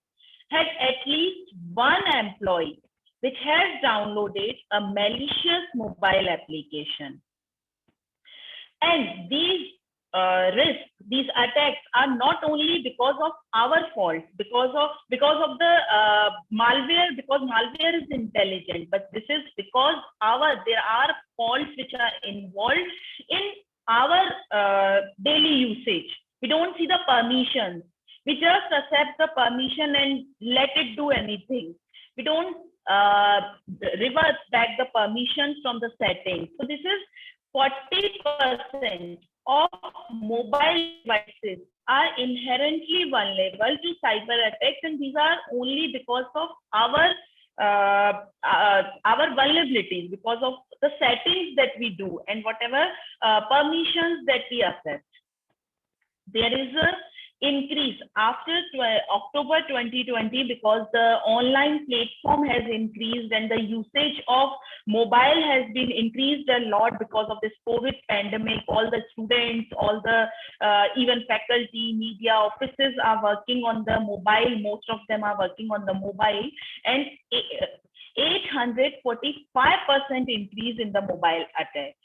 had at least one employee which has downloaded a malicious mobile application. And these risks, these attacks are not only because of our fault, because of the malware, because malware is intelligent, but this is because there are faults which are involved in our daily usage. We don't see the permissions. We just accept the permission and let it do anything. We don't reverse back the permissions from the settings. So this is 40% of mobile devices are inherently vulnerable to cyber attacks, and these are only because of our vulnerabilities, because of the settings that we do and whatever permissions that we accept. There is a increase after October 2020 because the online platform has increased and the usage of mobile has been increased a lot because of this COVID pandemic. All the students, all the even faculty, media, offices are working on the mobile. Most of them are working on the mobile, and 845% increase in the mobile attacks.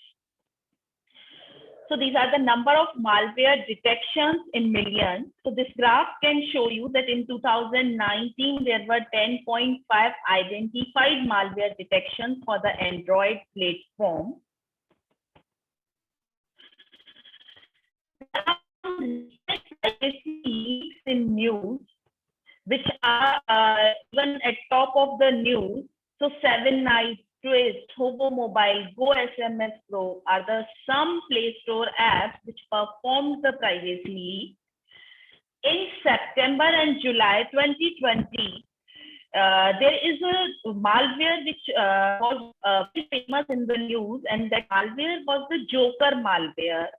So these are the number of malware detections in millions. So this graph can show you that in 2019, there were 10.5 identified malware detections for the Android platform. Leaks in news, which are even at top of the news. So 7 Nights, Twist, Hobo Mobile, Go SMS Pro are the some Play Store apps which performed the privacy leak. In September and July 2020, there is a malware which was very famous in the news, and that malware was the Joker malware.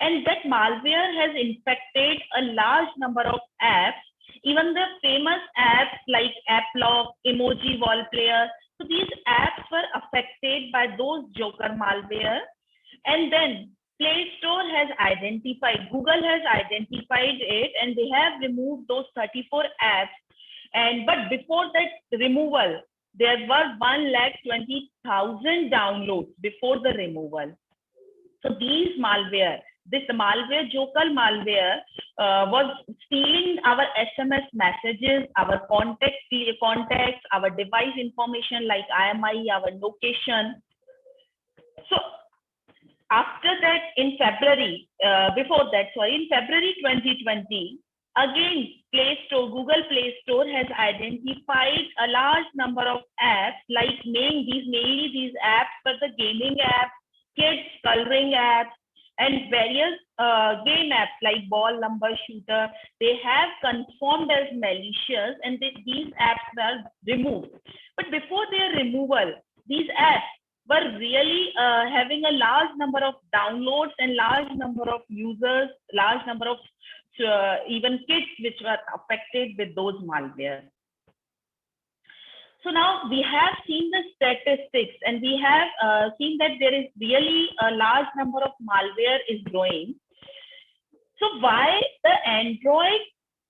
And that malware has infected a large number of apps, even the famous apps like AppLock, Emoji Wall Player. So these apps were affected by those Joker malware. And then Play Store has identified, Google has identified it, and they have removed those 34 apps. But before that removal, there were 120,000 downloads before the removal. So these malware, this malware, Joker malware, was stealing our SMS messages, our contacts, our device information like IMI, our location. So after that, in February, in February 2020, again, Google Play Store has identified a large number of apps, like mainly these apps were the gaming apps, kids coloring apps, and various game apps like ball number shooter. They have confirmed as malicious, and these apps were removed. But before their removal, these apps were really having a large number of downloads and large number of users, large number of even kids which were affected with those malware. So now we have seen the statistics, and we have seen that there is really a large number of malware is growing. So why the Android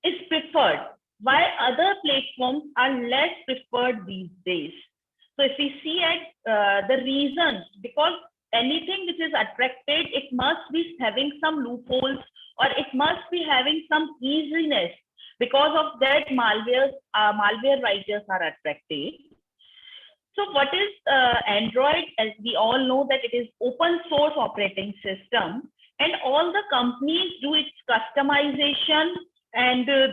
is preferred? Why other platforms are less preferred these days? So if we see at the reasons, because anything which is attracted, it must be having some loopholes, or it must be having some easiness. Because of that, malware writers are attracted. So what is Android? As we all know that it is open source operating system, and all the companies do its customization, and they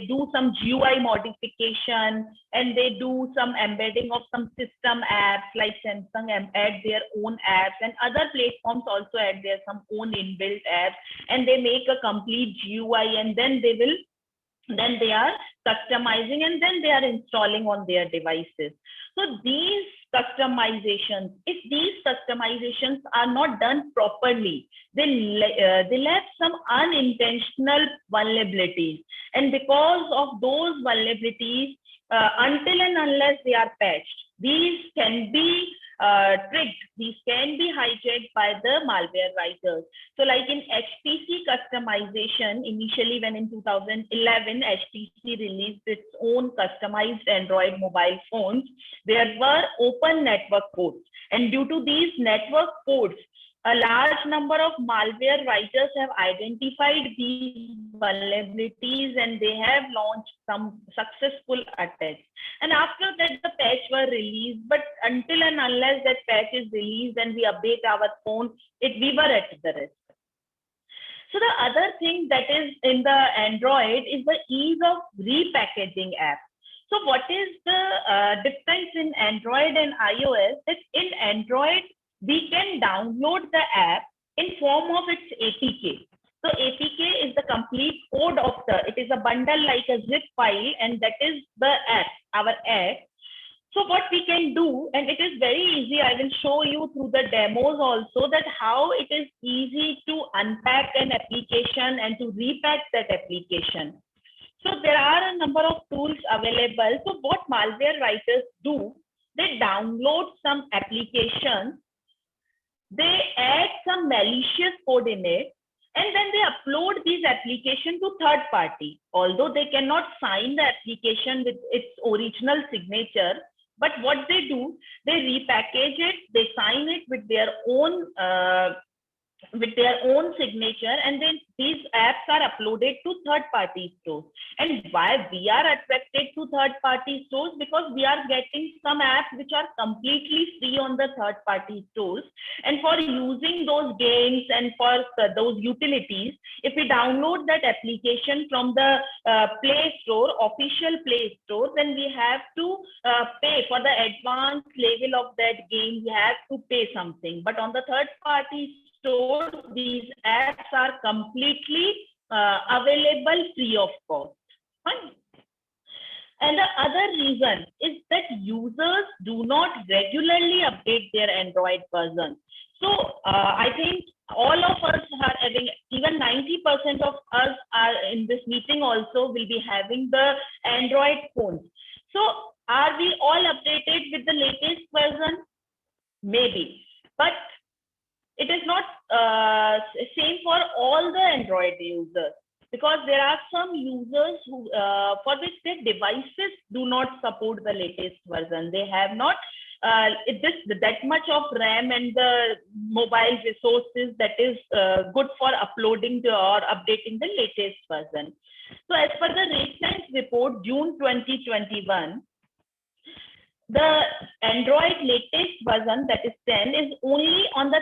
do some GUI modification, and they do some embedding of some system apps, like Samsung add their own apps, and other platforms also add their some own inbuilt apps, and they make a complete GUI, and then they are customizing, and then they are installing on their devices. So these customizations, if these customizations are not done properly, they left some unintentional vulnerabilities. And because of those vulnerabilities, until and unless they are patched, these can be tricked, these can be hijacked by the malware writers. So like in HTC customization, initially when in 2011, HTC released its own customized Android mobile phones, there were open network ports. And due to these network ports, a large number of malware writers have identified these vulnerabilities, and they have launched some successful attacks. And after that, the patch were released, but until and unless that patch is released and we update our phone, we were at the risk. So the other thing that is in the Android is the ease of repackaging apps. So what is the difference in Android and iOS? That in Android, we can download the app in form of its APK. So APK is the complete code of it is a bundle like a zip file, and that is the app, our app. So what we can do, and it is very easy, I will show you through the demos also, that how it is easy to unpack an application and to repack that application. So there are a number of tools available. So what malware writers do, they download some applications, they add some malicious code in it, and then they upload these applications to third party. Although they cannot sign the application with its original signature, but what they do, they repackage it, they sign it with their own signature, and then these apps are uploaded to third-party stores. And why we are attracted to third-party stores? Because we are getting some apps which are completely free on the third-party stores. And for using those games and for those utilities, if we download that application from the Play Store, official Play Store, then we have to pay for the advanced level of that game. We have to pay something. But on the third-party stores, these apps are completely available free of cost. Fine. And the other reason is that users do not regularly update their Android version. So I think all of us are having, even 90% of us are in this meeting also will be having the Android phones. So are we all updated with the latest version? Maybe, but it is not same for all the Android users, because there are some users who for which their devices do not support the latest version. They have not that much of RAM and the mobile resources that is good for uploading or updating the latest version. So as per the Rate Science report, June 2021, the Android latest version, that is 10, is only on the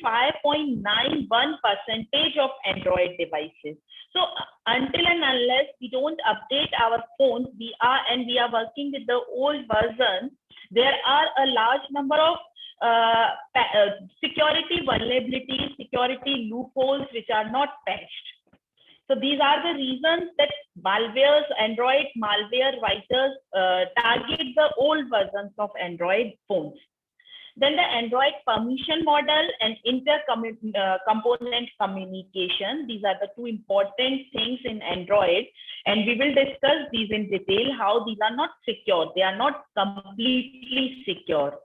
35.91% of Android devices. So until and unless we don't update our phones, we are working with the old version, there are a large number of security vulnerabilities, security loopholes which are not patched. So these are the reasons that Android malware writers target the old versions of Android phones. Then the Android permission model and inter-component communication. These are the two important things in Android. And we will discuss these in detail, how these are not secure. They are not completely secure.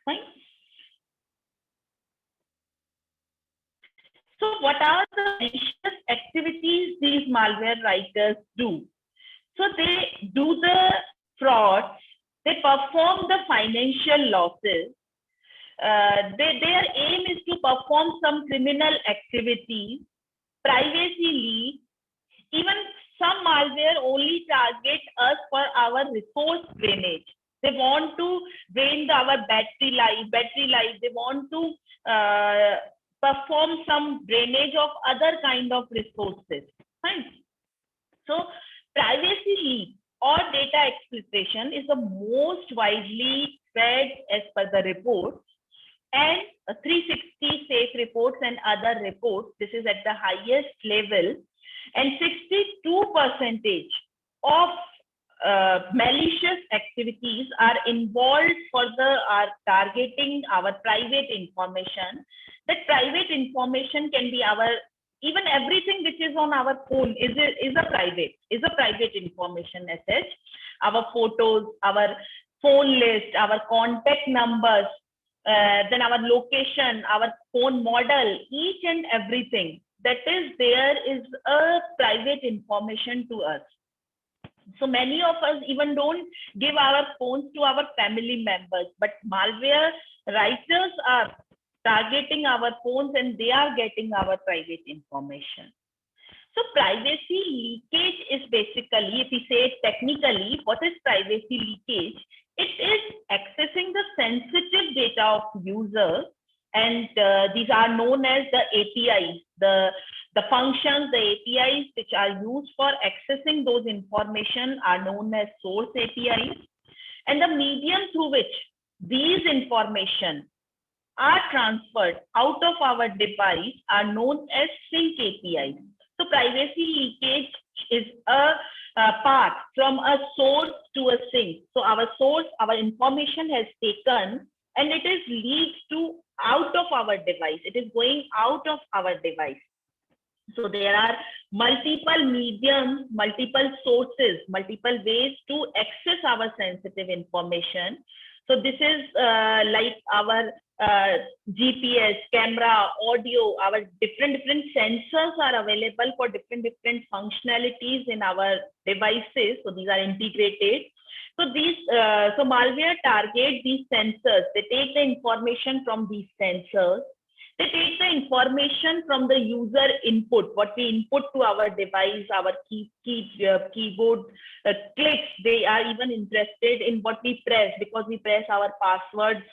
Fine. So what are the malicious activities these malware writers do? So they do the frauds, they perform the financial losses, their aim is to perform some criminal activities, privacy leaks. Even some malware only target us for our resource drainage. They want to drain our battery life. They want to perform some drainage of other kind of resources. Fine. So privacy leak or data exploitation is the most widely spread as per the report, and 360 safe reports and other reports, this is at the highest level, and 62% of malicious activities are involved for are targeting our private information. That private information can be our, even everything which is on our phone is a private information as such. Our photos, our phone list, our contact numbers, then our location, our phone model, each and everything that is there is a private information to us. So many of us even don't give our phones to our family members, but malware writers are targeting our phones and they are getting our private information. So privacy leakage is basically, if we say it technically, what is privacy leakage? It is accessing the sensitive data of users, and these are known as the APIs, the functions, the APIs which are used for accessing those information are known as source APIs, and the medium through which these information are transferred out of our device are known as sync APIs. So privacy leakage is a path from a source to a sink. So our source, our information has taken and it is leaked to out of our device. It is going out of our device. So there are multiple mediums, multiple sources, multiple ways to access our sensitive information. So this is like our GPS, camera, audio, our different sensors are available for different functionalities in our devices. So these are integrated. So these, so malware target these sensors. They take the information from these sensors. They take the information from the user input, what we input to our device, our keyboard clicks. They are even interested in what we press because we press our passwords.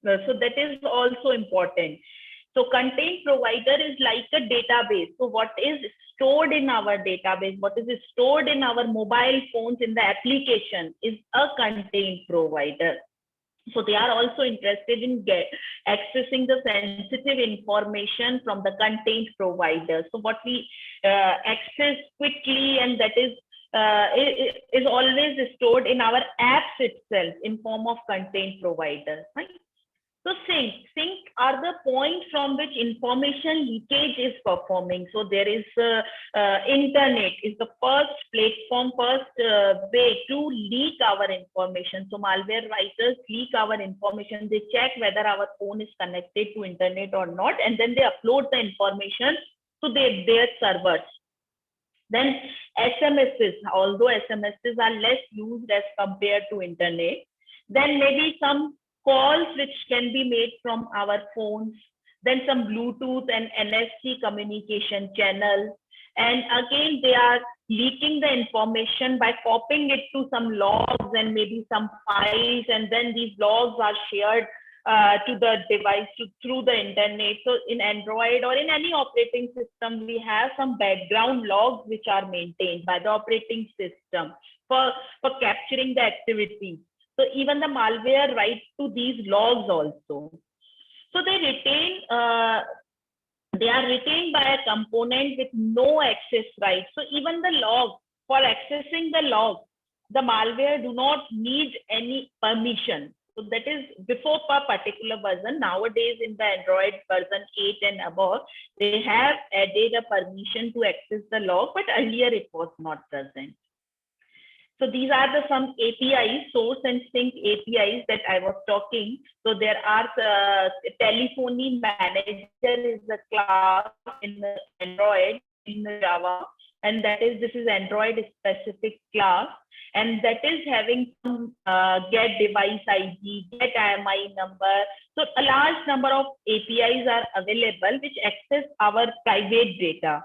So that is also important. So content provider is like a database. So what is stored in our database, what is stored in our mobile phones in the application is a content provider. So they are also interested in accessing the sensitive information from the content provider. So what we access quickly, and that is always stored in our apps itself in form of content provider. Right? So So sync are the points from which information leakage is performing. So there is internet is the first platform, first way to leak our information. So malware writers leak our information. They check whether our phone is connected to internet or not, and then they upload the information to their servers. Then SMSs, although SMSs are less used as compared to internet. Then maybe some calls which can be made from our phones. Then some Bluetooth and NFC communication channel. And again, they are leaking the information by copying it to some logs and maybe some files. And then these logs are shared to the device through the internet. So in Android or in any operating system, we have some background logs which are maintained by the operating system for capturing the activity. So even the malware writes to these logs also. So they are retained by a component with no access rights. So even the log, for accessing the log, the malware do not need any permission. So that is before per particular version. Nowadays in the Android version 8 and above, they have added a permission to access the log, but earlier it was not present. So these are some APIs, source and sync APIs that I was talking. So there are telephony manager is a class in the Android in the Java, and this is Android specific class, and that is having some get device ID, get IMI number. So a large number of APIs are available which access our private data.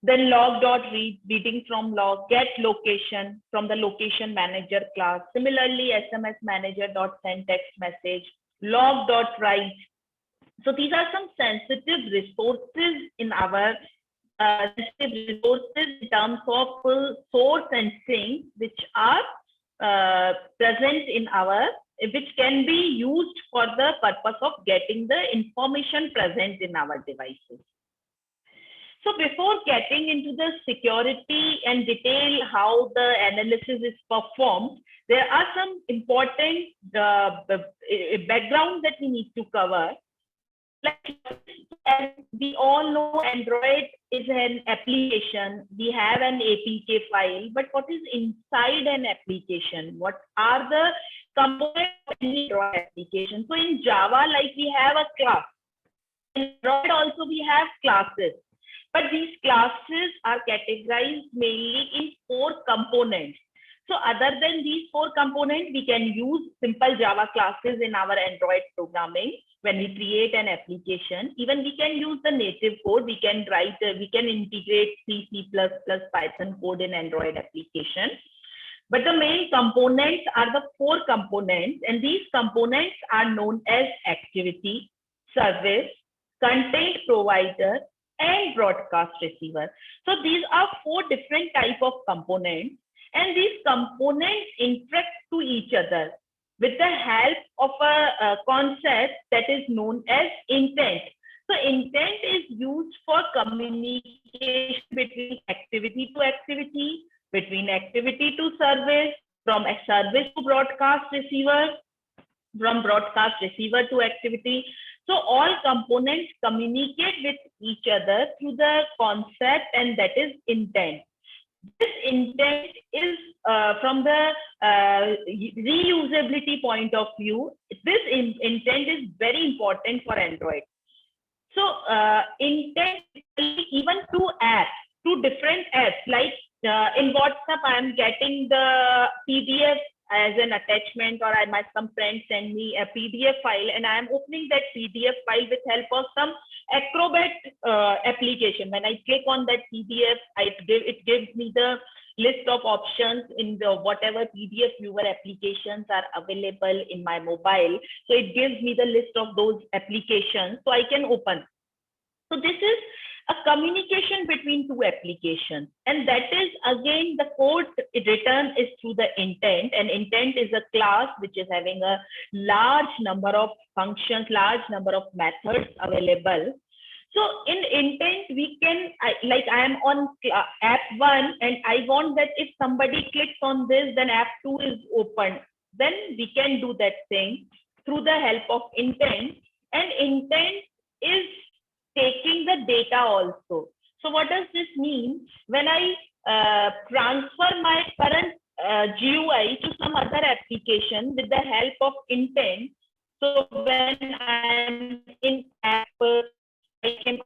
Then log.read, reading from log, get location from the location manager class. Similarly, SMS manager.send text message, log.write. So these are some sensitive resources in our in terms of source and sync, which are present in which can be used for the purpose of getting the information present in our devices. So before getting into the security and detail how the analysis is performed, there are some important background that we need to cover. Like, as we all know, Android is an application. We have an APK file, but what is inside an application? What are the components of any Android application? So in Java, like we have a class. In Android also we have classes. But these classes are categorized mainly in 4 components. So other than these 4 components, we can use simple Java classes in our Android programming when we create an application. Even we can use the native code. We can integrate C, C++, Python code in Android application. But the main components are the 4 components, and these components are known as activity, service, content provider, and broadcast receiver. So these are 4 different types of components, and these components interact to each other with the help of a concept that is known as intent. So intent is used for communication between activity to activity, between activity to service, from a service to broadcast receiver, from broadcast receiver to activity. So all components communicate with each other through the concept, and that is intent. This intent is from the reusability point of view. This intent is very important for Android. So intent, even two different apps, like in WhatsApp, I am getting the PDF as an attachment, or some friends send me a PDF file, and I am opening that PDF file with help of some Acrobat application. When I click on that PDF, it gives me the list of options in the whatever PDF viewer applications are available in my mobile. So it gives me the list of those applications so I can open. So this is a communication between 2 applications, and that is again the code written is through the intent, and intent is a class which is having a large number of functions, large number of methods available. So in intent, we can, like I am on app 1 and I want that if somebody clicks on this, then app 2 is open. Then we can do that thing. through the help of intent, and intent is taking the data also. So what does this mean? When I transfer my current GUI to some other application with the help of intent, so when I'm in app,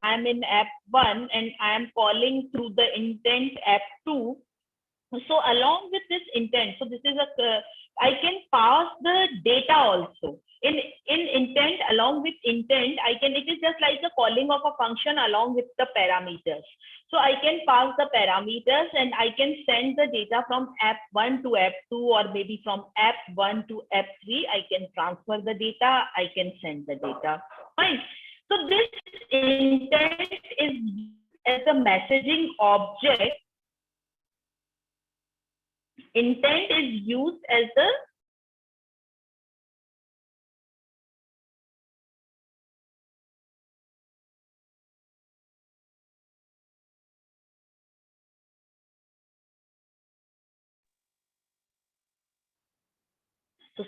I'm in app 1 and I am calling through the intent app 2. So along with this intent, so this is I can pass the data also. In intent, along with intent, it is just like the calling of a function along with the parameters. So I can pass the parameters and I can send the data from app 1 to app 2, or maybe from app 1 to app 3. I can transfer the data, I can send the data. Fine. So this intent is as a messaging object. Intent is used as the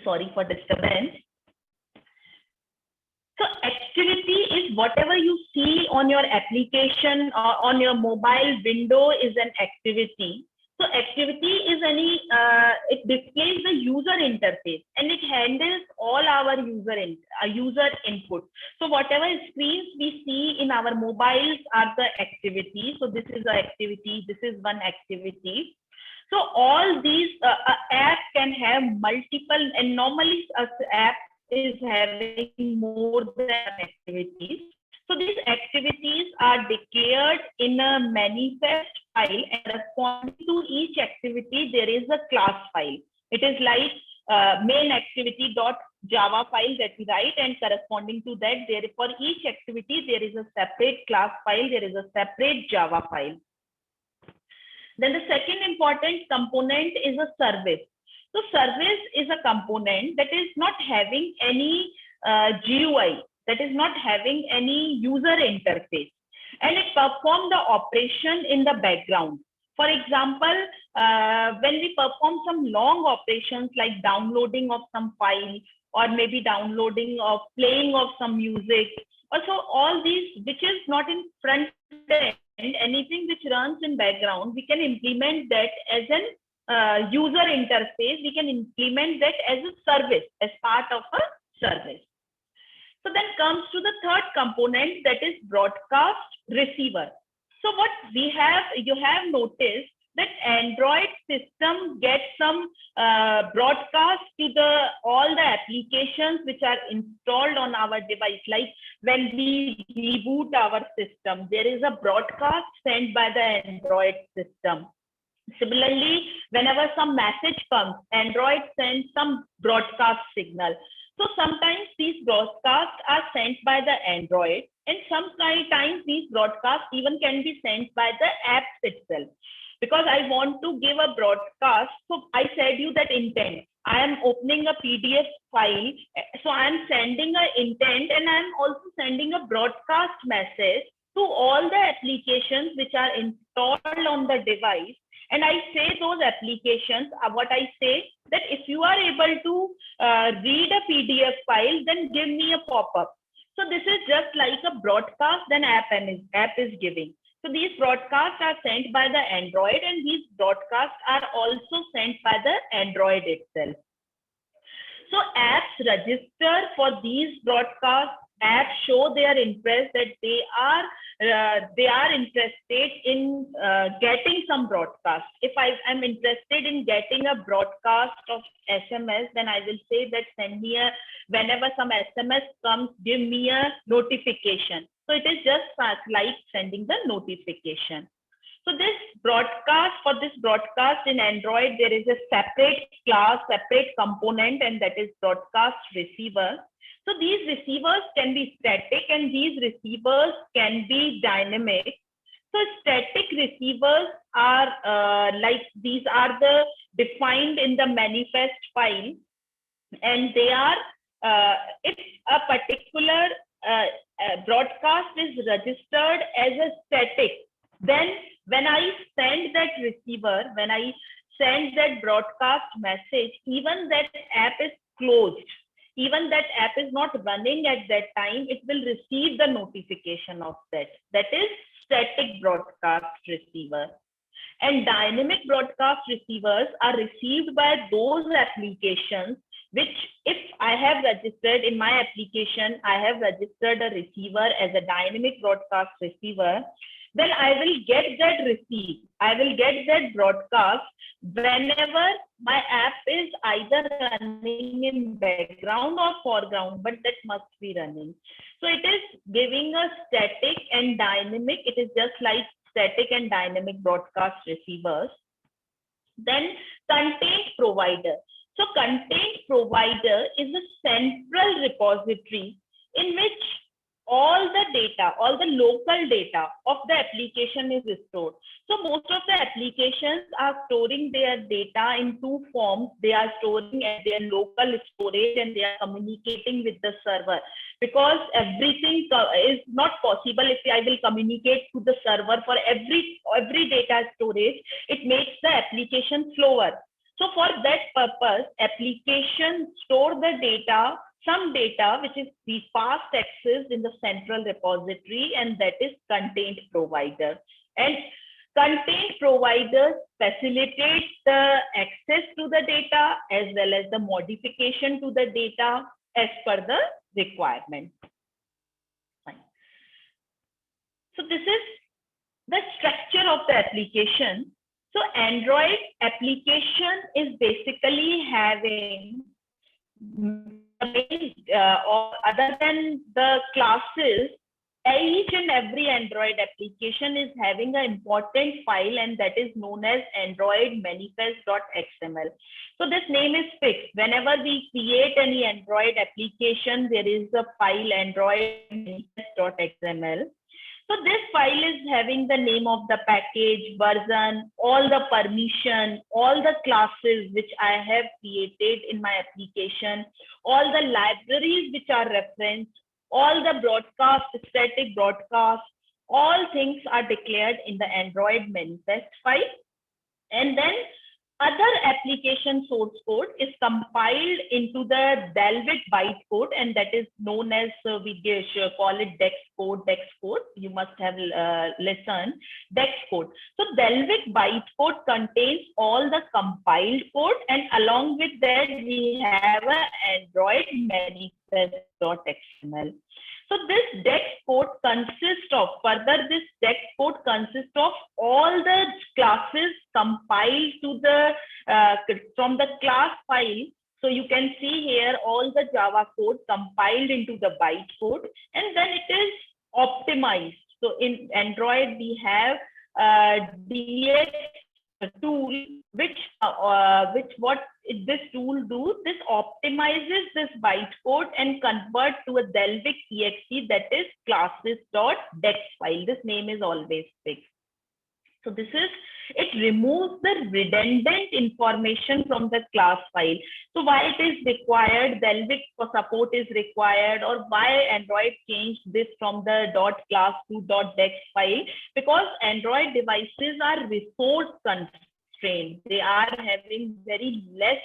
sorry for disturbance. So activity is whatever you see on your application or on your mobile window is an activity. So activity is it displays the user interface and it handles all our user input. So whatever screens we see in our mobiles are the activities. So this is the activity, this is one activity. So all these app can have multiple, and normally an app is having more than activities. So these activities are declared in a manifest file, and corresponding to each activity, there is a class file. It is like main activity.java file that we write, and corresponding to that, for each activity, there is a separate class file, there is a separate Java file. Then the second important component is a service. So service is a component that is not having any GUI, that is not having any user interface, and it performs the operation in the background. For example, when we perform some long operations like downloading of some file, or maybe downloading of playing of some music, also all these which is not in front end, anything which runs in background, we can implement that as an user interface. We can implement that as a service, as part of a service. So then comes to the third component, that is broadcast receiver. So what we have, you have noticed that Android system gets some broadcast to all the applications which are installed on our device. Like when we reboot our system, there is a broadcast sent by the Android system. Similarly, whenever some message comes, Android sends some broadcast signal. So sometimes these broadcasts are sent by the Android, and sometimes these broadcasts even can be sent by the apps itself. Because I want to give a broadcast, so I said you that intent. I am opening a PDF file, so I am sending an intent, and I am also sending a broadcast message to all the applications which are installed on the device. And I say those applications, what I say, that if you are able to read a PDF file, then give me a pop-up. So this is just like a broadcast then app is giving. So these broadcasts are sent by the Android, and these broadcasts are also sent by the Android itself. So apps register for these broadcasts. Apps show their interest, that they are interested in getting some broadcast. If I am interested in getting a broadcast of SMS, then I will say that send me whenever some SMS comes, give me a notification. So it is just like sending the notification. So this broadcast, for this broadcast in Android, there is a separate class, separate component, and that is broadcast receiver. So these receivers can be static, and these receivers can be dynamic. So static receivers are like these are defined in the manifest file, and they are if a particular broadcast is registered as a static, then when I send that receiver, when I send that broadcast message, even that app is closed. even that app is not running at that time, it will receive the notification of that. That is static broadcast receiver. And dynamic broadcast receivers are received by those applications which, if I have registered in my application, I have registered a receiver as a dynamic broadcast receiver, then I will get that receive. I will get that broadcast whenever my app is either running in background or foreground, but that must be running. So it is giving a static and dynamic. It is just like static and dynamic broadcast receivers. Then content provider. So content provider is a central repository in which all the data, all the local data of the application is stored. So most of the applications are storing their data in two forms. They are storing at their local storage and they are communicating with the server, because everything is not possible if I will communicate to the server for every data storage. It makes the application slower. So for that purpose, applications store the data, some data which is the fast access in the central repository, and that is content provider. And content providers facilitate the access to the data as well as the modification to the data as per the requirement. Fine. So this is the structure of the application. So Android application is basically having or other than the classes, each and every Android application is having an important file, and that is known as Android manifest.xml. So this name is fixed. Whenever we create any Android application, there is a file Android manifest.xml. So this file is having the name of the package, version, all the permission, all the classes which I have created in my application, all the libraries which are referenced, all the broadcast, static broadcast, all things are declared in the Android manifest file. And then other application source code is compiled into the Dalvik bytecode, and that is known as, we call it DEX code. You must have listened, DEX code. So Dalvik bytecode contains all the compiled code, and along with that, we have an Android manifest.xml. So this DEX code consists of, all the classes compiled to the from the class file. So you can see here all the Java code compiled into the bytecode, and then it is optimized. So in Android, we have DX tool, which what this tool do, this optimizes this bytecode and convert to a Dalvik exe, that is classes.dex file. This name is always fixed. So this is, it removes the redundant information from the class file. So why it is required, Dalvik for support is required, or why Android changed this from the .class to .dex file? Because Android devices are resource constrained. They are having very less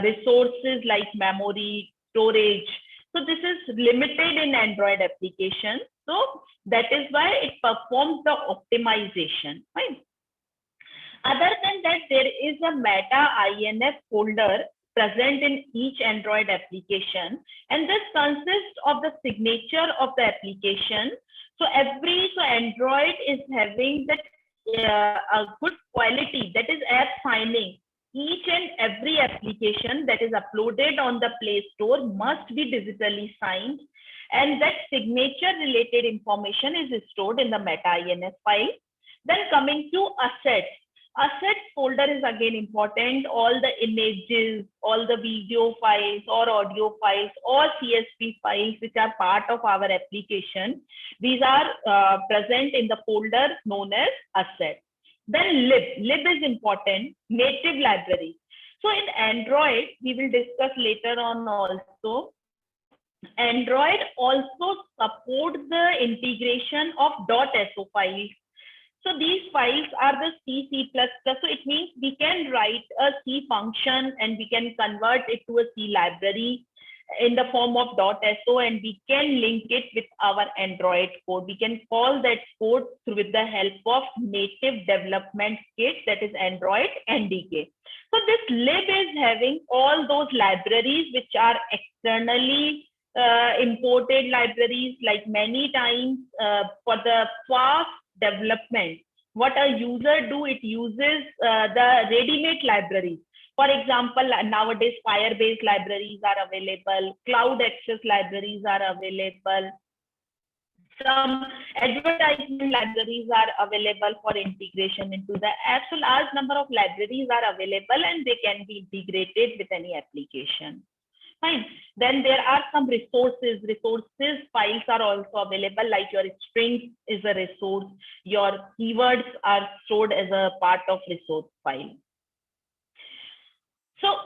resources like memory, storage. So this is limited in Android application. So that is why it performs the optimization. Right? Other than that, there is a meta INF folder present in each Android application, and this consists of the signature of the application. So Android is having that a good quality, that is app signing. Each and every application that is uploaded on the Play Store must be digitally signed, and that signature related information is stored in the meta INF file. Then coming to assets. Assets folder is again important. All the images, all the video files or audio files or CSV files which are part of our application, these are present in the folder known as assets. Then lib is important, native library. So in Android, we will discuss later on also, Android also supports the integration of .so files. So these files are the C++. So it means we can write a C function and we can convert it to a C library. in the form of .so, and we can link it with our Android code. We can call that code with the help of native development kit, that is Android NDK. So this lib is having all those libraries which are externally imported libraries, like many times for the fast development. What a user do, it uses the ready-made libraries. For example, nowadays Firebase libraries are available, Cloud Access libraries are available, some advertisement libraries are available for integration into the app. So large number of libraries are available and they can be integrated with any application. Fine. Then there are some resources. Resources files are also available, like your string is a resource. Your keywords are stored as a part of resource file. So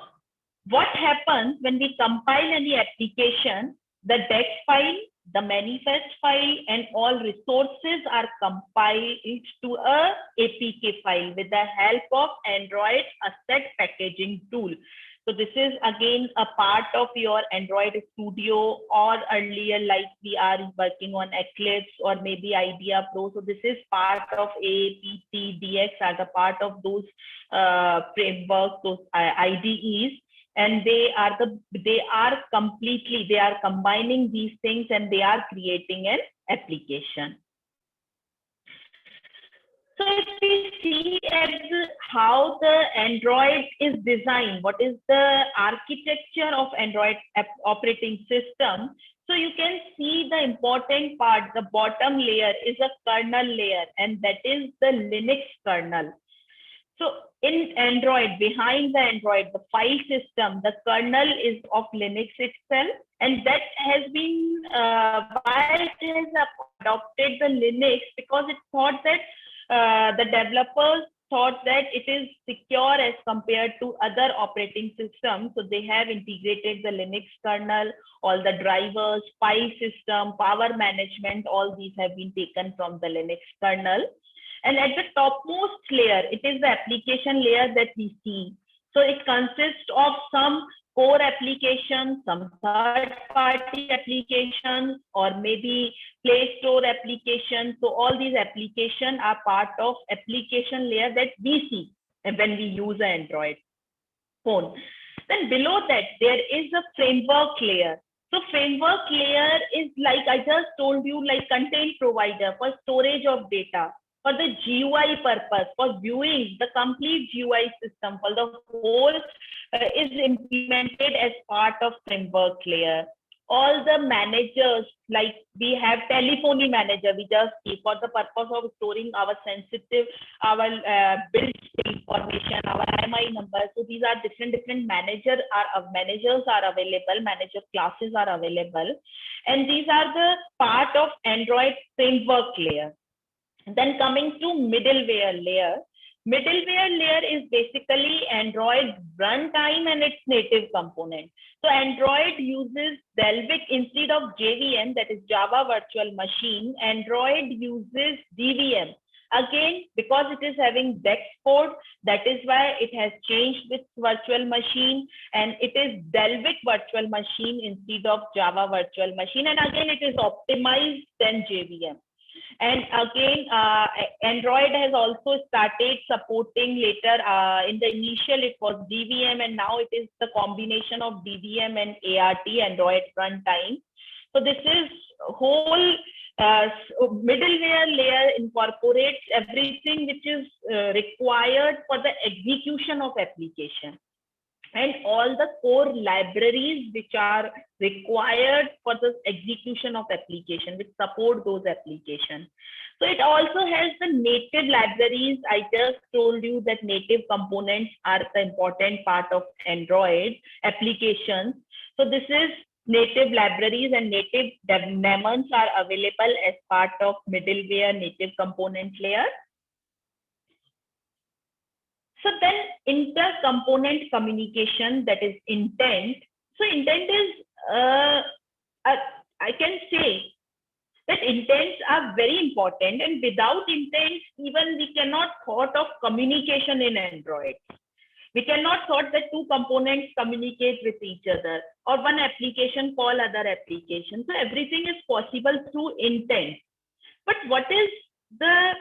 what happens when we compile any application? The dex file, the manifest file, and all resources are compiled to a APK file with the help of Android Asset Packaging tool. So this is again a part of your Android Studio, or earlier like we are working on Eclipse or maybe Idea Pro. So this is part of AICTE, DX are the part of those frameworks, those IDEs, and they are combining these things and they are creating an application. So if we see at how the Android is designed, what is the architecture of Android operating system? So you can see the important part, the bottom layer is a kernel layer, and that is the Linux kernel. So in Android, behind the Android, the file system, the kernel is of Linux itself, and that has been, why it has adopted the Linux, because it thought that the developers thought that it is secure as compared to other operating systems. So they have integrated the Linux kernel, all the drivers, file system, power management, all these have been taken from the Linux kernel. And at the topmost layer, it is the application layer that we see. So it consists of some core applications, some third-party applications, or maybe Play Store applications. So all these applications are part of application layer that we see when we use an Android phone. Then below that, there is a framework layer. So framework layer is, like I just told you, like content provider for storage of data, for the GUI purpose, for viewing the complete GUI system, for the whole is implemented as part of framework layer. All the managers, like we have telephony manager, we just see for the purpose of storing our sensitive, our bill information, our IMI number. So these are different managers are available, manager classes are available, and these are the part of Android framework layer. Then coming to middleware layer. Middleware layer is basically Android runtime and its native component. So Android uses Dalvik instead of JVM, that is Java Virtual Machine. Android uses DVM. Again, because it is having DEX port, that is why it has changed with virtual machine, and it is Dalvik Virtual Machine instead of Java Virtual Machine. And again, it is optimized than JVM. And again, Android has also started supporting later. In the initial, it was DVM, and now it is the combination of DVM and ART, Android runtime. So this is whole middleware layer incorporates everything which is required for the execution of application, and all the core libraries which are required for the execution of application, which support those applications. So it also has the native libraries. I just told you that native components are the important part of Android applications. So this is native libraries, and native daemons are available as part of middleware native component layer. So then inter-component communication, that is intent. So intent is, I can say that intents are very important, and without intents, even we cannot thought of communication in Android. We cannot thought that two components communicate with each other or one application call other application. So everything is possible through intent. But what is the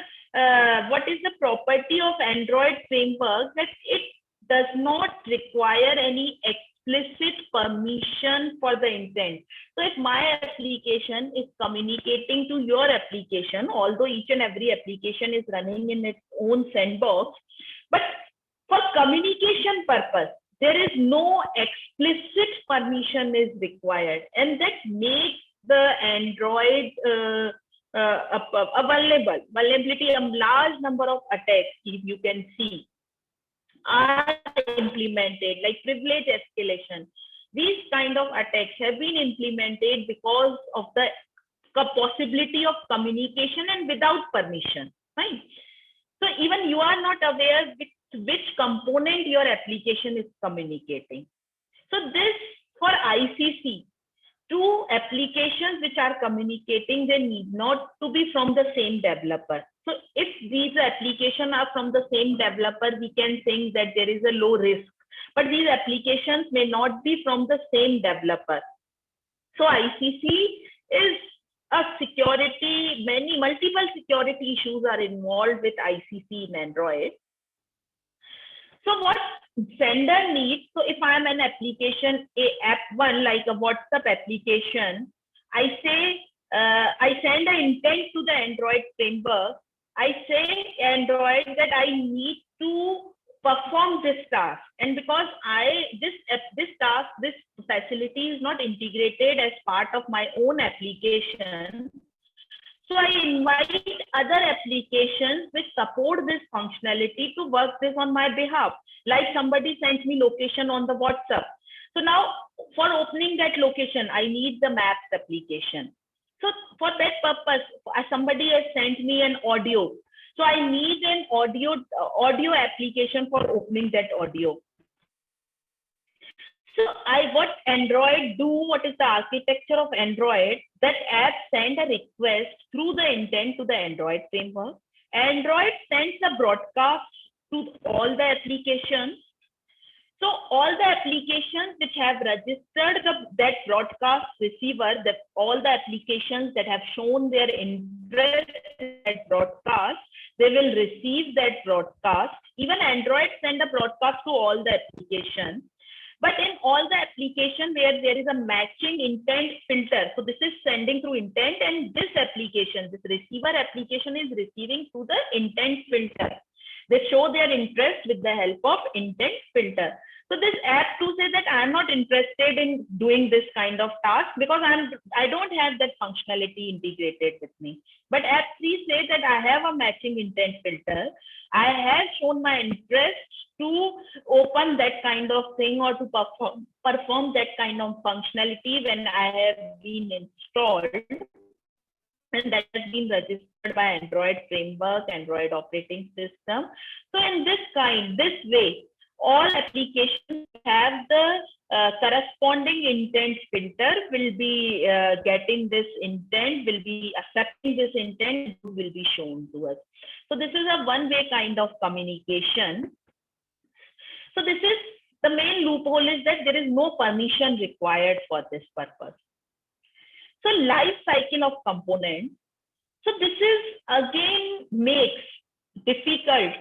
property of Android framework? That it does not require any explicit permission for the intent. So if my application is communicating to your application, although each and every application is running in its own sandbox, but for communication purpose, there is no explicit permission is required, and that makes the Android a vulnerability. A large number of attacks, if you can see, are implemented, like privilege escalation. These kind of attacks have been implemented because of the possibility of communication and without permission, right? So even you are not aware with which component your application is communicating. So this, for ICC, two applications which are communicating, they need not to be from the same developer. So if these applications are from the same developer, we can think that there is a low risk, but these applications may not be from the same developer. So ICC is a security, multiple security issues are involved with ICC in Android. So what sender needs, so if I am an application, app one, like a WhatsApp application, I say, I send an intent to the Android framework. I say Android that I need to perform this task, and because this task, this facility is not integrated as part of my own application, so I invite other applications which support this functionality to work this on my behalf. Like somebody sent me location on the WhatsApp. So now for opening that location, I need the maps application. So for that purpose, somebody has sent me an audio. So I need an audio application for opening that audio. So what Android do, what is the architecture of Android, that app send a request through the intent to the Android framework. Android sends a broadcast to all the applications. So all the applications which have registered that broadcast receiver, all the applications that have shown their interest in that broadcast, they will receive that broadcast. Even Android send a broadcast to all the applications. But in all the application where there is a matching intent filter, so this is sending through intent, and this application, this receiver application is receiving through the intent filter. They show their interest with the help of intent filter. So this app 2 says that I'm not interested in doing this kind of task because I don't have that functionality integrated with me. But app 3 says that I have a matching intent filter. I have shown my interest to open that kind of thing or to perform that kind of functionality when I have been installed, and that has been registered by Android framework, Android operating system. So in this way, all applications have the corresponding intent filter will be getting this intent, will be accepting this intent, will be shown to us. So this is a one-way kind of communication. So this is the main loophole, is that there is no permission required for this purpose. So life cycle of components. So this is again makes difficult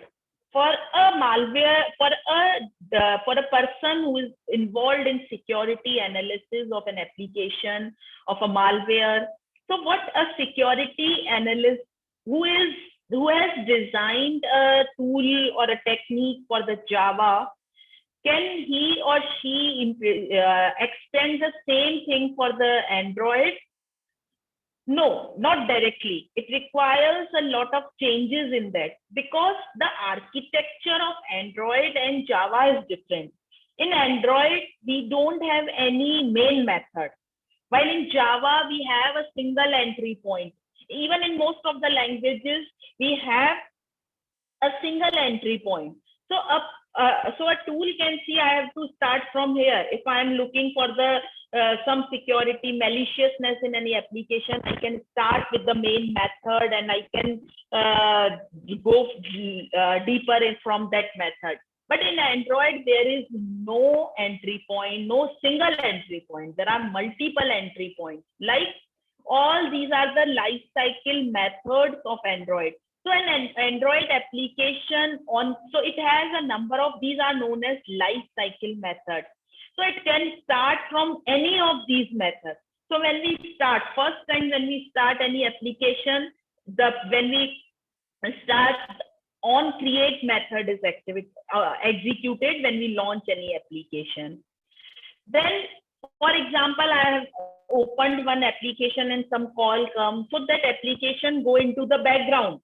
for a malware, for a person who is involved in security analysis of an application, of a malware. So what a security analyst who has designed a tool or a technique for the Java, can he or she extend the same thing for the Android? No, not directly. It requires a lot of changes in that because the architecture of Android and Java is different. In Android, we don't have any main method, while in Java, we have a single entry point. Even in most of the languages, we have a single entry point. So a tool can see I have to start from here. If I'm looking for the some security maliciousness in any application, I can start with the main method and I can go deeper in from that method. But in Android, there is no entry point, no single entry point. There are multiple entry points. Like all these are the life cycle methods of Android. So an Android application so it has a number of, these are known as life cycle methods. So it can start from any of these methods. So when we start, first time when we start any application, when we start, on create method is executed when we launch any application. Then, for example, I have opened one application and some call comes, so that application go into the background.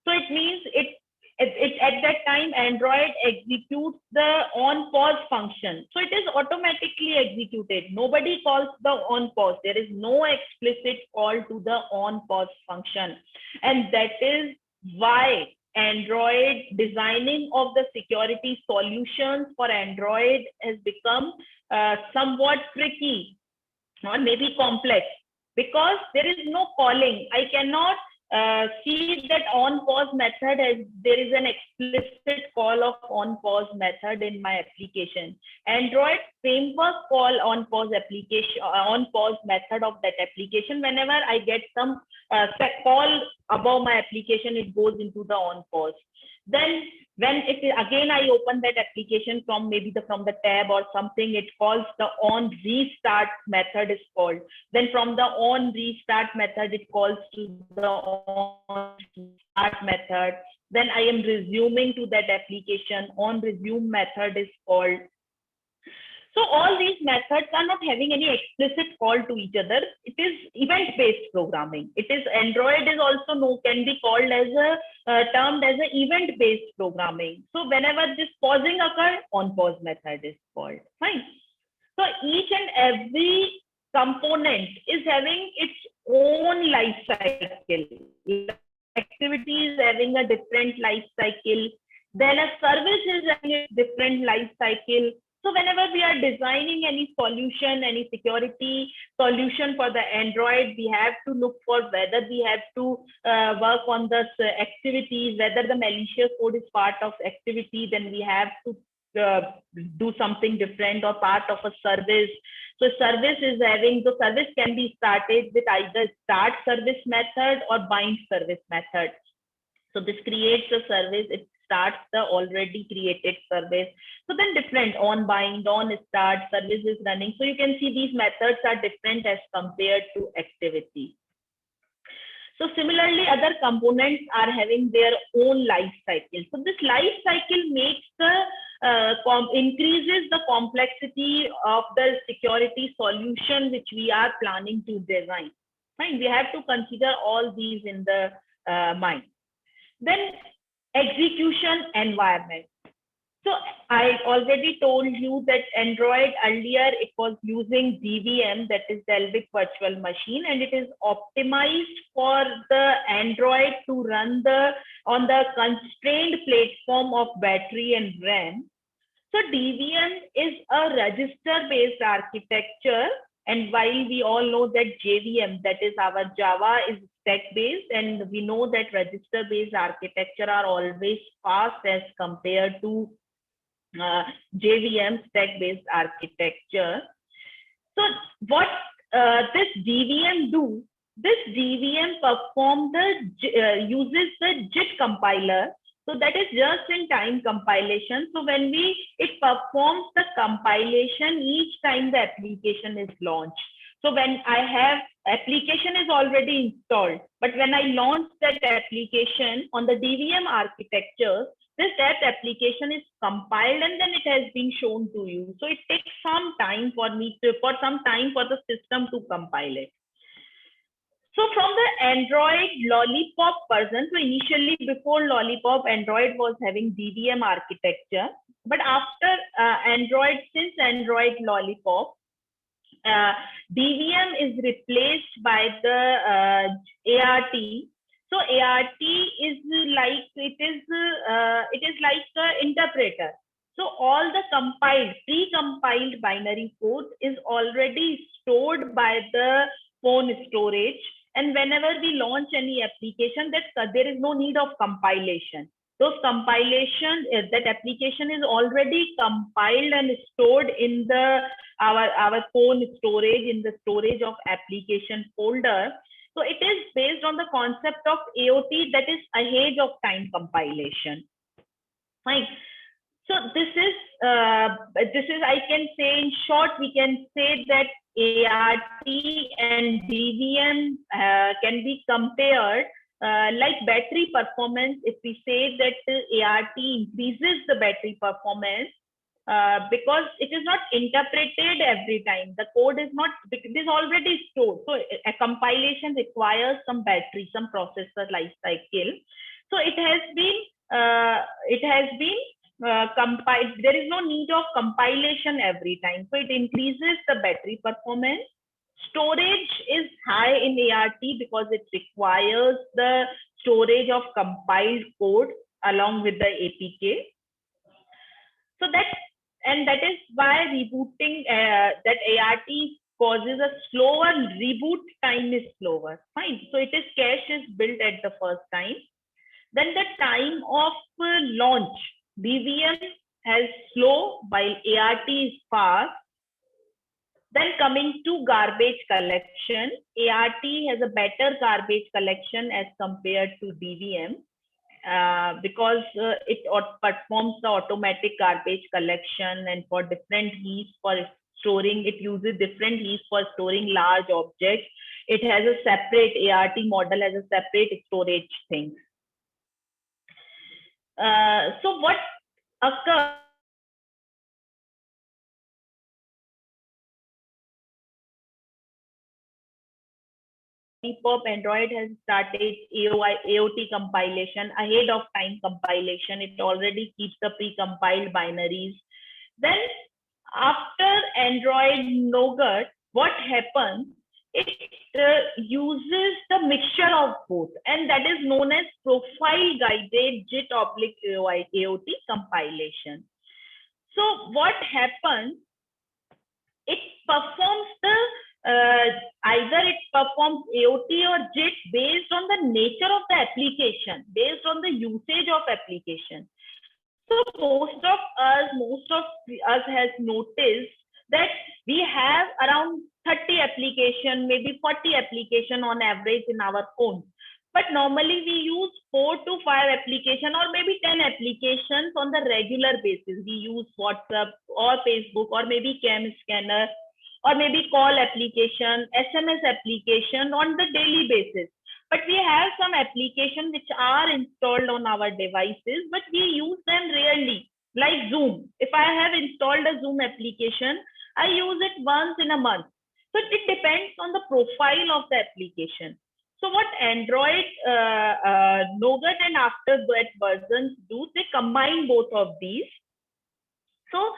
So it means it at that time Android executes the on pause function. So it is automatically executed. Nobody calls the on pause. There is no explicit call to the on pause function, and that is why Android designing of the security solutions for Android has become somewhat tricky or maybe complex, because there is no calling. I cannot see that on pause method there is an explicit call of on pause method in my application. Android framework call on pause application, on pause method of that application. Whenever I get some call above my application, it goes into the on pause. Then when again I open that application from maybe from the tab or something, it calls the on restart method is called. Then from the on restart method, it calls to the on start method. Then I am resuming to that application, on resume method is called. So all these methods are not having any explicit call to each other. It is event-based programming. It is Android is also can be called as termed as a event-based programming. So whenever this pausing occurs, on pause method is called. Fine. So each and every component is having its own life cycle. Activity is having a different life cycle. Then a service is having a different life cycle. So whenever we are designing any solution, any security solution for the Android, we have to look for whether we have to work on the activities, whether the malicious code is part of activity, then we have to do something different, or part of a service. So service is having, the service can be started with either start service method or bind service method. So this creates a service, it starts the already created service. So then different on bind, on start, service is running. So you can see these methods are different as compared to activity. So similarly, other components are having their own life cycle. So this life cycle makes increases the complexity of the security solution which we are planning to design. Fine, we have to consider all these in the mind. Then execution environment. So I already told you that Android earlier, it was using DVM, that is Dalvik Virtual Machine, and it is optimized for the Android to run on the constrained platform of battery and RAM. So DVM is a register-based architecture, and while we all know that JVM, that is our Java, is stack-based, and we know that register-based architecture are always fast as compared to JVM stack-based architecture. So what this DVM do? This DVM uses the JIT compiler. So that is just-in-time compilation. So when it performs the compilation each time the application is launched. So when I have application is already installed, but when I launch that application on the DVM architecture, that application is compiled and then it has been shown to you. So it takes some time for the system to compile it. So from the Android Lollipop version, so initially before Lollipop, Android was having DVM architecture, but after since Android Lollipop, DVM is replaced by the ART. So ART is like it is like the interpreter. So all the pre-compiled binary code is already stored by the phone storage, and whenever we launch any application, there is no need of compilation. those compilation, that application is already compiled and stored in the our phone storage, in the storage of application folder. So it is based on the concept of AOT, that is ahead of time compilation. Fine. So this is I can say in short, we can say that ART and DVM can be compared like battery performance. If we say that ART increases the battery performance because it is not interpreted every time. The code is not, it is already stored. So a compilation requires some battery, some processor life cycle. So it has been compiled. There is no need of compilation every time. So it increases the battery performance. Storage is high in ART because it requires the storage of compiled code along with the APK. So that is why rebooting, that ART causes a slower reboot time is slower. Fine. So it is cache is built at the first time. Then the time of launch, DVM has slow while ART is fast. Then coming to garbage collection, ART has a better garbage collection as compared to DVM because it performs the automatic garbage collection, and for different heaps for storing, it uses different heaps for storing large objects. It has a separate, ART model has a separate storage thing. So what occurs Pop Android has started AOT compilation, ahead of time compilation. It already keeps the pre-compiled binaries. Then after Android Nougat, what happens? It uses the mixture of both, and that is known as profile guided JIT/AOT compilation. So what happens? It performs the either it performs AOT or JIT based on the nature of the application, based on the usage of application. So most of us has noticed that we have around 30 application, maybe 40 application on average in our phone. But normally we use 4 to 5 application or maybe 10 applications on the regular basis. We use WhatsApp or Facebook or maybe cam scanner or maybe call application, SMS application on the daily basis. But we have some applications which are installed on our devices, but we use them rarely, like Zoom. If I have installed a Zoom application, I use it once in a month. So it depends on the profile of the application. So what Android Nougat and after that versions do, they combine both of these. So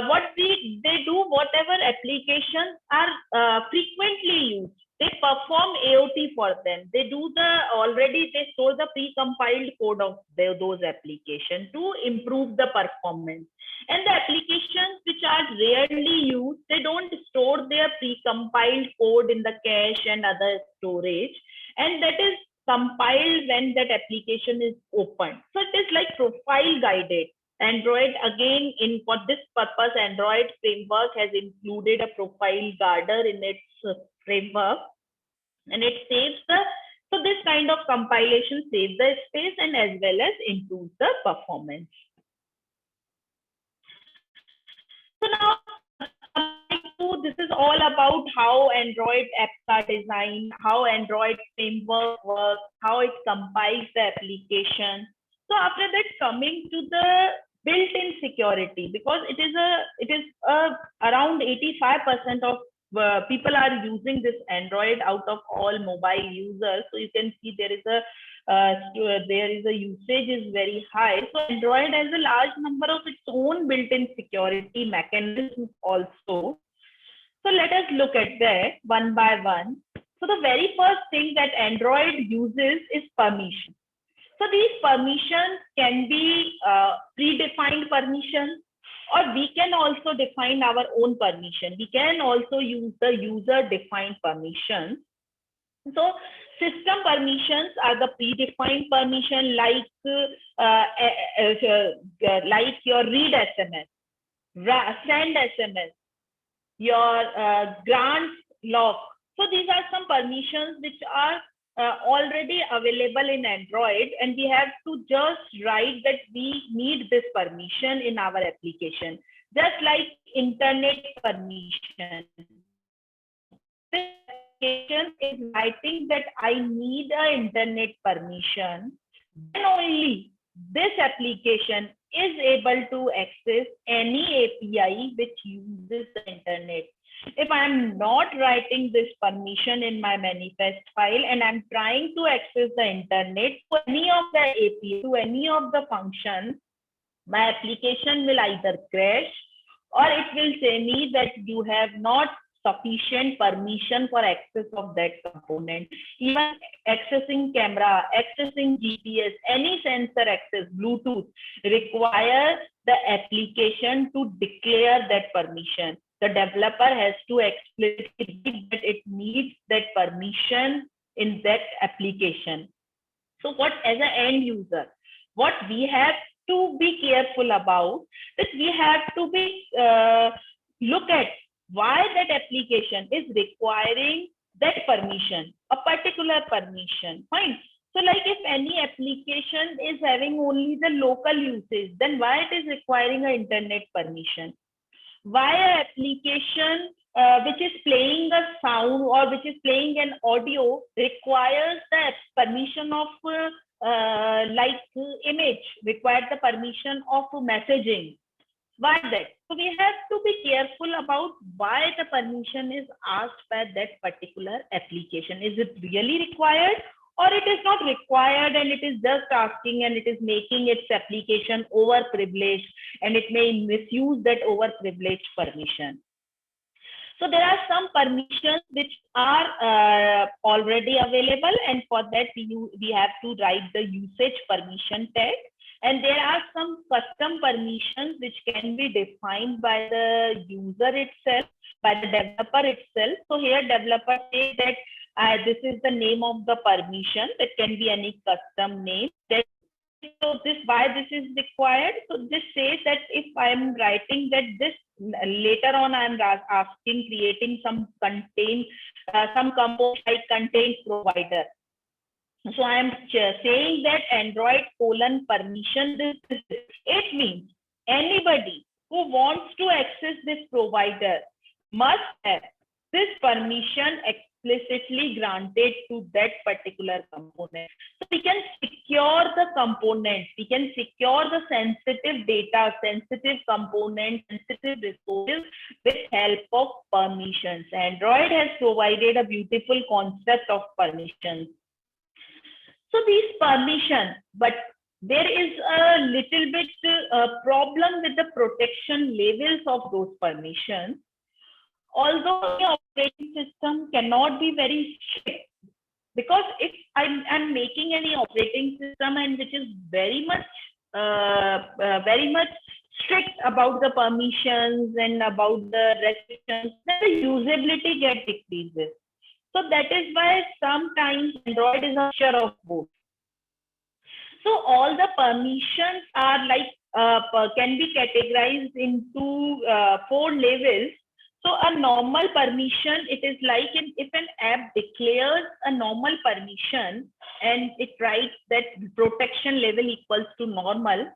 what they do, whatever applications are frequently used, they perform AOT for them. They do they store the pre-compiled code of those applications to improve the performance. And the applications which are rarely used, they don't store their pre-compiled code in the cache and other storage, and that is compiled when that application is opened. So it is like profile guided. Android, again, for this purpose, Android framework has included a profile guarder in its framework, and it saves so this kind of compilation saves the space and as well as improves the performance. So now, this is all about how Android apps are designed, how Android framework works, how it compiles the application. So after that, coming to the built-in security, because it is around 85% of people are using this Android out of all mobile users. So you can see there is a usage is very high. So Android has a large number of its own built-in security mechanisms also. So let us look at that one by one. So the very first thing that Android uses is permission. So these permissions can be predefined permissions, or we can also define our own permission. We can also use the user-defined permissions. So System permissions are the predefined permission, like your read SMS, send SMS, your grant lock. So these are some permissions which are already available in Android, and we have to just write that we need this permission in our application. Just like internet permission. This application is writing that I need an internet permission, then only this application is able to access any API which uses the internet. If I am not writing this permission in my manifest file and I'm trying to access the internet to any of the API, to any of the functions, my application will either crash or it will say me that you have not sufficient permission for access of that component. Even accessing camera, accessing GPS, any sensor access, Bluetooth, requires the application to declare that permission. The developer has to explicitly that it needs that permission in that application. So what, as an end user, what we have to be careful about is we have to be look at why that application is requiring that permission, a particular permission. Fine. So like if any application is having only the local usage, then why it is requiring an internet permission? Why an application which is playing a sound or which is playing an audio requires the permission of like image, requires the permission of messaging? Why that? So we have to be careful about why the permission is asked by that particular application. Is it really required, or it is not required and it is just asking and it is making its application overprivileged and it may misuse that overprivileged permission? So there are some permissions which are already available, and for that we have to write the usage permission tag. And there are some custom permissions which can be defined by the user itself, by the developer itself. So here developer says that this is the name of the permission. That can be any custom name. So this, why this is required? So this says that if I am writing that this later on I am asking, creating some contain, some component like contains provider. So I am saying that Android permission, this. It means anybody who wants to access this provider must have this permission explicitly granted to that particular component. So we can secure the component, we can secure the sensitive data, sensitive components, sensitive resources with help of permissions. Android has provided a beautiful concept of permissions. So these permissions, but there is a little bit problem with the protection levels of those permissions. Although the operating system cannot be very strict, because if I'm making any operating system and which is very much strict about the permissions and about the restrictions, then the usability gets decreases. So that is why sometimes Android is a mixture of both. So all the permissions are like can be categorized into 4 levels. So a normal permission, it is like if an app declares a normal permission and it writes that protection level equals to normal,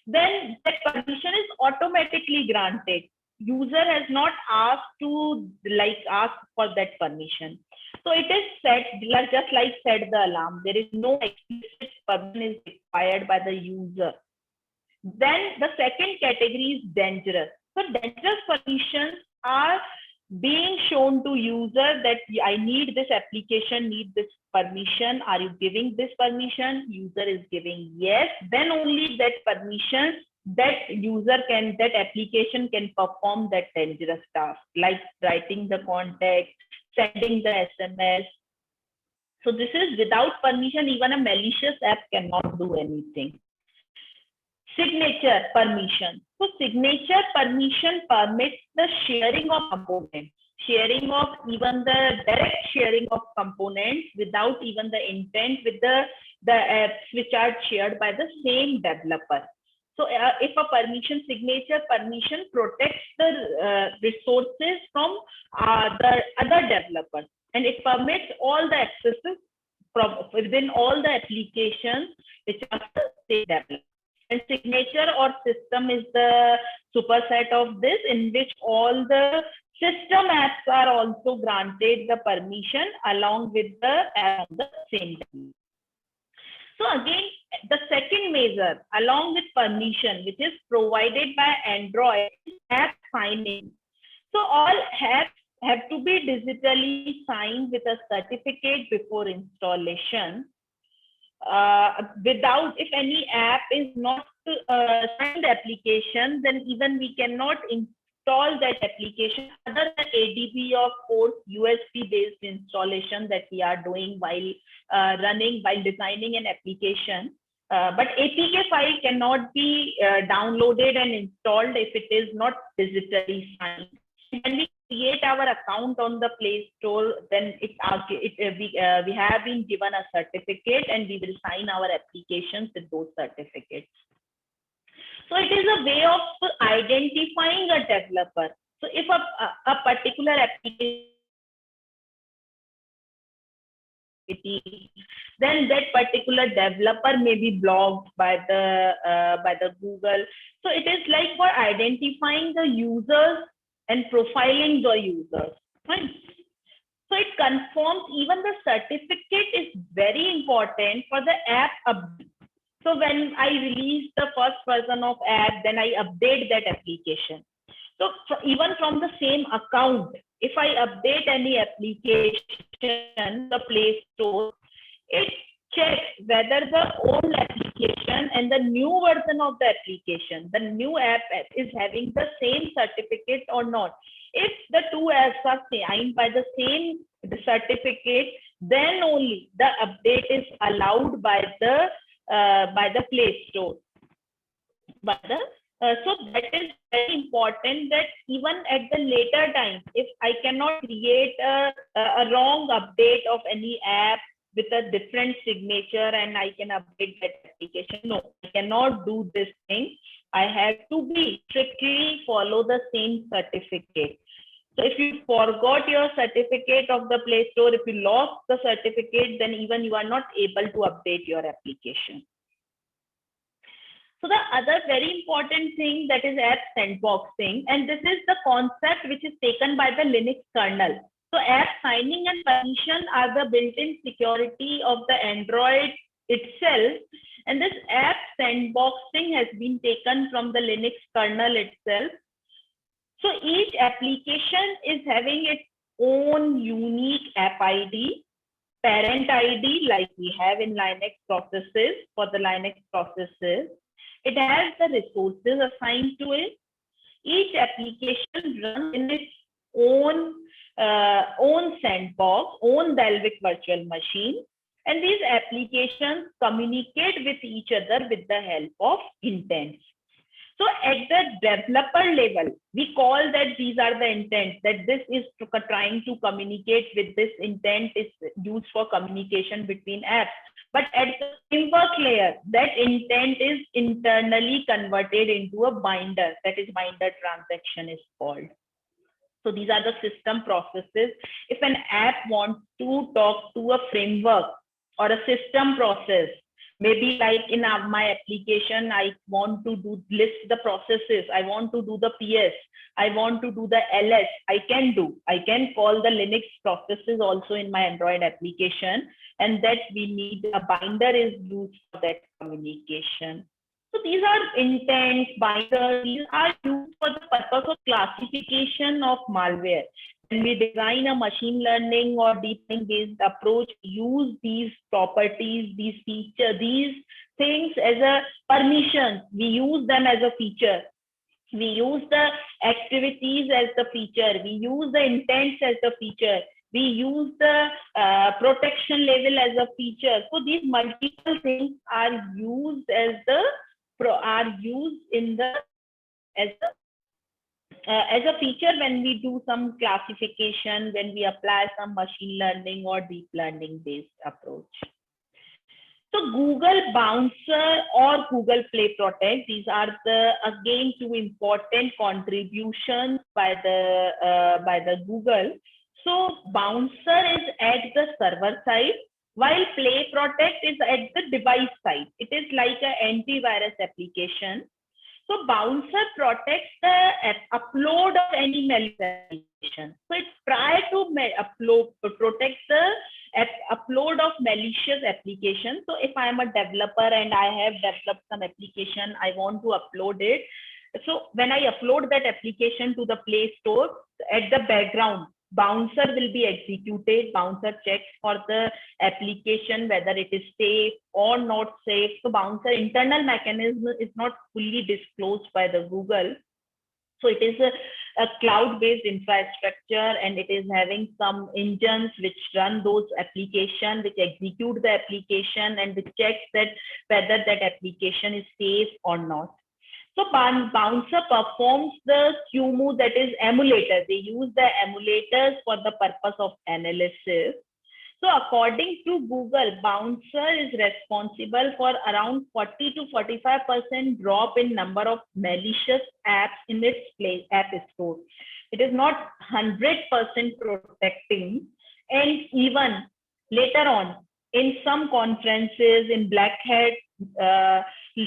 then that permission is automatically granted. User has not asked to ask for that permission. So it is set, just like set the alarm. There is no explicit permission is required by the user. Then the second category is dangerous. So dangerous permissions are being shown to user that I need this application, need this permission. Are you giving this permission? User is giving yes. Then only that permission, that user can, that application can perform that dangerous task, like writing the contact, sending the SMS. So this is without permission, even a malicious app cannot do anything. Signature permission. So signature permission permits the sharing of components. sharing of even the direct sharing of components without even the intent with the apps which are shared by the same developer. So if a permission signature permission protects the resources from the other developers, and it permits all the accesses from within all the applications which are the same developer. And signature or system is the superset of this, in which all the system apps are also granted the permission along with the app of the same developer. So again, the second measure along with permission, which is provided by Android, is app signing. So all apps have to be digitally signed with a certificate before installation. Without, if any app is not signed application, then even we cannot install that application other than ADB, of course, USB based installation that we are doing while while designing an application. But APK file cannot be downloaded and installed if it is not digitally signed. When we create our account on the Play Store, then we have been given a certificate and we will sign our applications with those certificates. So it is a way of identifying a developer. So if a particular application, then that particular developer may be blocked by the Google. So it is like for identifying the users and profiling the users. Right? So it confirms, even the certificate is very important for the app update. So when I release the first version of app, then I update that application. So even from the same account, if I update any application, the Play Store, it checks whether the old application and the new version of the application, the new app is having the same certificate or not. If the two apps are signed by the same certificate, then only the update is allowed by the Play Store. So that is very important, that even at the later time, if I cannot create a wrong update of any app with a different signature and I can update that application, no, I cannot do this thing. I have to be strictly follow the same certificate. So if you forgot your certificate of the Play Store, if you lost the certificate, then even you are not able to update your application. So the other very important thing, that is app sandboxing, and this is the concept which is taken by the Linux kernel. So app signing and permission are the built-in security of the Android itself, and this app sandboxing has been taken from the Linux kernel itself. So each application is having its own unique app ID, parent ID, like we have in Linux processes for the Linux processes. It has the resources assigned to it. Each application runs in its own sandbox, own Dalvik virtual machine, and these applications communicate with each other with the help of intents. So at the developer level, we call that these are the intents, that this is trying to communicate with this intent, is used for communication between apps. But at the framework layer, that intent is internally converted into a binder, that is binder transaction is called. So these are the system processes. If an app wants to talk to a framework or a system process, maybe like in my application, I want to list the processes, I want to do the PS, I want to do the LS, I can call the Linux processes also in my Android application, and that we need a binder is used for that communication. So these are intents, binders, these are used for the purpose of classification of malware. When we design a machine learning or deep learning based approach, use these properties, these features, these things as a permission. We use them as a feature. We use the activities as the feature. We use the intents as the feature. We use the protection level as a feature. So these multiple things are used as the as a feature when we do some classification, when we apply some machine learning or deep learning based approach. So Google Bouncer or Google Play Protect, these are the again two important contributions by the Google. So Bouncer is at the server side, while Play Protect is at the device side. It is like an antivirus application. So Bouncer protects the upload of any malicious application. So it's try to protect the upload of malicious application. So if I am a developer and I have developed some application, I want to upload it. So when I upload that application to the Play Store, at the background, Bouncer will be executed. Bouncer checks for the application whether it is safe or not safe. So Bouncer internal mechanism is not fully disclosed by the Google. So it is a cloud-based infrastructure, and it is having some engines which run those applications, which execute the application, and which checks that whether that application is safe or not. So Bouncer performs the QMU, that is emulator. They use the emulators for the purpose of analysis. So according to Google, Bouncer is responsible for around 40 to 45% drop in number of malicious apps in its App Store. It is not 100% protecting, and even later on in some conferences in Black Hat,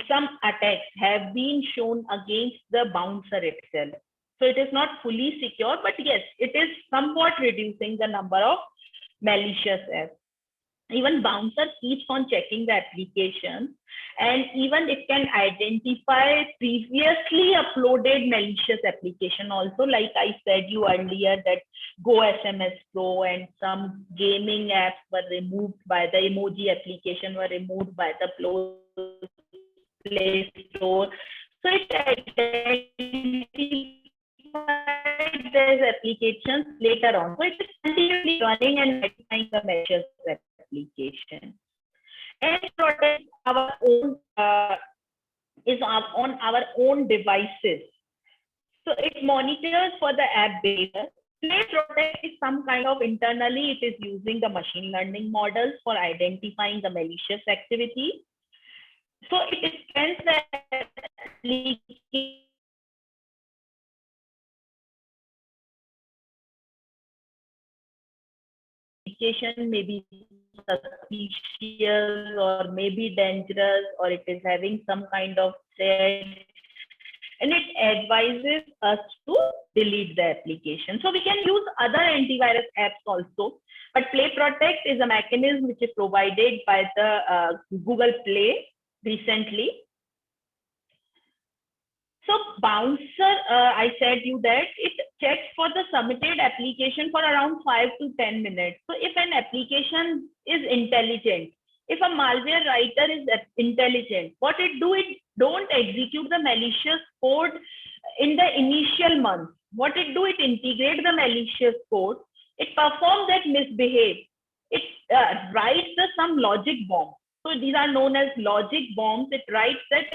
some attacks have been shown against the Bouncer itself. So it is not fully secure, but yes, it is somewhat reducing the number of malicious apps. Even Bouncer keeps on checking the application, and even it can identify previously uploaded malicious application also. Like I said you earlier that Go SMS Pro and some gaming apps were removed by the emoji application, were removed by the Play Store. So it identified these applications later on. So it is continuously running and identifying the malicious application. And protect our own is on our own devices. So it monitors for the app data. Play Protect is some kind of internally, it is using the machine learning models for identifying the malicious activity. So it scans the application may be suspicious or maybe dangerous, or it is having some kind of threat, and it advises us to delete the application. So we can use other antivirus apps also, but Play Protect is a mechanism which is provided by the Google Play recently. So Bouncer, I said you that it checks for the submitted application for around 5 to 10 minutes. So if an application is intelligent, if a malware writer is intelligent, what it do, it don't execute the malicious code in the initial month. What it do, it integrate the malicious code. It performs that misbehave. It writes some logic bomb. So these are known as logic bombs. It writes that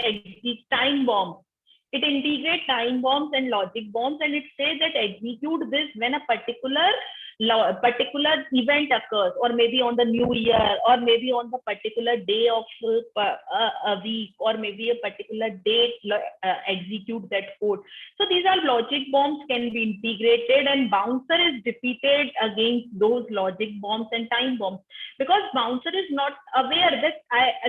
time bomb. It integrates time bombs and logic bombs, and it says that execute this when a particular event occurs, or maybe on the new year, or maybe on the particular day of a week, or maybe a particular date, execute that code. So these are logic bombs can be integrated, and Bouncer is defeated against those logic bombs and time bombs, because Bouncer is not aware that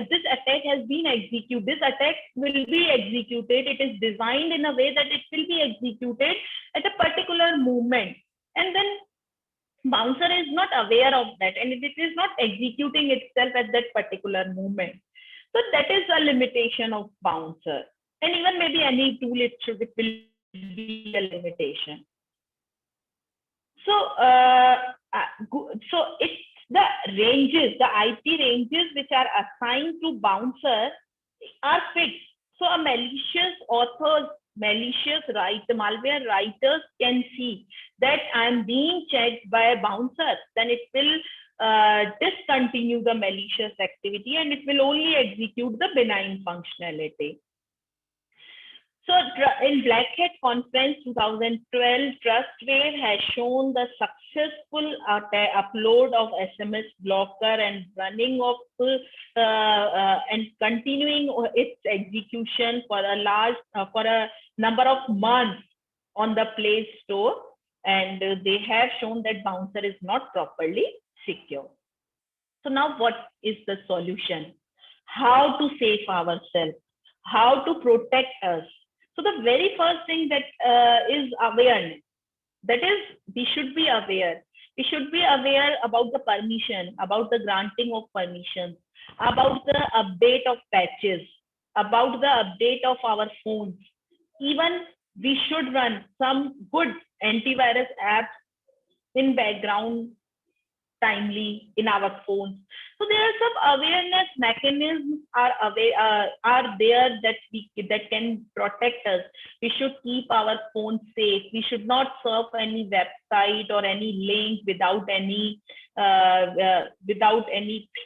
this attack has been executed. This attack will be executed. It is designed in a way that it will be executed at a particular moment, and then Bouncer is not aware of that, and it is not executing itself at that particular moment. So that is a limitation of Bouncer, and even maybe any tool it will be a limitation. So so it's the ranges, the IP ranges which are assigned to Bouncer are fixed. So a malicious authors, malware writers can see that I'm being checked by a Bouncer, then it will discontinue the malicious activity, and it will only execute the benign functionality. So in Black Hat Conference 2012, Trustwave has shown the successful upload of SMS blocker and running of and continuing its execution for a number of months on the Play Store, and they have shown that bouncer is not properly secure. So now what is the solution? How to save ourselves? How to protect us? So the very first thing that is awareness. That is, we should be aware. We should be aware about the permission, about the granting of permissions, about the update of patches, about the update of our phones. Even we should run some good antivirus apps in background timely in our phones. So there are some awareness mechanisms are there that can protect us. We should keep our phones safe. We should not surf any website or any link without any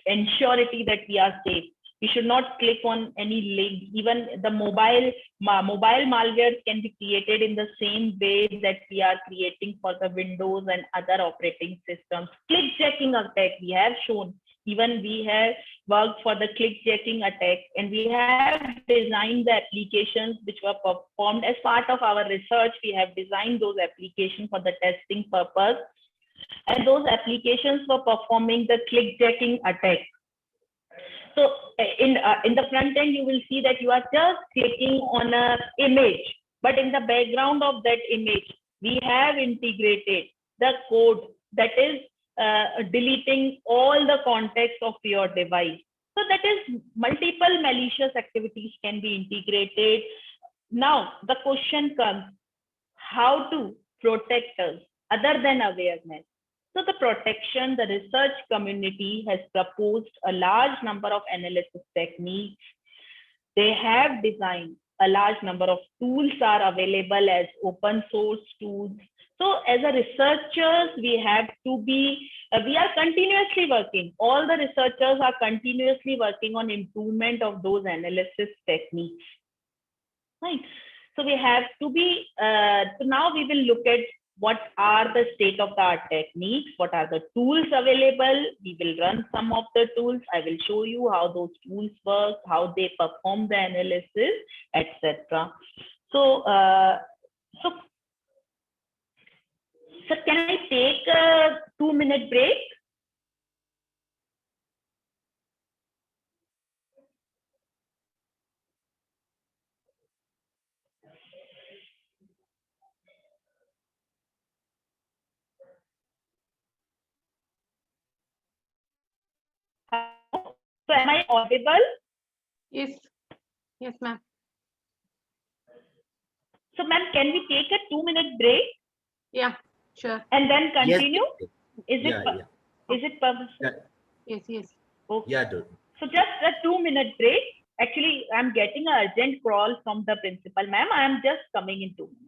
ensurety that we are safe. We should not click on any link. Even the mobile malware can be created in the same way that we are creating for the Windows and other operating systems. Click jacking attack, we have shown. Even we have worked for the click jacking attack, and we have designed the applications which were performed as part of our research. We have designed those applications for the testing purpose, and those applications were performing the click jacking attack. So in the front end, you will see that you are just clicking on an image, but in the background of that image, we have integrated the code that is deleting all the context of your device. So that is, multiple malicious activities can be integrated. Now the question comes, how to protect us other than awareness? So the protection, the research community has proposed a large number of analysis techniques. They have designed a large number of tools are available as open source tools. So as a researchers, we have to be, we are continuously working. All the researchers are continuously working on improvement of those analysis techniques. Right. So we have to be, so now we will look at what are the state-of-the-art techniques, what are the tools available. We will run some of the tools. I will show you how those tools work, how they perform the analysis, etc. So, so can I take a 2-minute break? So am I audible? Yes. Yes, ma'am. So ma'am, can we take a 2-minute break? Yeah, sure. And then continue? Yes. Is it purposeful? Yeah. Yes, yes. Okay. Yeah, dude. So just a 2-minute break. Actually, I'm getting an urgent call from the principal. Ma'am, I am just coming in 2 minutes.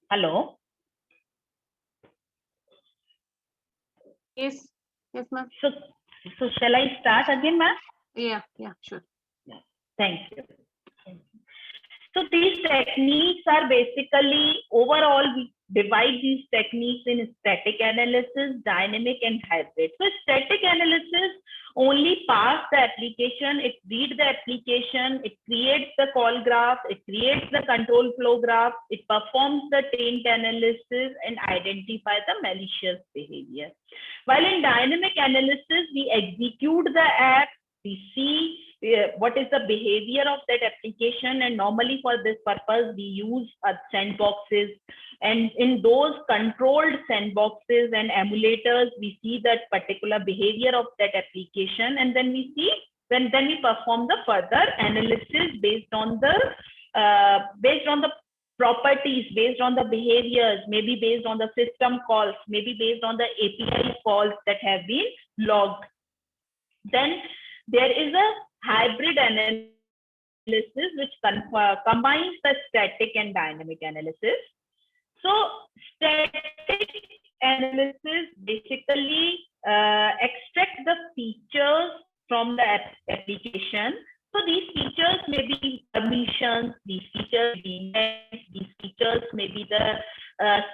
Hello. Yes. Yes, ma'am. So shall I start again, ma'am? Yeah, yeah, sure. Yeah. Thank you. these techniques are basically, overall, we divide these techniques in static analysis, dynamic, and hybrid. So static analysis only pass the application, it reads the application, it creates the call graph, it creates the control flow graph, it performs the taint analysis and identify the malicious behavior. While in dynamic analysis, we execute the app, we see what is the behavior of that application, and normally for this purpose we use sandboxes, and in those controlled sandboxes and emulators we see that particular behavior of that application, and then we see then we perform the further analysis based on the properties, based on the behaviors, maybe based on the system calls, maybe based on the API calls that have been logged. Then there is a hybrid analysis which combines the static and dynamic analysis. So static analysis basically extract the features from the application. So these features may be permissions, these features may be events, these features may be the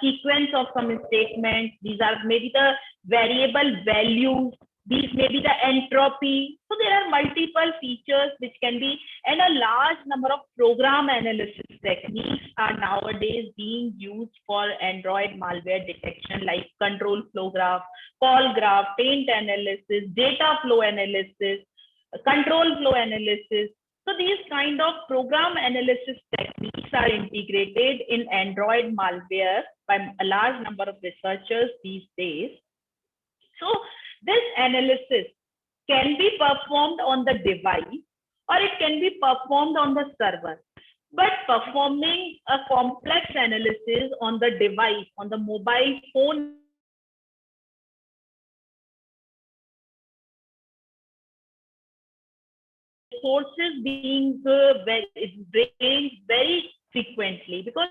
sequence of some statements, these are maybe the variable values, these may be the entropy. So there are multiple features which can be, and a large number of program analysis techniques are nowadays being used for Android malware detection, like control flow graph, call graph, taint analysis, data flow analysis, control flow analysis. So these kind of program analysis techniques are integrated in Android malware by a large number of researchers these days. So this analysis can be performed on the device or it can be performed on the server. But performing a complex analysis on the device, on the mobile phone, sources being very frequently, because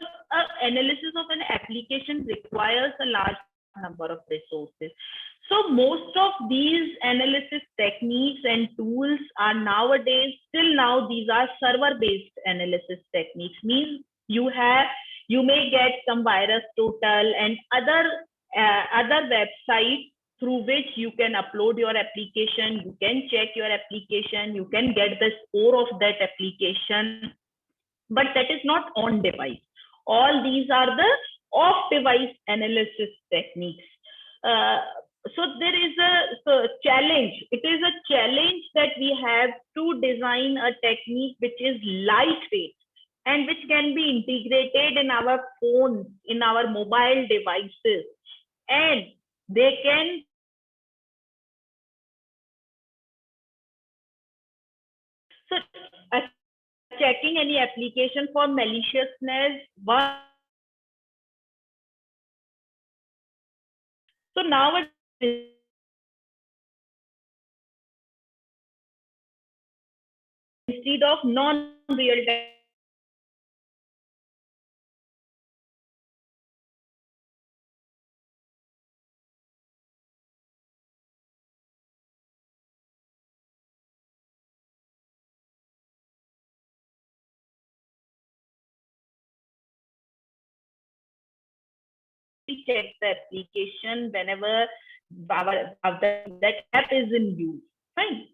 analysis of an application requires a large number of resources. So most of these analysis techniques and tools are nowadays, still now, these are server-based analysis techniques. Means you may get some virus total and other websites through which you can upload your application, you can check your application, you can get the score of that application, but that is not on device. All these are the off-device analysis techniques. So there is a challenge. It is a challenge that we have to design a technique which is lightweight and which can be integrated in our phones, in our mobile devices, and they can checking any application for maliciousness. So now instead of non-real time check the application whenever that app is in use. Fine.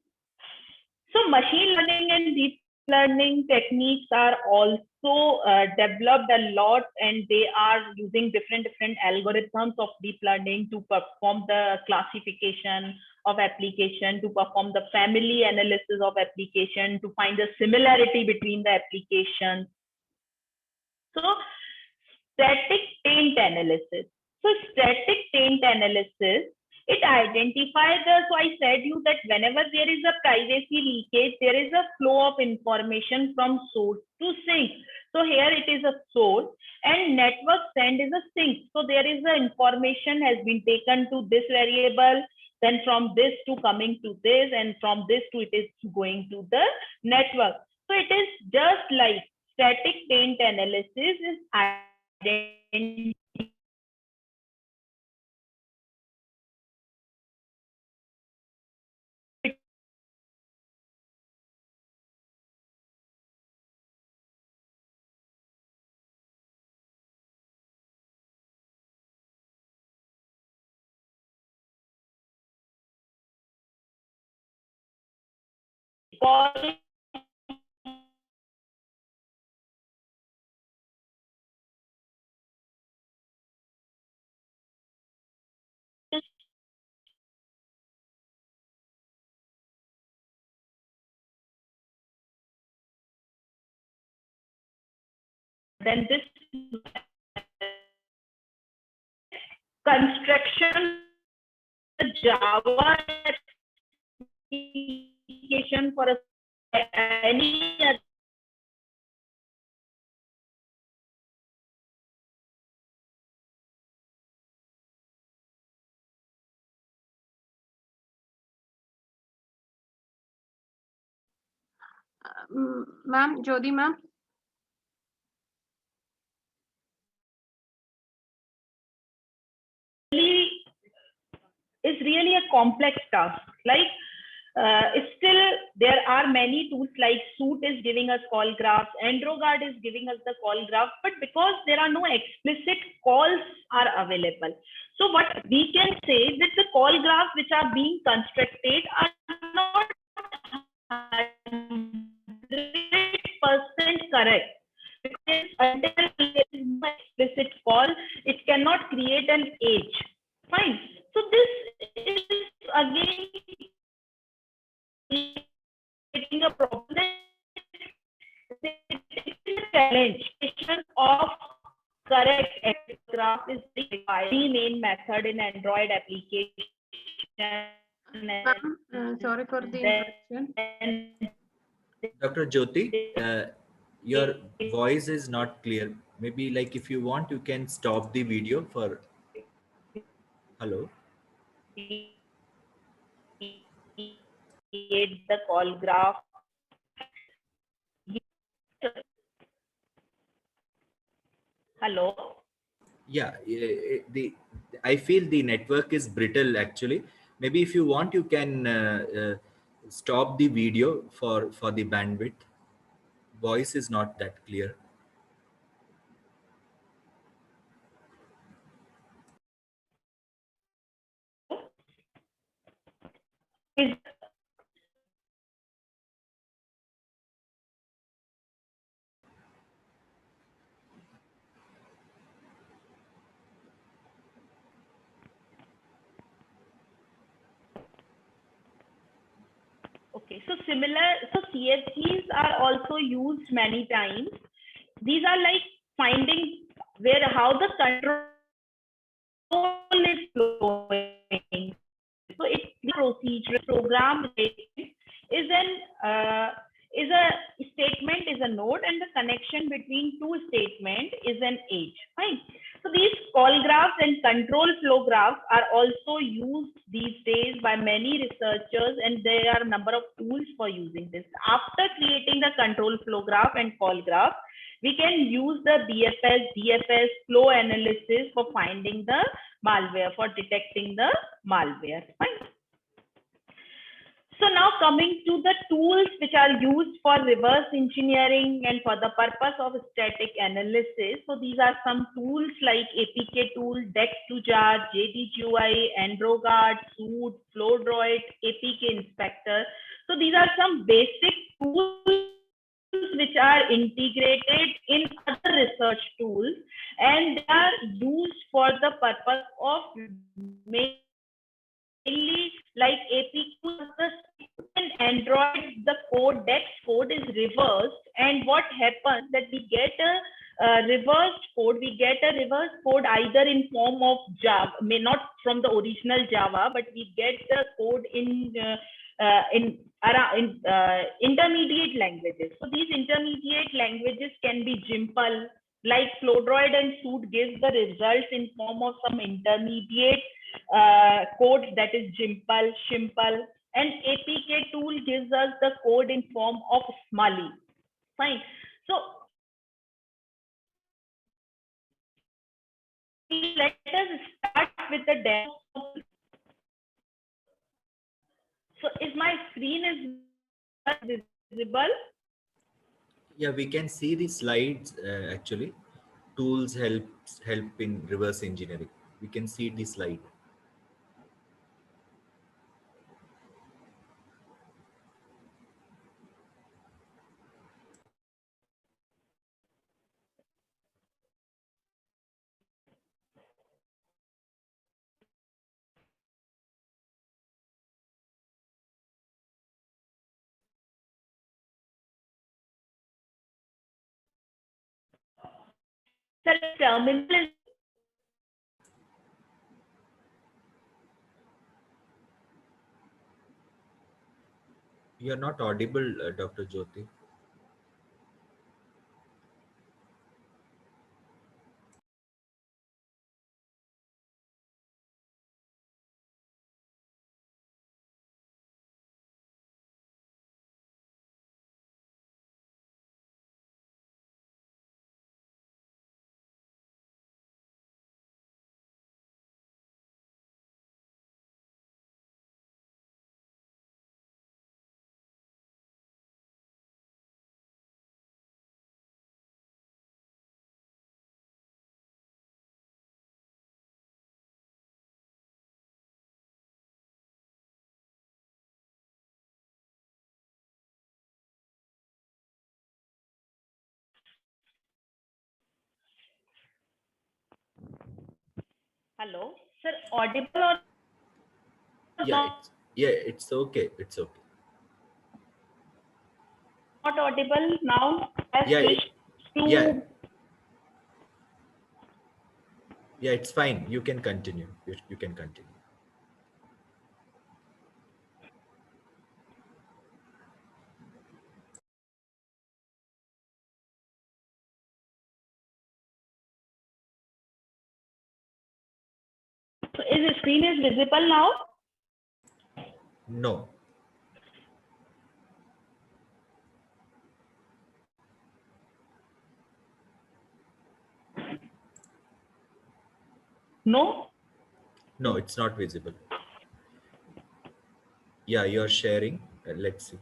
So machine learning and deep learning techniques are also developed a lot, and they are using different algorithms of deep learning to perform the classification of application, to perform the family analysis of application, to find the similarity between the applications. So static taint analysis. So static taint analysis, it identifies so I said you that whenever there is a privacy leakage, there is a flow of information from source to sink. So here it is a source and network send is a sink. So there is the information has been taken to this variable, then from this to coming to this, and from this to it is going to the network. So it is just like static taint analysis is identifying call then this construction Java application for any other Ma'am, Jyoti ma'am. is really a complex task. Like still there are many tools like Suit is giving us call graphs, AndroGuard is giving us the call graph, but because there are no explicit calls are available. So what we can say is that the call graphs which are being constructed are not 100% correct. Because until there is no explicit call, it cannot create an edge. Fine. So this is again creating a problem. It is a challenge of correct graph is the main method in Android application. Sorry for the interruption. Dr. Jyoti, your voice is not clear. Maybe like if you want, you can stop the video for. Hello. Create the call graph. Hello. Yeah, I feel the network is brittle actually. Maybe if you want, you can stop the video for the bandwidth. Voice is not that clear. Is okay, so CFGs are also used many times. These are like finding how the control is flowing. So it's the procedure program is a statement is a node, and the connection between two statements is an edge. Fine. So these call graphs and control flow graphs are also used these days by many researchers, and there are a number of tools for using this. After creating the control flow graph and call graph, we can use the BFS, DFS flow analysis for finding the malware, for detecting the malware. Fine. So now coming to the tools which are used for reverse engineering and for the purpose of static analysis. So these are some tools like APK tool, Dex2Jar, JDGUI, AndroGuard, Suit, FlowDroid, APK Inspector. So these are some basic tools which are integrated in other research tools, and they are used for the purpose of mainly like APK. In Android, the code Dex code is reversed, and what happens that we get a reversed code. We get a reverse code either in form of Java, may not from the original Java, but we get the code in intermediate languages. So these intermediate languages can be Jimple, like FlowDroid and Suit gives the results in form of some intermediate code that is Jimple, Shimple, and APK tool gives us the code in form of Smally. Fine. So let us start with the demo. So is my screen is visible? Yeah, we can see the slides actually. Tools help in reverse engineering. We can see the slide. Sir, terminal is You're not audible, Dr. Jyoti. hello, sir, audible or not, It's okay. It's okay. not audible now? I Yeah, switched yeah, to yeah. It's fine. You can continue. You can continue. so is the screen is visible now? No, No? no, it's not visible. Yeah, you're sharing. Let's see.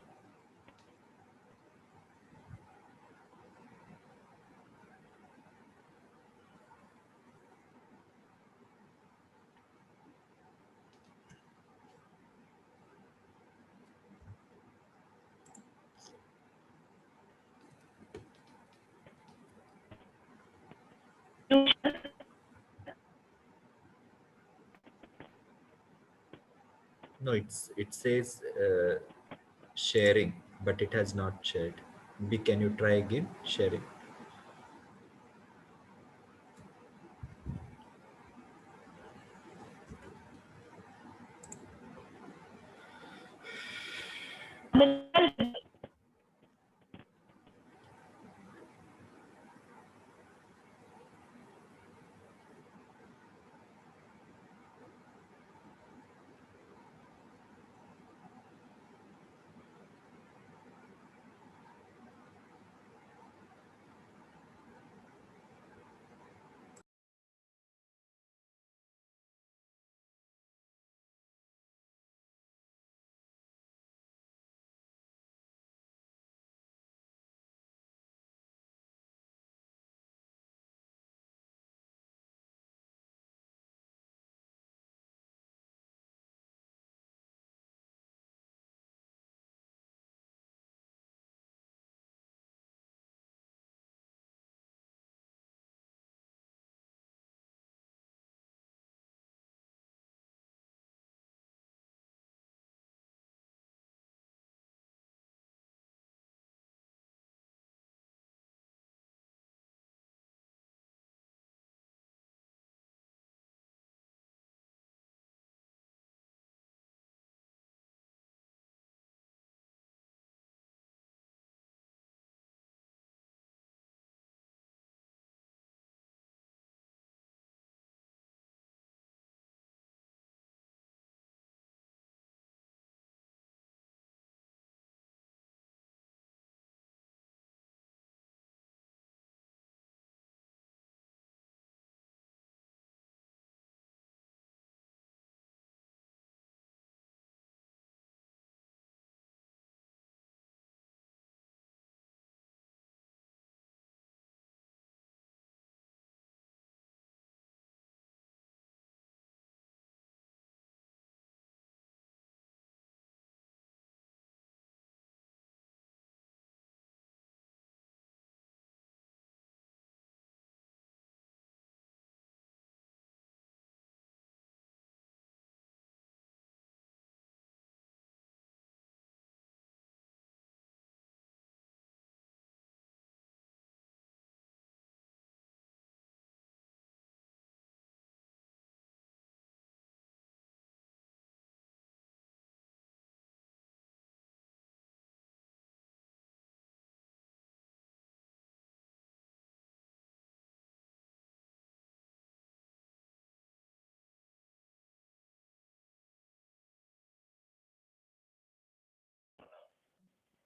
No, it says sharing, but it has not shared. Can you try again sharing?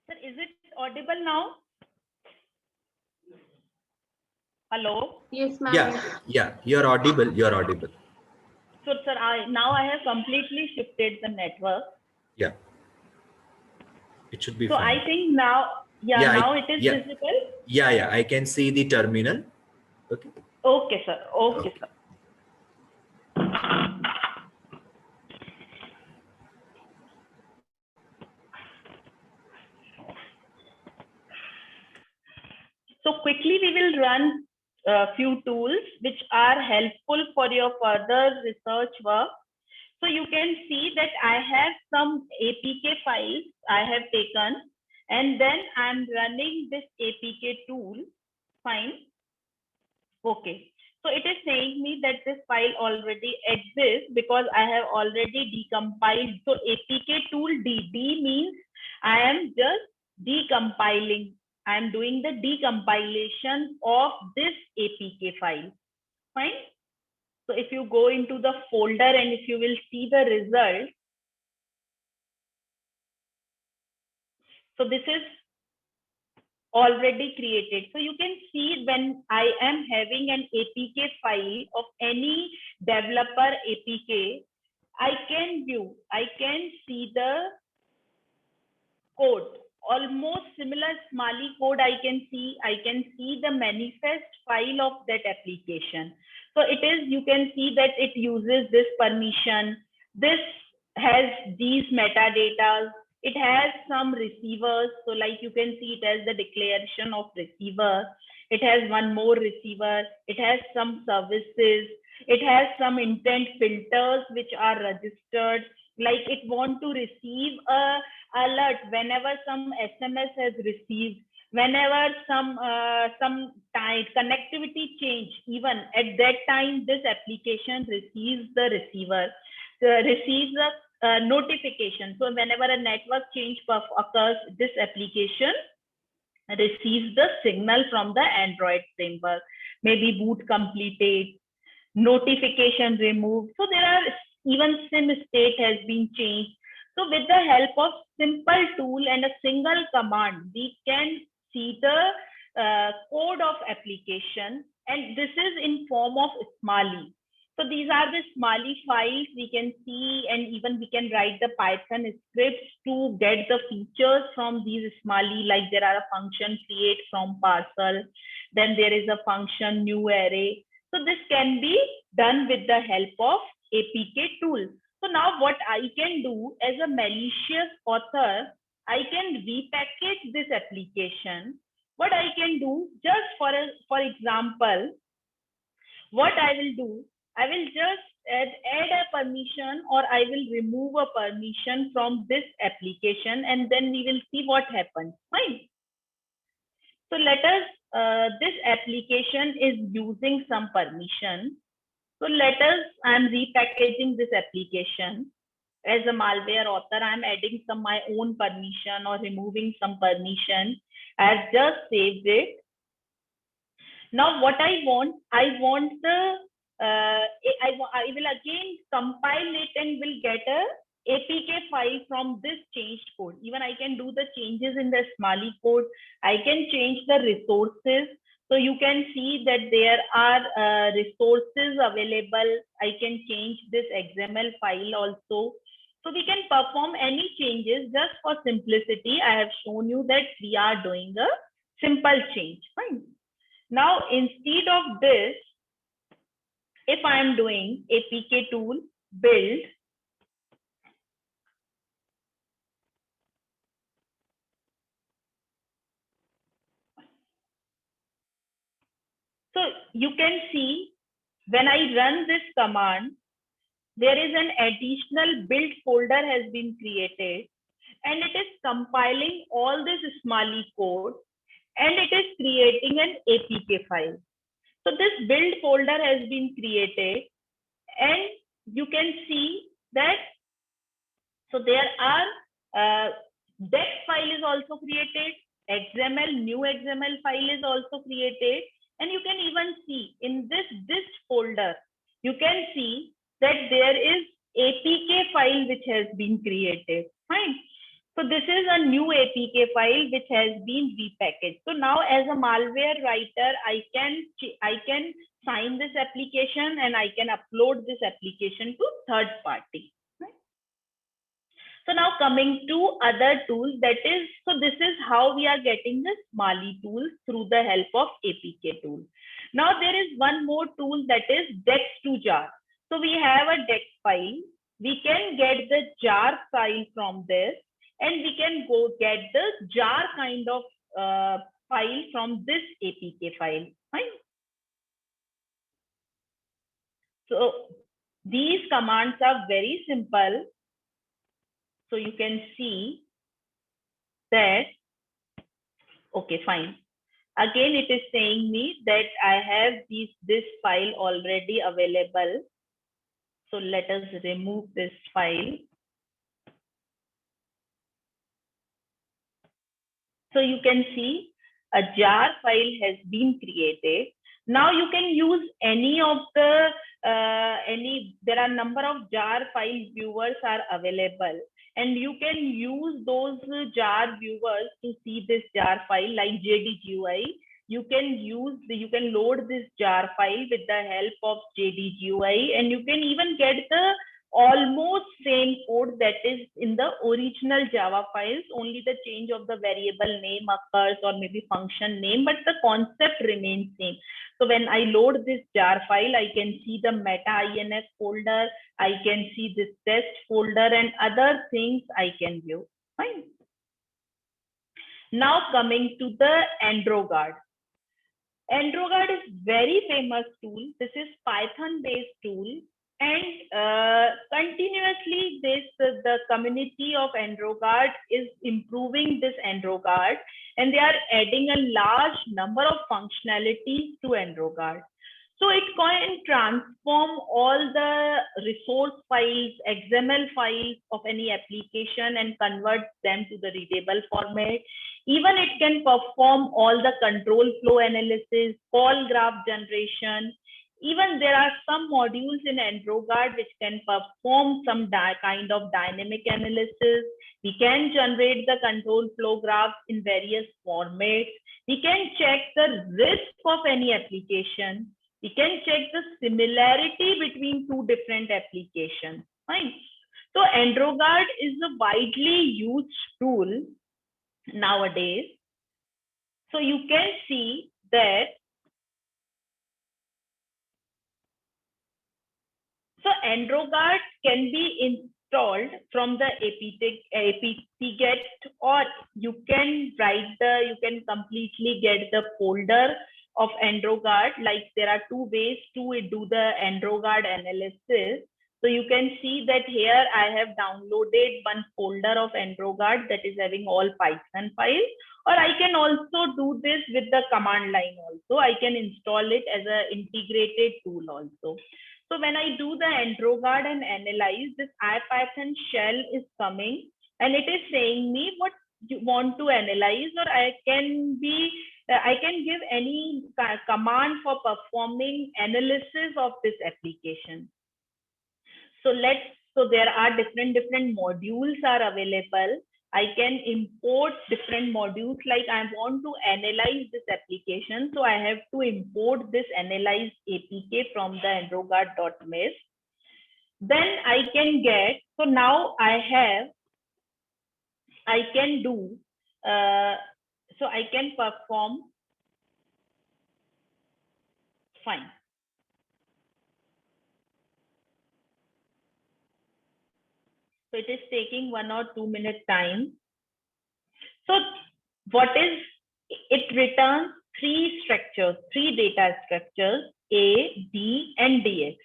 Sir, is it audible now? Hello? Yes, ma'am. Yeah, you're audible. You're audible. So, sir, now I have completely shifted the network. Yeah, it should be So fine. I think now, Yeah, now it is yeah, visible. yeah. I can see the terminal. Okay. Okay, sir. Okay, sir. So quickly we will run a few tools which are helpful for your further research work. So you can see that I have some APK files I have taken, and then I'm running this APK tool. Fine. Okay. So it is saying me that this file already exists because I have already decompiled. So APK tool D means I am just decompiling. I am doing the decompilation of this APK file. Fine. So if you go into the folder and if you will see the result, so this is already created. So you can see when I am having an APK file of any developer APK, I can view, I can see the code, almost similar Smalley code I can see the manifest file of that application. So it is, you can see that it uses this permission, this has these metadata, it has some receivers. So like you can see it has the declaration of receiver, it has one more receiver, it has some services, it has some intent filters which are registered, like it want to receive a alert whenever some SMS has received, whenever some time connectivity change, even at that time this application receives the receiver, receives a notification. So whenever a network change occurs, this application receives the signal from the Android framework, maybe boot completed, notification removed. So there are even SIM state has been changed. So with the help of simple tool and a single command, we can see the code of application, and this is in form of Smalley. So these are the Smalley files we can see, and even we can write the Python scripts to get the features from these Smalley, like there are a function create from parcel, then there is a function new array. So this can be done with the help of APK tool. So now what I can do as a malicious author, I can repackage this application. What I can do, just for example, what I will do, I will just add a permission, or I will remove a permission from this application, and then we will see what happens. Fine. So let us, this application is using some permission. So let us, I'm repackaging this application. As a malware author, I'm adding some my own permission or removing some permission. I've just saved it. Now what I want the, I will again compile it and will get a APK file from this changed code. Even I can do the changes in the Smalley code. I can change the resources. So you can see that there are resources available. I can change this XML file also. So we can perform any changes. Just for simplicity, I have shown you that we are doing a simple change. Fine. Now, instead of this, if I am doing APK tool build, so you can see when I run this command, there is an additional build folder has been created, and it is compiling all this Smalley code, and it is creating an APK file. So this build folder has been created, and you can see that, so there are dex file is also created, XML, new XML file is also created, and you can even see in this folder, you can see that there is APK file which has been created. Fine. So this is a new APK file which has been repackaged. So now as a malware writer, I can sign this application and I can upload this application to third party. Right? So now coming to other tools, that is, so this is how we are getting this Mali tool through the help of APK tool. Now there is one more tool, that is dex to jar. So we have a dex file. We can get the jar file from this, and we can go get the jar kind of file from this APK file. Right? So these commands are very simple. So you can see that, okay, fine. Again, it is saying me that I have this file already available. So let us remove this file. So you can see a jar file has been created. Now you can use any of the, there are number of jar file viewers are available. And you can use those jar viewers to see this jar file like JDGUI. You can load this jar file with the help of JDGUI, and you can even get the almost same code that is in the original Java files, only the change of the variable name occurs or maybe function name, but the concept remains same. So when I load this jar file, I can see the meta-inf folder, I can see this test folder and other things I can view. Fine. Now coming to the AndroGuard. AndroGuard is very famous tool. This is Python-based tool. And continuously the community of AndroGuard is improving this AndroGuard, and they are adding a large number of functionalities to AndroGuard. So it can transform all the resource files, XML files of any application and convert them to the readable format. Even it can perform all the control flow analysis, call graph generation. Even there are some modules in AndroGuard which can perform some kind of dynamic analysis. We can generate the control flow graphs in various formats. We can check the risk of any application. We can check the similarity between two different applications. Fine. So AndroGuard is a widely used tool nowadays. So you can see that. So AndroGuard can be installed from the apt-get, or you can completely get the folder of AndroGuard. Like there are two ways to do the AndroGuard analysis. So you can see that here I have downloaded one folder of AndroGuard that is having all Python files, or I can also do this with the command line also. I can install it as an integrated tool also. So when I do the AndroGuard and analyze, this IPython shell is coming and it is saying me what you want to analyze, or I can give any command for performing analysis of this application. So there are different modules are available. I can import different modules, like I want to analyze this application. So I have to import this analyze APK from the AndroGuard.mist. Then I can get, so now I can do, so I can perform, fine. So it is taking 1 or 2 minute time. So what is, it returns three data structures, A, D, and DX.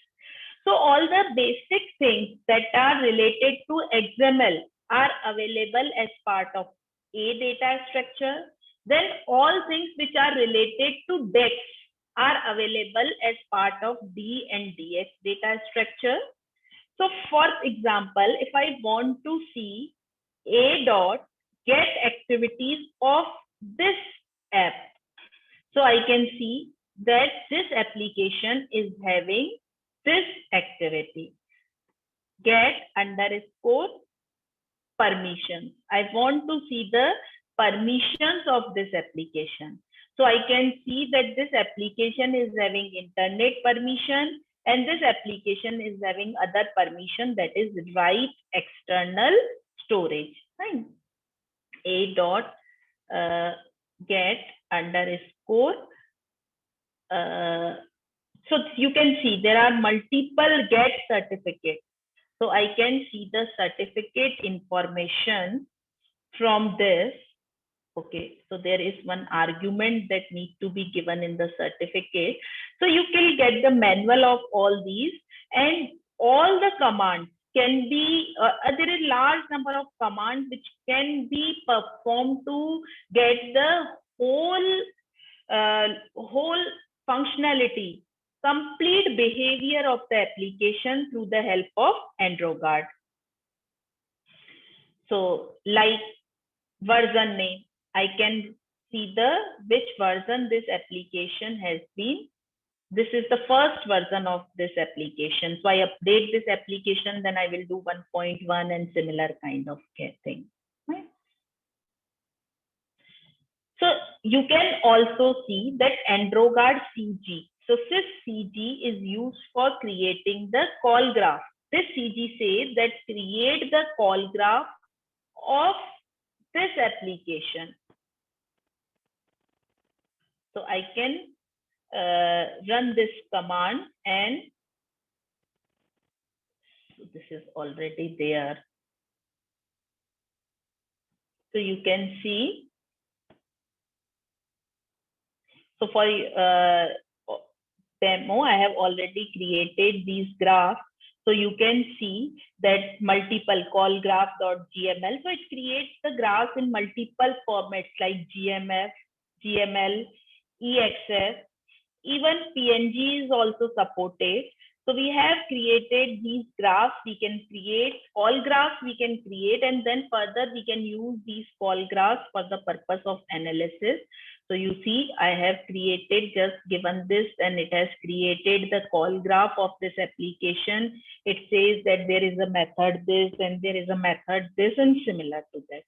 So all the basic things that are related to XML are available as part of A data structure. Then all things which are related to DEX are available as part of D and DX data structure. So for example, if I want to see A dot get activities of this app, so I can see that this application is having this activity, get underscore permissions. I want to see the permissions of this application. So I can see that this application is having internet permission and this application is having other permission, that is write external storage. Right? A dot get underscore. So you can see there are multiple get certificates. So I can see the certificate information from this. Okay, so there is one argument that needs to be given in the certificate. So you can get the manual of all these, and all the commands can be, there is large number of commands which can be performed to get the whole functionality, complete behavior of the application through the help of AndroGuard. So like version name, I can see which version this application has been. This is the first version of this application. So I update this application, then I will do 1.1 and similar kind of thing. Right? So you can also see that AndroGuard CG. So this CG is used for creating the call graph. This CG says that create the call graph of this application. So I can run this command, and so this is already there. So you can see. So for demo, I have already created these graphs. So you can see that multiple call graph.gml. So it creates the graphs in multiple formats like GMF, GML, EXF, even PNG is also supported. So we have created these graphs. We can create all graphs we can create, and then further we can use these call graphs for the purpose of analysis. So you see, I have created, just given this, and it has created the call graph of this application. It says that there is a method this and there is a method this and similar to that.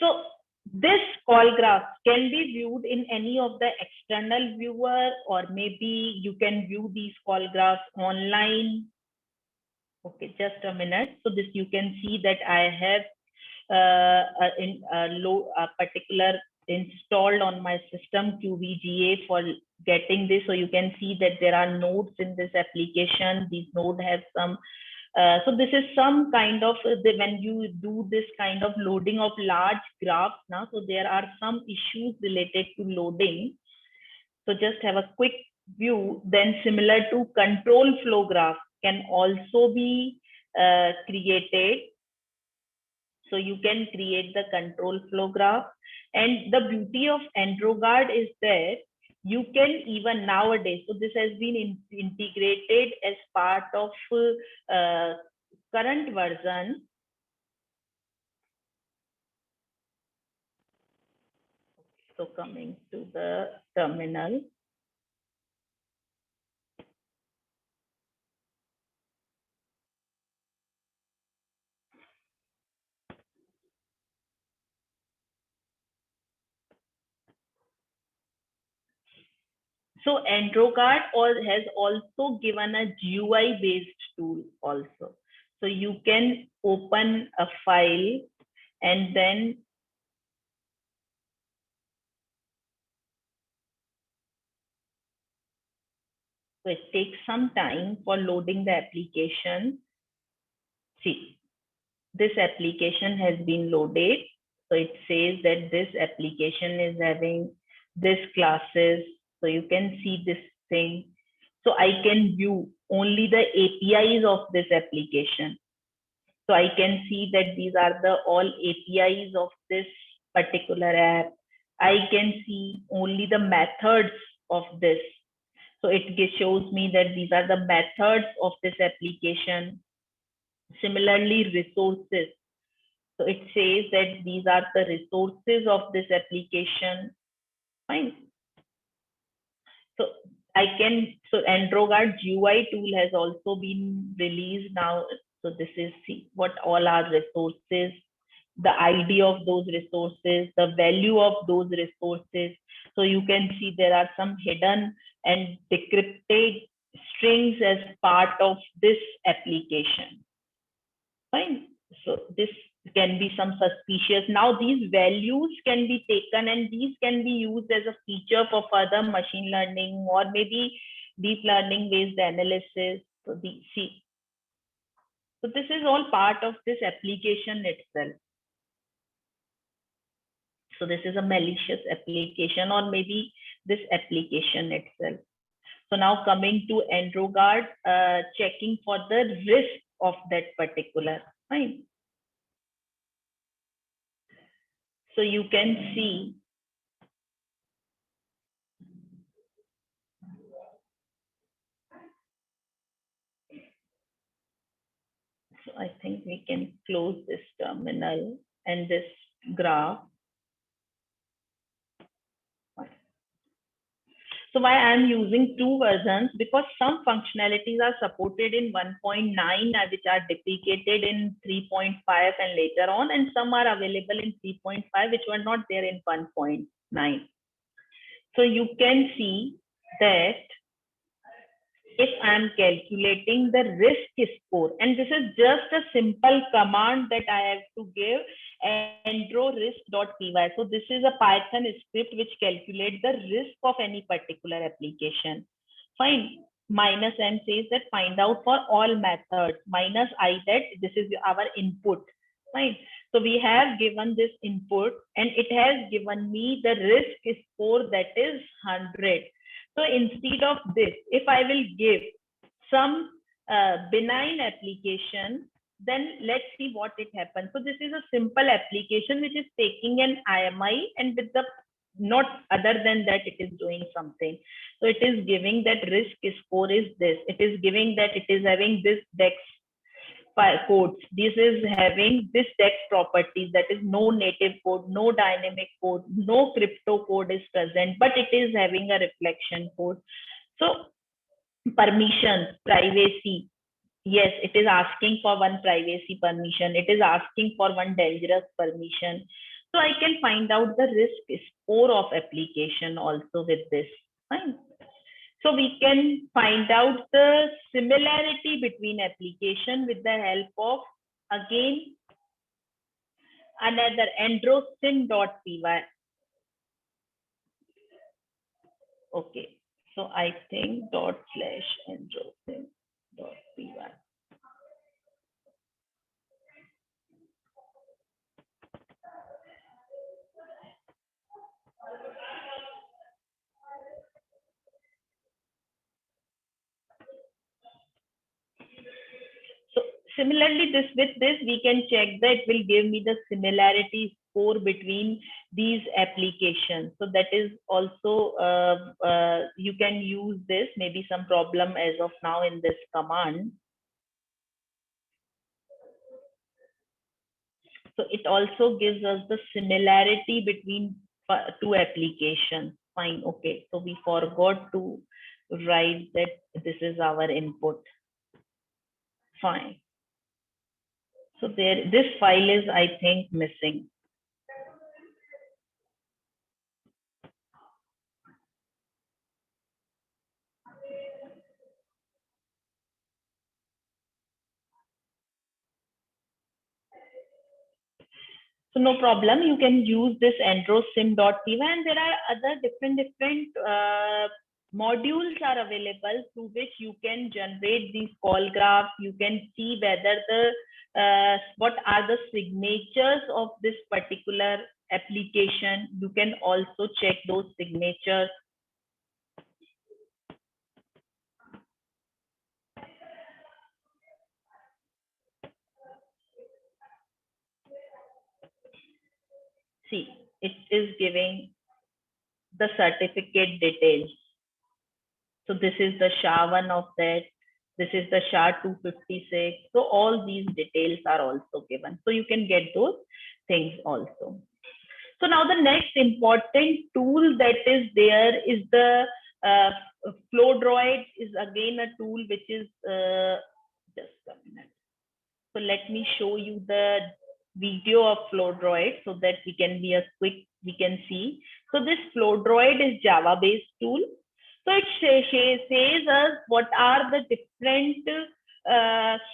So this call graph can be viewed in any of the external viewer, or maybe you can view these call graphs online. Okay, just a minute. So this, you can see that I have a particular installed on my system QVGA for getting this. So you can see that there are nodes in this application. These nodes have some so this is some kind of when you do this kind of loading of large graphs now, so there are some issues related to loading. So just have a quick view. Then similar to control flow graph can also be created. So you can create the control flow graph. And the beauty of AndroGuard is that you can even nowadays, so this has been integrated as part of current version. So coming to the terminal. So AndroGuard has also given a GUI based tool also. So you can open a file and then so it takes some time for loading the application. See, this application has been loaded. So it says that this application is having this classes. So you can see this thing. So I can view only the APIs of this application. So I can see that these are the all APIs of this particular app. I can see only the methods of this. So it shows me that these are the methods of this application. Similarly, resources. So it says that these are the resources of this application. Fine. So I can, so AndroGuard GUI tool has also been released now. So this is see what all are resources, the ID of those resources, the value of those resources. So you can see there are some hidden and decrypted strings as part of this application. Fine. So this can be some suspicious. Now these values can be taken and these can be used as a feature for further machine learning or maybe deep learning based analysis. So see. So this is all part of this application itself. So this is a malicious application or maybe this application itself. So now coming to EndroGuard, checking for the risk of that particular. Fine. So you can see so I think we can close this terminal and this graph. So why I'm using two versions? Because some functionalities are supported in 1.9 which are deprecated in 3.5 and later on, and some are available in 3.5 which were not there in 1.9. So you can see that if I'm calculating the risk score, and this is just a simple command that I have to give, endrorisk.py. So this is a Python script which calculates the risk of any particular application. Fine. Minus M says that find out for all methods. Minus I that this is our input. Fine. So we have given this input and it has given me the risk score that is 100. So instead of this, if I will give some benign application, then let's see what it happens. So this is a simple application which is taking an IMI and with the not other than that it is doing something. So it is giving that risk score is this. It is giving that it is having this DEX codes. This is having this DEX properties, that is no native code, no dynamic code, no crypto code is present, but it is having a reflection code. So permissions, privacy. Yes, it is asking for one privacy permission. It is asking for one dangerous permission. So I can find out the risk score of application also with this. Fine. So we can find out the similarity between application with the help of, again, another endrosim.py. Okay, so I think /endrosim.py. So similarly, with this, we can check that it will give me the similarity score between these applications. So that is also, you can use this, maybe some problem as of now in this command. So it also gives us the similarity between two applications. Fine, okay. So we forgot to write that this is our input. Fine. So there, this file is, I think, missing. So no problem, you can use this endrosim.py, and there are other different modules are available through which you can generate these call graphs. You can see whether the what are the signatures of this particular application. You can also check those signatures. See, it is giving the certificate details. So this is the SHA-1 of that. This is the SHA-256. So all these details are also given. So you can get those things also. So now the next important tool that is there is the FlowDroid is again a tool which is, just a minute. So let me show you the video of FlowDroid so that we can see. So this FlowDroid is Java-based tool. So it says us what are the different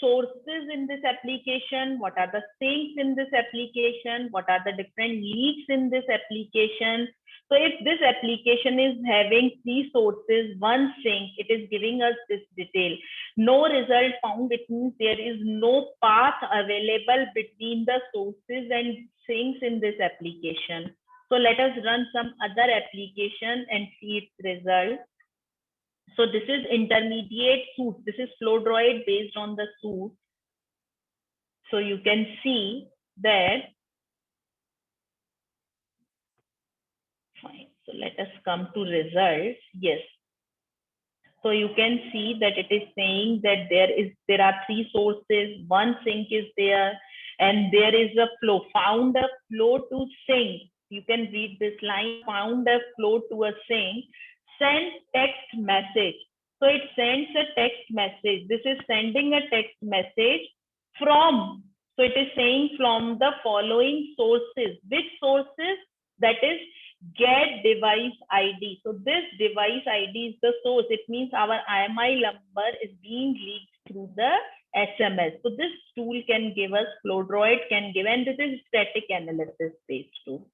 sources in this application, what are the sinks in this application, what are the different leaks in this application. So if this application is having 3 sources, 1 sink, it is giving us this detail. No result found, it means there is no path available between the sources and sinks in this application. So let us run some other application and see its result. So this is intermediate suit. This is FlowDroid based on the suit. So you can see that. Fine. So let us come to results. Yes. So you can see that it is saying that there are 3 sources, 1 sink is there, and there is a flow, found a flow to sink. You can read this line, found a flow to a sink, send text message. So it sends a text message. This is sending a text message from, so it is saying from the following sources. Which sources? That is get device ID. So this device ID is the source. It means our IMI number is being leaked through the SMS. So this tool can give us, FlowDroid can give, and this is static analysis based tool.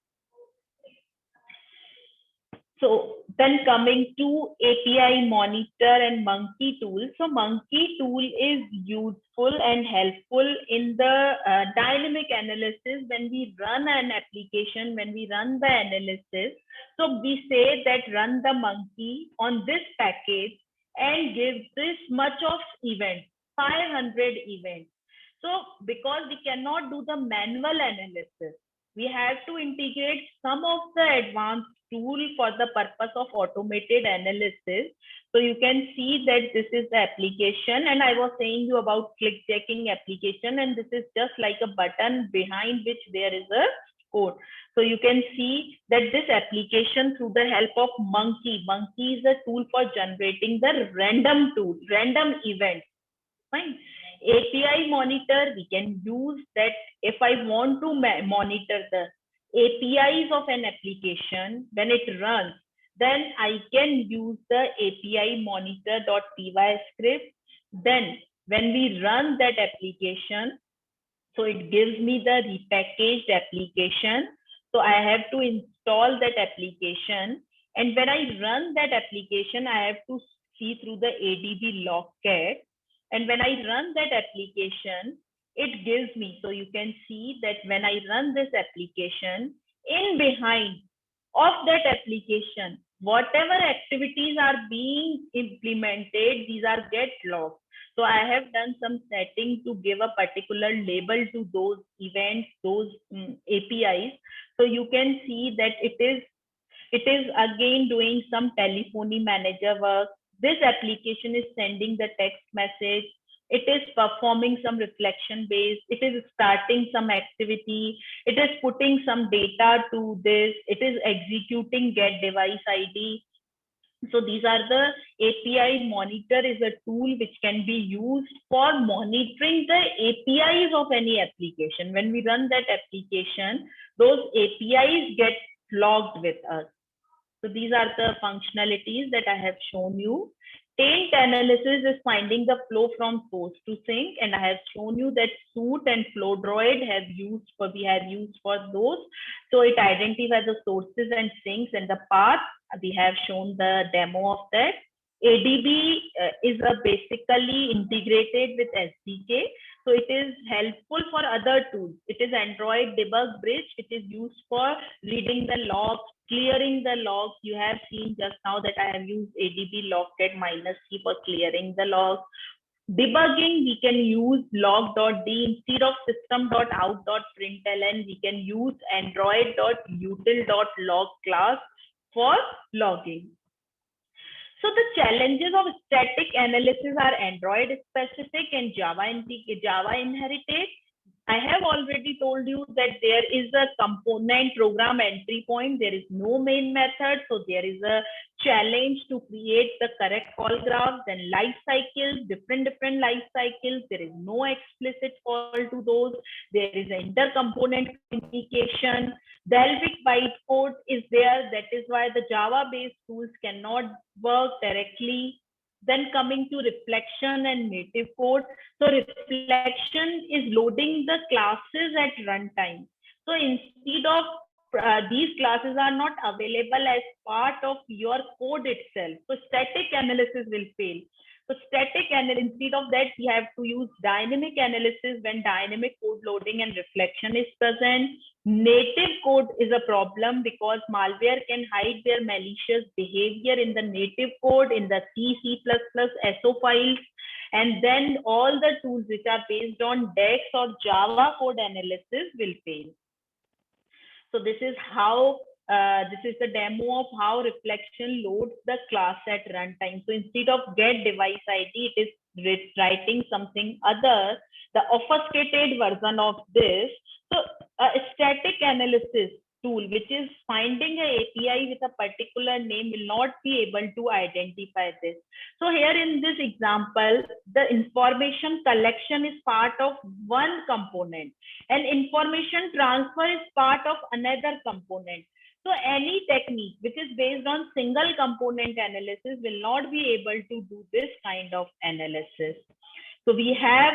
So then coming to API monitor and monkey tool. So monkey tool is useful and helpful in the dynamic analysis when we run an application, when we run the analysis. So we say that run the monkey on this package and give this much of events, 500 events. So because we cannot do the manual analysis, we have to integrate some of the advanced tool for the purpose of automated analysis. So you can see that this is the application, and I was saying you about click checking application, and this is just like a button behind which there is a code. So you can see that this application through the help of monkey is a tool for generating the random events. Fine. API monitor, we can use that if I want to monitor the APIs of an application when it runs, then I can use the API monitor.py script. Then when we run that application, so it gives me the repackaged application. So I have to install that application. And when I run that application, I have to see through the ADB logcat. And when I run that application, it gives me, so you can see that when I run this application, in behind of that application, whatever activities are being implemented, these are get logged. So I have done some setting to give a particular label to those events, those APIs. So you can see that it is again doing some telephony manager work. This application is sending the text message. It is performing some reflection based. It is starting some activity. It is putting some data to this. It is executing get device ID. So these are the API monitor is a tool which can be used for monitoring the APIs of any application. When we run that application, those APIs get logged with us. So these are the functionalities that I have shown you. Taint analysis is finding the flow from source to sink, and I have shown you that Suite and FlowDroid we have used for those. So it identifies the sources and sinks and the path. We have shown the demo of that. ADB is basically integrated with SDK. So it is helpful for other tools. It is Android debug bridge. It is used for reading the logs, clearing the logs. You have seen just now that I have used ADB logcat -c for clearing the logs. Debugging, we can use log.d instead of system.out.println. We can use android.util.log class for logging. So the challenges of static analysis are Android specific and Java inherited. I have already told you that there is a component program entry point. There is no main method. So there is a challenge to create the correct call graph. Then life cycles, different life cycles. There is no explicit call to those. There is an inter-component communication. Delphic bytecode is there. That is why the Java-based tools cannot work directly. Then coming to reflection and native code. So reflection is loading the classes at runtime. So instead of these classes are not available as part of your code itself. So static analysis will fail. So static analysis, instead of that, we have to use dynamic analysis when dynamic code loading and reflection is present. Native code is a problem because malware can hide their malicious behavior in the native code, in the C, C++, SO files. And then all the tools which are based on DEX or Java code analysis will fail. So this is how, this is the demo of how reflection loads the class at runtime. So instead of get device ID, it is writing something other, the obfuscated version of this. So a static analysis tool, which is finding an API with a particular name, will not be able to identify this. So here in this example, the information collection is part of one component and information transfer is part of another component. So any technique which is based on single component analysis will not be able to do this kind of analysis. So we have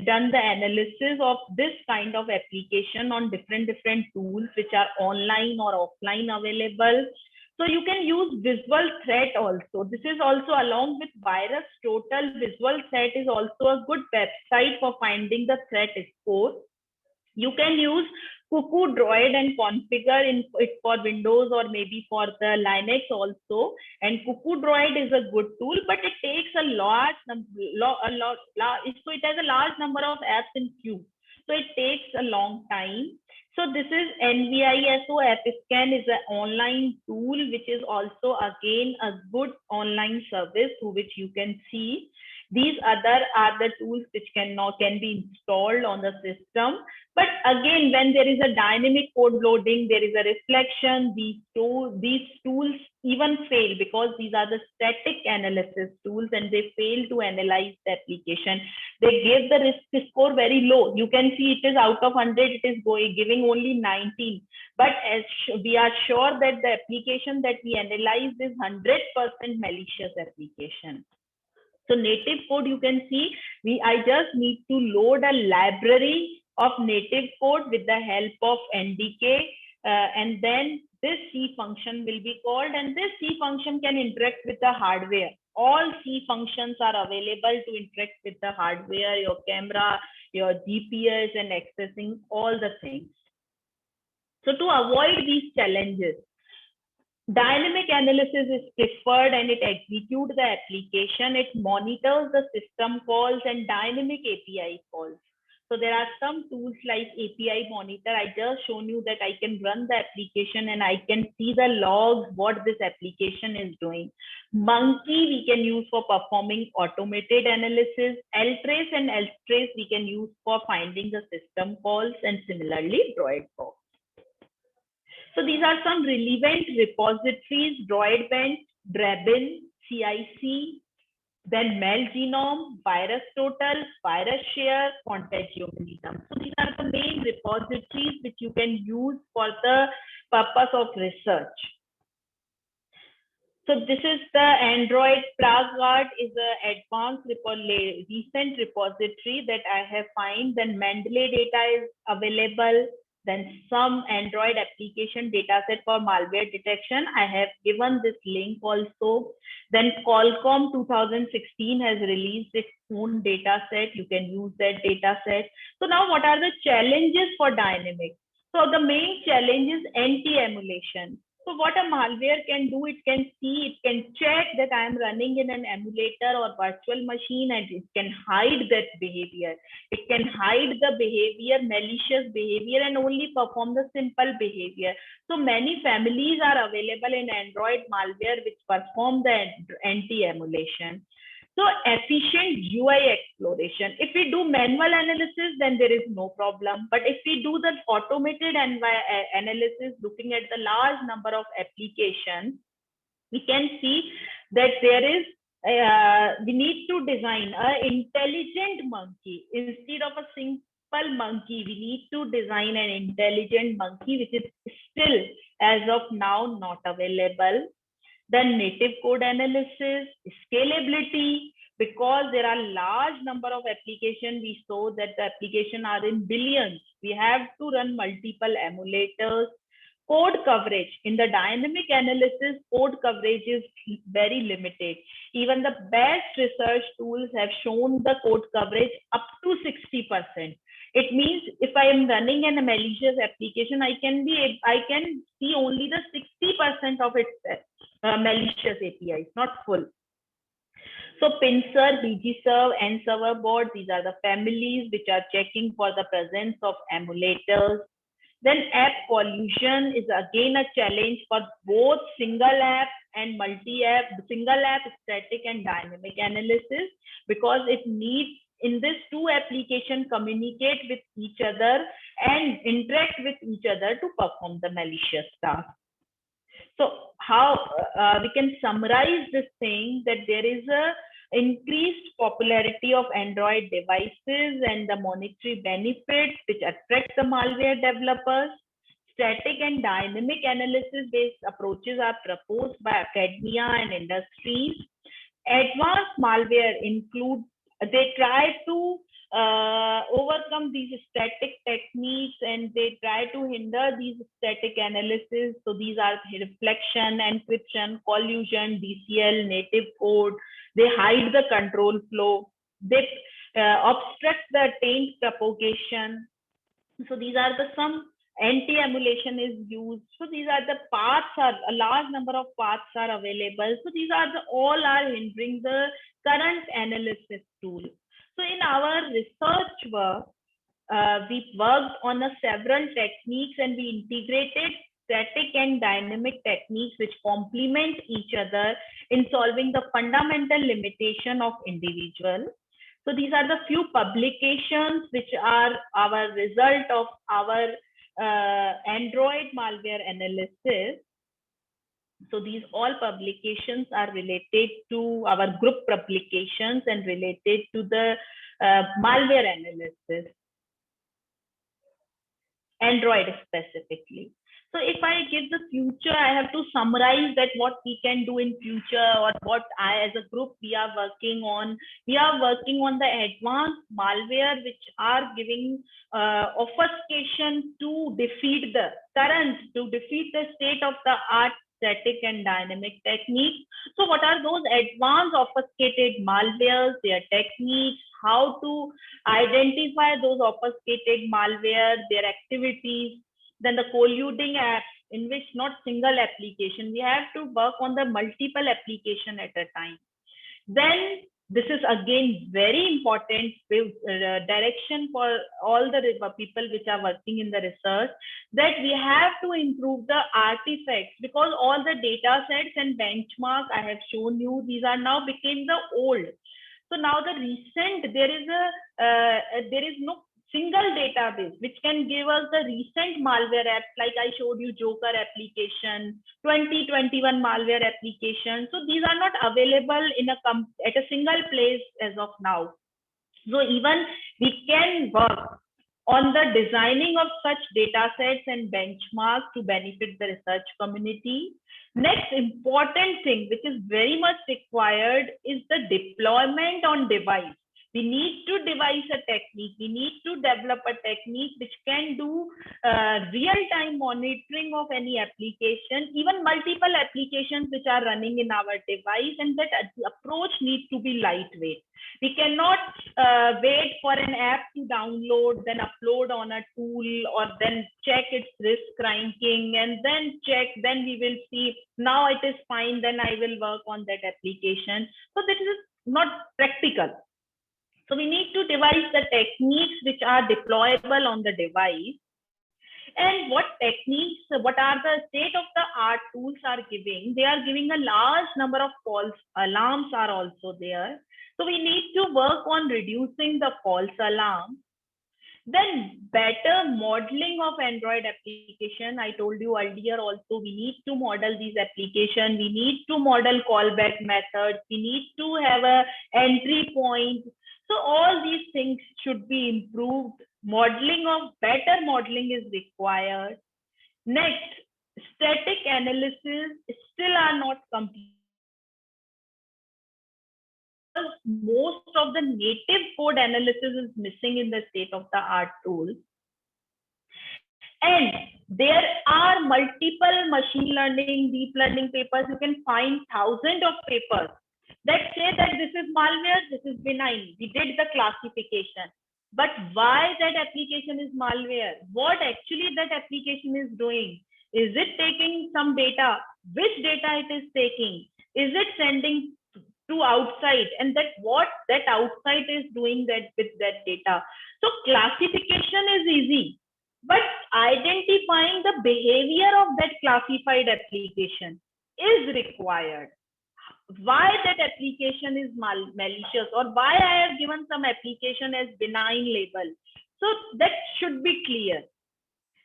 done the analysis of this kind of application on different tools which are online or offline available. So you can use visual threat also. This is also along with virus total. Visual threat is also a good website for finding the threat score. You can use Cuckoo Droid and configure it for Windows or maybe for the Linux also. And Cuckoo Droid is a good tool, but it takes a large number, so it has a large number of apps in queue. So it takes a long time. So this is NVISO AppScan is an online tool, which is also again a good online service through which you can see. These other are the tools which can be installed on the system. But again, when there is a dynamic code loading, there is a reflection, these tools even fail because these are the static analysis tools and they fail to analyze the application. They give the risk score very low. You can see it is out of 100, it is giving only 19. But as we are sure that the application that we analyze is 100% malicious application. So native code, you can see, I just need to load a library of native code with the help of NDK, and then this C function will be called, and this C function can interact with the hardware. All C functions are available to interact with the hardware, your camera, your GPS, and accessing all the things. So to avoid these challenges, dynamic analysis is preferred and it executes the application. It monitors the system calls and dynamic API calls. So there are some tools like API Monitor. I just shown you that I can run the application and I can see the logs, what this application is doing. Monkey we can use for performing automated analysis. Ltrace and Ltrace we can use for finding the system calls, and similarly Droidbox. So these are some relevant repositories: Droidbench, Drabin, CIC, then Mel Genome, Virus Total, Virus Share, Contagionitum. So these are the main repositories which you can use for the purpose of research. So this is the Android Plaguard is an advanced recent repository that I have found. Then Mendeley data is available. Then some Android application dataset for malware detection. I have given this link also. Then Qualcomm 2016 has released its own dataset. You can use that dataset. So now what are the challenges for dynamic? So the main challenge is anti-emulation. So what a malware can do, it can see, it can check that I am running in an emulator or virtual machine, and it can hide that behavior. It can hide the behavior, malicious behavior, and only perform the simple behavior. So many families are available in Android malware which perform the anti-emulation. So efficient UI exploration. If we do manual analysis, then there is no problem. But if we do the automated analysis, looking at the large number of applications, we can see that there is we need to design an intelligent monkey instead of a simple monkey. We need to design an intelligent monkey, which is still as of now not available. Then native code analysis, scalability, because there are large number of applications. We saw that the application are in billions. We have to run multiple emulators. Code coverage. In the dynamic analysis, code coverage is very limited. Even the best research tools have shown the code coverage up to 60%. It means if I am running a malicious application, I can see only the 60% of its malicious APIs, not full. So Pincer, BGServe, and server board, these are the families which are checking for the presence of emulators. Then app collusion is again a challenge for both single app and multi-app, single app, static and dynamic analysis, because it needs in this two applications communicate with each other and interact with each other to perform the malicious task. So how we can summarize this thing, that there is a increased popularity of Android devices and the monetary benefits which attract the malware developers. Static and dynamic analysis based approaches are proposed by academia and industries. Advanced malware include, they try to overcome these static techniques and they try to hinder these static analysis. So these are reflection, encryption, collusion, DCL, native code. They hide the control flow. They obstruct the taint propagation. So these are the some anti-emulation is used. So these are the paths, are a large number of paths are available. So these are the all are hindering the current analysis tool. So in our research work, we worked on several techniques and we integrated static and dynamic techniques which complement each other in solving the fundamental limitation of individual. So these are the few publications which are our result of our Android malware analysis. So these all publications are related to our group publications and related to the malware analysis, Android specifically. So if I give the future, I have to summarize that what we can do in future or what I as a group we are working on. We are working on the advanced malware which are giving obfuscation to defeat the current, to defeat the state of the art static and dynamic techniques. So what are those advanced obfuscated malwares, their techniques, how to identify those obfuscated malware, their activities. Then the colluding apps in which not single application, we have to work on the multiple application at a time. Then this is again very important direction for all the people which are working in the research, that we have to improve the artifacts, because all the data sets and benchmark I have shown you, these are now became the old. So now the recent, there is no single database which can give us the recent malware apps, like I showed you Joker application, 2021 malware application. So these are not available in at a single place as of now. So even we can work on the designing of such data sets and benchmarks to benefit the research community. Next important thing which is very much required is the deployment on device. We need to devise a technique. We need to develop a technique which can do real-time monitoring of any application, even multiple applications which are running in our device, and that approach needs to be lightweight. We cannot wait for an app to download, then upload on a tool, or then check its risk ranking, and then check, then we will see, now it is fine, then I will work on that application. So this is not practical. So we need to devise the techniques which are deployable on the device. And what techniques, what are the state of the art tools are giving? They are giving a large number of false alarms are also there. So we need to work on reducing the false alarm. Then better modeling of Android application. I told you earlier also, we need to model these application. We need to model callback methods. We need to have a entry point. So all these things should be improved. Better modeling is required. Next, static analysis still are not complete. Most of the native code analysis is missing in the state of the art tool. And there are multiple machine learning, deep learning papers. You can find thousands of papers that say that this is malware, this is benign. We did the classification. But why that application is malware? What actually that application is doing? Is it taking some data? Which data it is taking? Is it sending to outside? And that what that outside is doing that with that data? So classification is easy, but identifying the behavior of that classified application is required. Why that application is malicious, or why I have given some application as benign label. So that should be clear.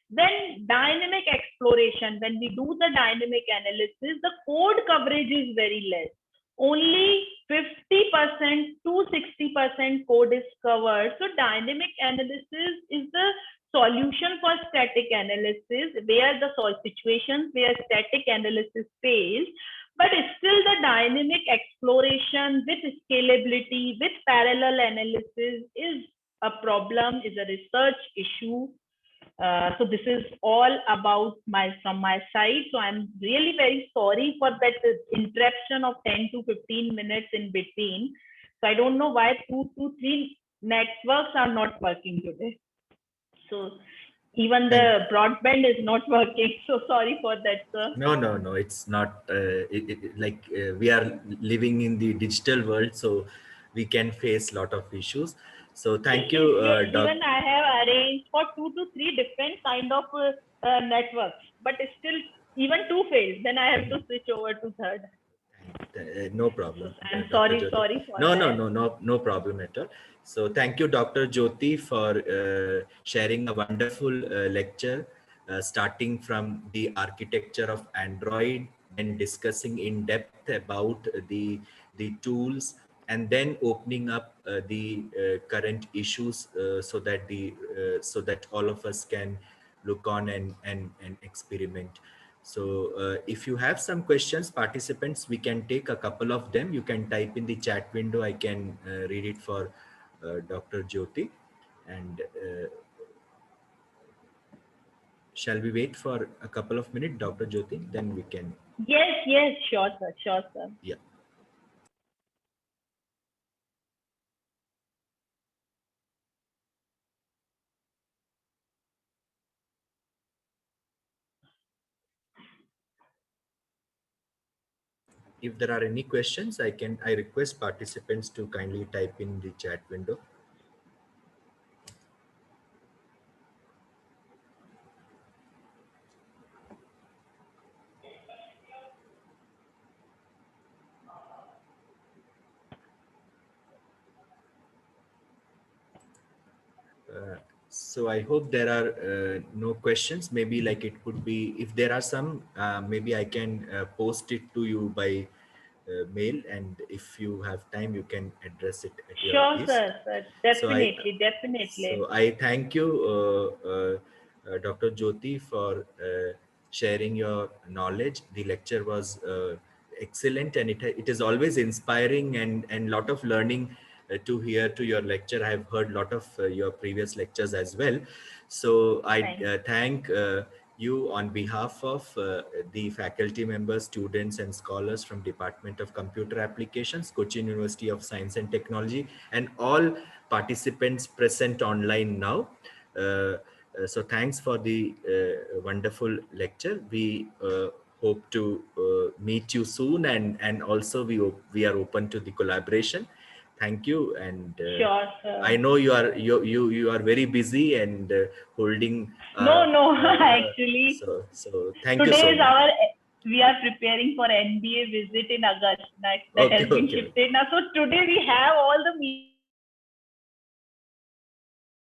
Then dynamic exploration. When we do the dynamic analysis, the code coverage is very less. Only 50% to 60% code is covered. So dynamic analysis is the solution for static analysis, where the situations where static analysis fails. But still the dynamic exploration with scalability, with parallel analysis is a problem, is a research issue. So this is all about from my side. So I'm really very sorry for that interruption of 10 to 15 minutes in between. So I don't know why 2 to 3 networks are not working today. So even the broadband is not working. So sorry for that, sir. No, it's not. We are living in the digital world, so we can face a lot of issues. So thank you, Even I have arranged for 2 to 3 different kind of networks, but still even 2 failed. Then I have to switch over to third. No problem. I'm sorry for that. No problem at all. So thank you, Dr. Jyoti, for sharing a wonderful lecture, starting from the architecture of Android and discussing in depth about the tools, and then opening up the current issues so that all of us can look on and experiment. So if you have some questions, participants, we can take a couple of them. You can type in the chat window. I can read it for Dr. Jyoti. And shall we wait for a couple of minutes, Dr. Jyoti? Then we can. Yes, sure, sir. Yeah. If there are any questions, I request participants to kindly type in the chat window. So I hope there are no questions. Maybe like it could be, if there are some, maybe I can post it to you by mail, and if you have time, you can address it at your ease. Sure, sir. Definitely. So I thank you, Dr. Jyoti, for sharing your knowledge. The lecture was excellent, and it is always inspiring and lot of learning to hear to your lecture. I have heard a lot of your previous lectures as well. So I thank you on behalf of the faculty members, students and scholars from Department of Computer Applications, Cochin University of Science and Technology, and all participants present online now. So thanks for the wonderful lecture. We hope to meet you soon, and also we are open to the collaboration. thank you. And Sure, sir. I know you are very busy and holding. No, actually, So thank you today so is much. we are preparing for NBA visit in August. That Okay, has been okay. shifted now. So today we have all the meetings